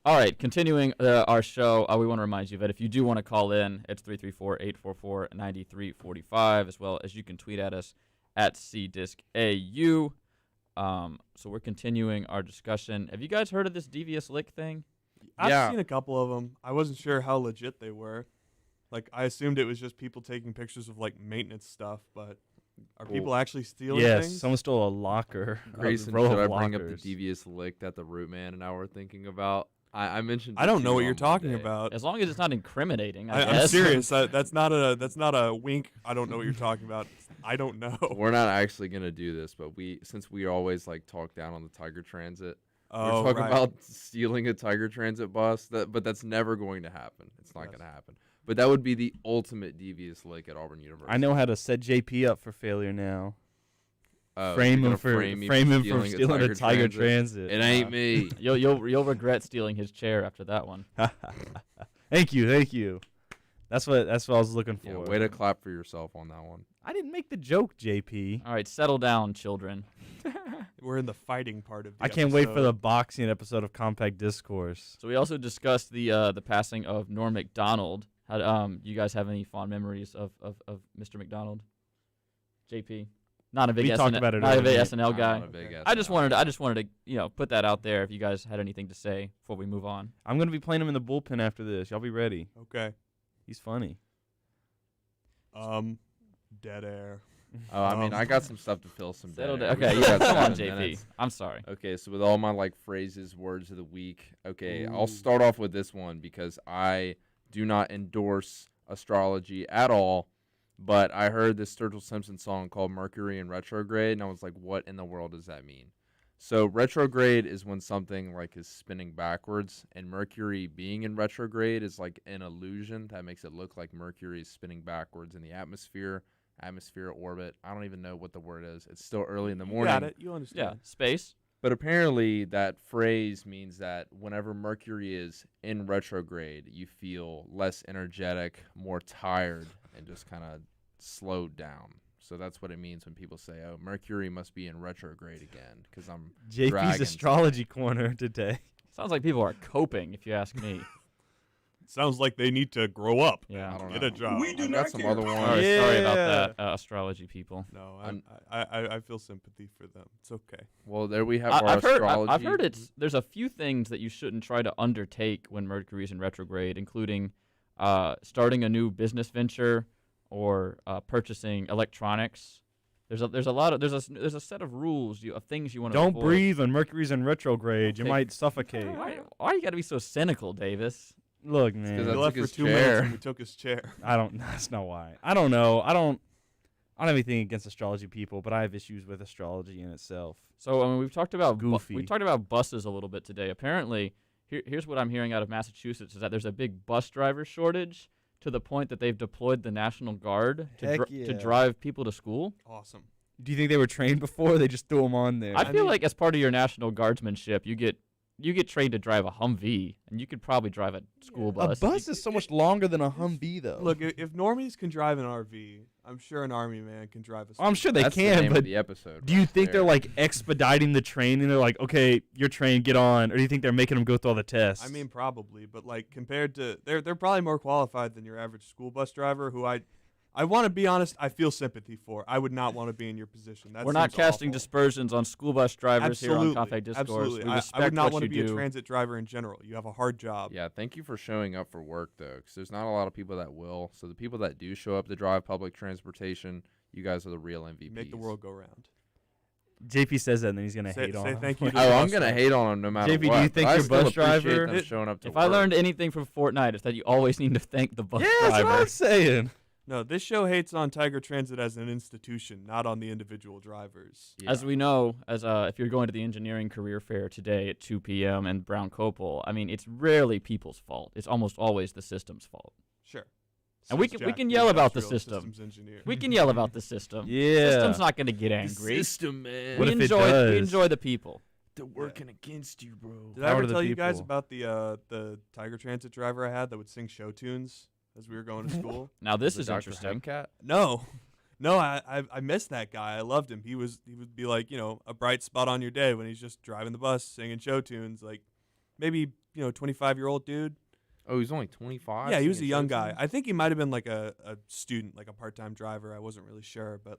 All right, continuing our show, we want to remind you that if you do want to call in, it's 334-844-9345, as well as you can tweet at us at CDiscAU. So we're continuing our discussion. Have you guys heard of this devious lick thing? I've seen a couple of them. I wasn't sure how legit they were. I assumed it was just people taking pictures of maintenance stuff, but are people actually stealing Yes, things? someone stole a locker. Grayson, row should I of bring up the lockers. devious lick that the Rootman and I were thinking about? I mentioned. I don't know what you're talking about. As long as it's not incriminating, I I'm guess. serious. That's not a wink. I don't know what you're talking about. I don't know. We're not actually gonna do this, but since we always talk down on the Tiger Transit, Oh, we're talking right. about stealing a Tiger Transit bus. But that's never going to happen. It's not gonna happen. But that would be the ultimate devious lick at Auburn University. I know how to set JP up for failure now. Frame him him for stealing a Tiger Transit. It ain't me. You'll regret stealing his chair after that one. Thank you. That's what I was looking for. Yeah, way to clap for yourself on that one. I didn't make the joke, JP. All right, settle down, children. We're in the fighting part of the I can't wait for episode. the boxing episode of Compact Discourse. So we also discussed the passing of Norm Macdonald. How you guys have any fond memories of Mr. Macdonald? JP, not a big We talked SNL, about it not a big earlier. SNL guy. Not a big I just SNL. wanted to put that out there if you guys had anything to say before we move on. I'm gonna be playing him in the bullpen after this. Y'all be ready. Okay. He's funny. Dead air. Oh, I mean, I got some stuff to fill some Settle dead down. air. Okay, We yeah, got come on, 7 JP. minutes. I'm sorry. Okay, so with all my phrases, words of the week. Okay, I'll Ooh. start off with this one because I do not endorse astrology at all. But I heard this Sturgill Simpson song called Mercury in Retrograde, and I was like, what in the world does that mean? So retrograde is when something is spinning backwards, and Mercury being in retrograde is like an illusion that makes it look like Mercury is spinning backwards in the atmosphere orbit. I don't even know what the word is. It's still early in the morning. You got it. You understand. Yeah, space. But apparently that phrase means that whenever Mercury is in retrograde, you feel less energetic, more tired, and just kind of slowed down. So that's what it means when people say, oh, Mercury must be in retrograde again, because I'm JP's dragging astrology corner today. Sounds like people are coping, if you ask me. Sounds like they need to grow up. Yeah. I don't Get know. a job. I got some other ones. Sorry about that, astrology people. No, I feel sympathy for them. It's okay. Well, there we have our I've astrology. heard there's a few things that you shouldn't try to undertake when Mercury's in retrograde, including starting a new business venture or purchasing electronics. There's a set of rules of things you want to Don't avoid. breathe when Mercury's in retrograde. You Okay. might suffocate. Why you got to be so cynical, Davis? Look, man. I He took left for his 2 minutes chair. and we took his chair. That's not why. I don't know. I don't have anything against astrology people, but I have issues with astrology in itself. So we've talked about Goofy. we talked about buses a little bit today. Apparently, here's what I'm hearing out of Massachusetts is that there's a big bus driver shortage to the point that they've deployed the National Guard Heck to yeah. drive people to school. Awesome. Do you think they were trained before? They just threw them on there. I feel like as part of your National Guardsmanship, you get trained to drive a Humvee, and you could probably drive a school a bus. bus is so much longer than a Humvee, though. Look, if normies can drive an RV, I'm sure an army man can drive a. I'm sure they That's the can, name of but the episode do you right think there. they're expediting the training? They're like, okay, you're trained, get on, or do you think they're making them go through all the tests? I mean, probably, but compared to, they're probably more qualified than your average school bus driver, who I want to be honest, I feel sympathy for. I would not want to be in your position. That We're not seems casting awful. dispersions on school bus drivers here on Compact Discourse. Absolutely. We respect I would not what want to you be do. a transit driver in general. You have a hard job. Yeah, thank you for showing up for work, though, because there's not a lot of people that will. So the people that do show up to drive public transportation, you guys are the real MVPs. Make the world go round. JP says that, and then he's gonna Say- hate on say him. thank you to Oh, the I'm bus gonna driver. hate on them no matter JP, do what. you think but I your still bus appreciate driver- them showing up to If work. I learned anything from Fortnite, it's that you always need to thank the bus Yeah, that's what driver. I'm saying. No, this show hates on Tiger Transit as an institution, not on the individual drivers. As we know, if you're going to the engineering career fair today at 2 p.m. in Brown Copel, I mean, it's rarely people's fault. It's almost always the system's fault. Sure. And we Says can Jack, the yell about the industrial system. systems engineer. We can yell about the system. Yeah. System's not going to get angry. System, man. What we if it enjoy does? we enjoy the people. They're working against you, bro. Did I Power ever to the tell you guys people. about the Tiger Transit driver I had that would sing show tunes as we were going to school? Now this The is Dr. interesting. Hemcat? No, I missed that guy. I loved him. He would be like, a bright spot on your day when he's just driving the bus singing show tunes. Like maybe 25-year-old dude. Oh, he's only 25? Yeah, he was a singing young show guy. tunes? I think he might have been like a student, like a part-time driver. I wasn't really sure, but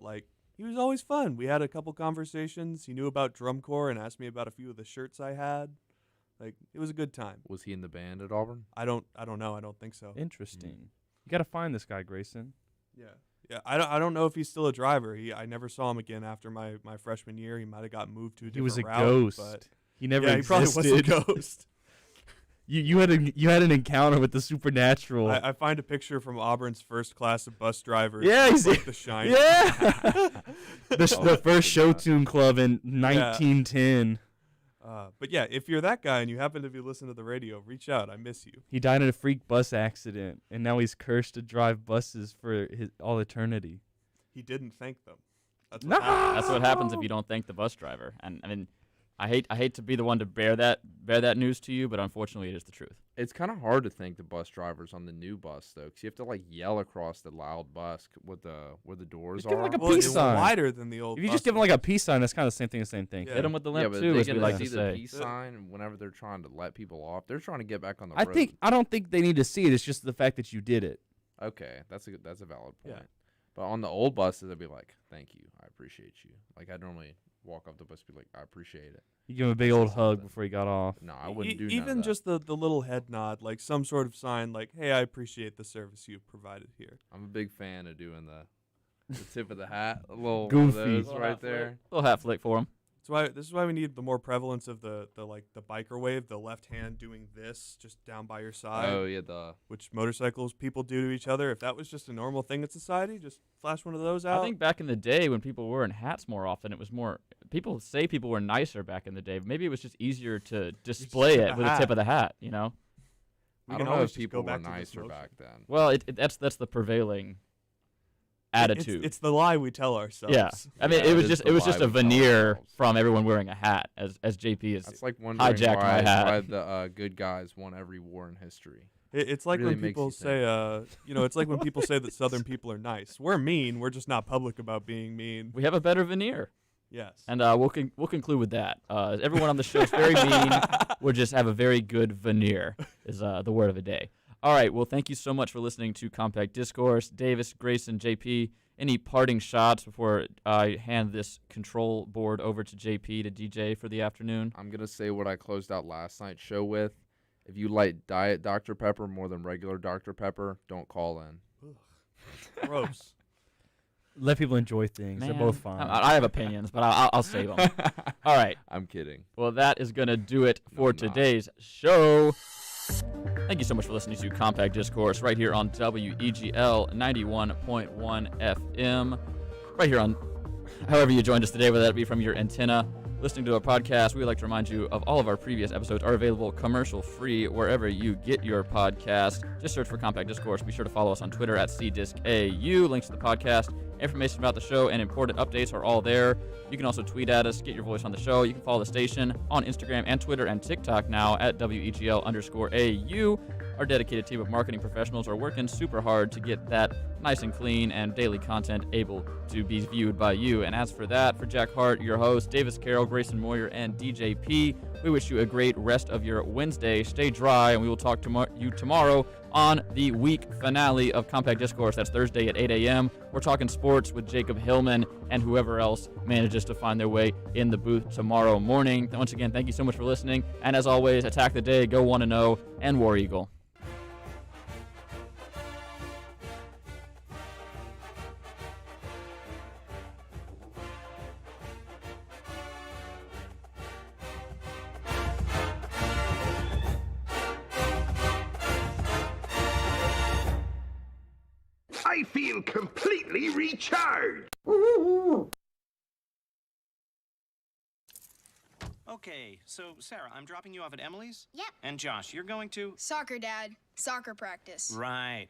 he was always fun. We had a couple conversations. He knew about drum corps and asked me about a few of the shirts I had. It was a good time. Was he in the band at Auburn? I don't know. I don't think so. Interesting. You gotta find this guy, Grayson. Yeah. I don't know if he's still a driver. I never saw him again after my freshman year. He might have gotten moved to a different He was a route, ghost. but He never he probably was a existed. ghost. You had an encounter with the supernatural. I find a picture from Auburn's first class of bus drivers. Yeah, It's he's like The Shining. Yeah. the first show tune club in 1910. But yeah, if you're that guy and you happen to be listening to the radio, reach out. I miss you. He died in a freak bus accident, and now he's cursed to drive buses for all eternity. He didn't thank them. That's No! what happened. That's what happens if you don't thank the bus driver. And I mean, I hate to be the one to bear that news to you, but unfortunately, it is the truth. It's kind of hard to thank the bus drivers on the new bus though, because you have to like yell across the loud bus with where the doors Just give are. him like a Well, peace it's sign. wider than the old If you bus just give him like a peace sign, that's kind of the same thing. Yeah. Hit them with the Yeah, limp but too, they as we get like to to see the say. peace sign whenever they're trying to let people off. They're trying to get back on the I road. don't think they need to see it. It's just the fact that you did it. Okay, that's a valid point. Yeah. But on the old buses, I'd be like, "Thank you, I appreciate you." Like I'd normally walk up the bus and be like, "I appreciate it." You give him a big old hug before he got off. No, I wouldn't do none Even of that. just the little head nod, like some sort of sign, like, "Hey, I appreciate the service you've provided here." I'm a big fan of doing the tip of the hat, a little Goofy. one of those Little right hat there. Little hat flick for him. This is why we need the more prevalence of the biker wave, the left hand doing this just down by your side. Oh yeah, which motorcycles people do to each other. If that was just a normal thing in society, just flash one of those out. I think back in the day when people were wearing hats more often, it was more. People say people were nicer back in the day. But maybe it was just easier to display tip it a with the hat. tip of the hat. You know. We I can don't know always if just people go were back to this nicer notion. back then. Well, that's the prevailing attitude. It's the lie we tell ourselves. Yeah, I mean, Yeah, it was is just the a lie we tell veneer ourselves. from everyone wearing a hat, as JP is That's like wondering hijacked my why hat. the good guys won every war in history. It's like Really when makes people you say, it's like when people say that Southern people are nice. We're mean. We're just not public about being mean. We have a better veneer. Yes. And we'll conclude with that. Everyone on the show is very mean. We'll just have a very good veneer, is the word of the day. All right. Well, thank you so much for listening to Compact Discourse. Davis, Grayson, JP, any parting shots before I hand this control board over to JP to DJ for the afternoon? I'm gonna say what I closed out last night's show with. If you like Diet Dr. Pepper more than regular Dr. Pepper, don't call in. Gross. Let people enjoy things. Man, They're both fine. I have opinions, but I'll save them. All right. I'm kidding. Well, that is going to do it for I'm not. today's show. Thank you so much for listening to Compact Discourse right here on WEGL 91.1 FM. Right here on however you joined us today, whether that be from your antenna, listening to a podcast. We would like to remind you of all of our previous episodes are available commercial-free wherever you get your podcast. Just search for Compact Discourse. Be sure to follow us on Twitter at CDiscAU. Links to the podcast, information about the show, and important updates are all there. You can also tweet at us, get your voice on the show. You can follow the station on Instagram and Twitter and TikTok now at WEGL_AU. Our dedicated team of marketing professionals are working super hard to get that nice and clean and daily content able to be viewed by you. And as for that, for Jack Hart, your host, Davis Carroll, Grayson Moyer, and DJ P, we wish you a great rest of your Wednesday. Stay dry, and we will talk to you tomorrow on the week finale of Compact Discourse. That's Thursday at 8 a.m. We're talking sports with Jacob Hillman and whoever else manages to find their way in the booth tomorrow morning. Once again, thank you so much for listening. And as always, attack the day, go 1-0, and War Eagle. I feel completely recharged. Okay, so Sarah, I'm dropping you off at Emily's? Yep. And Josh, you're going to? Soccer, Dad. Soccer practice. Right.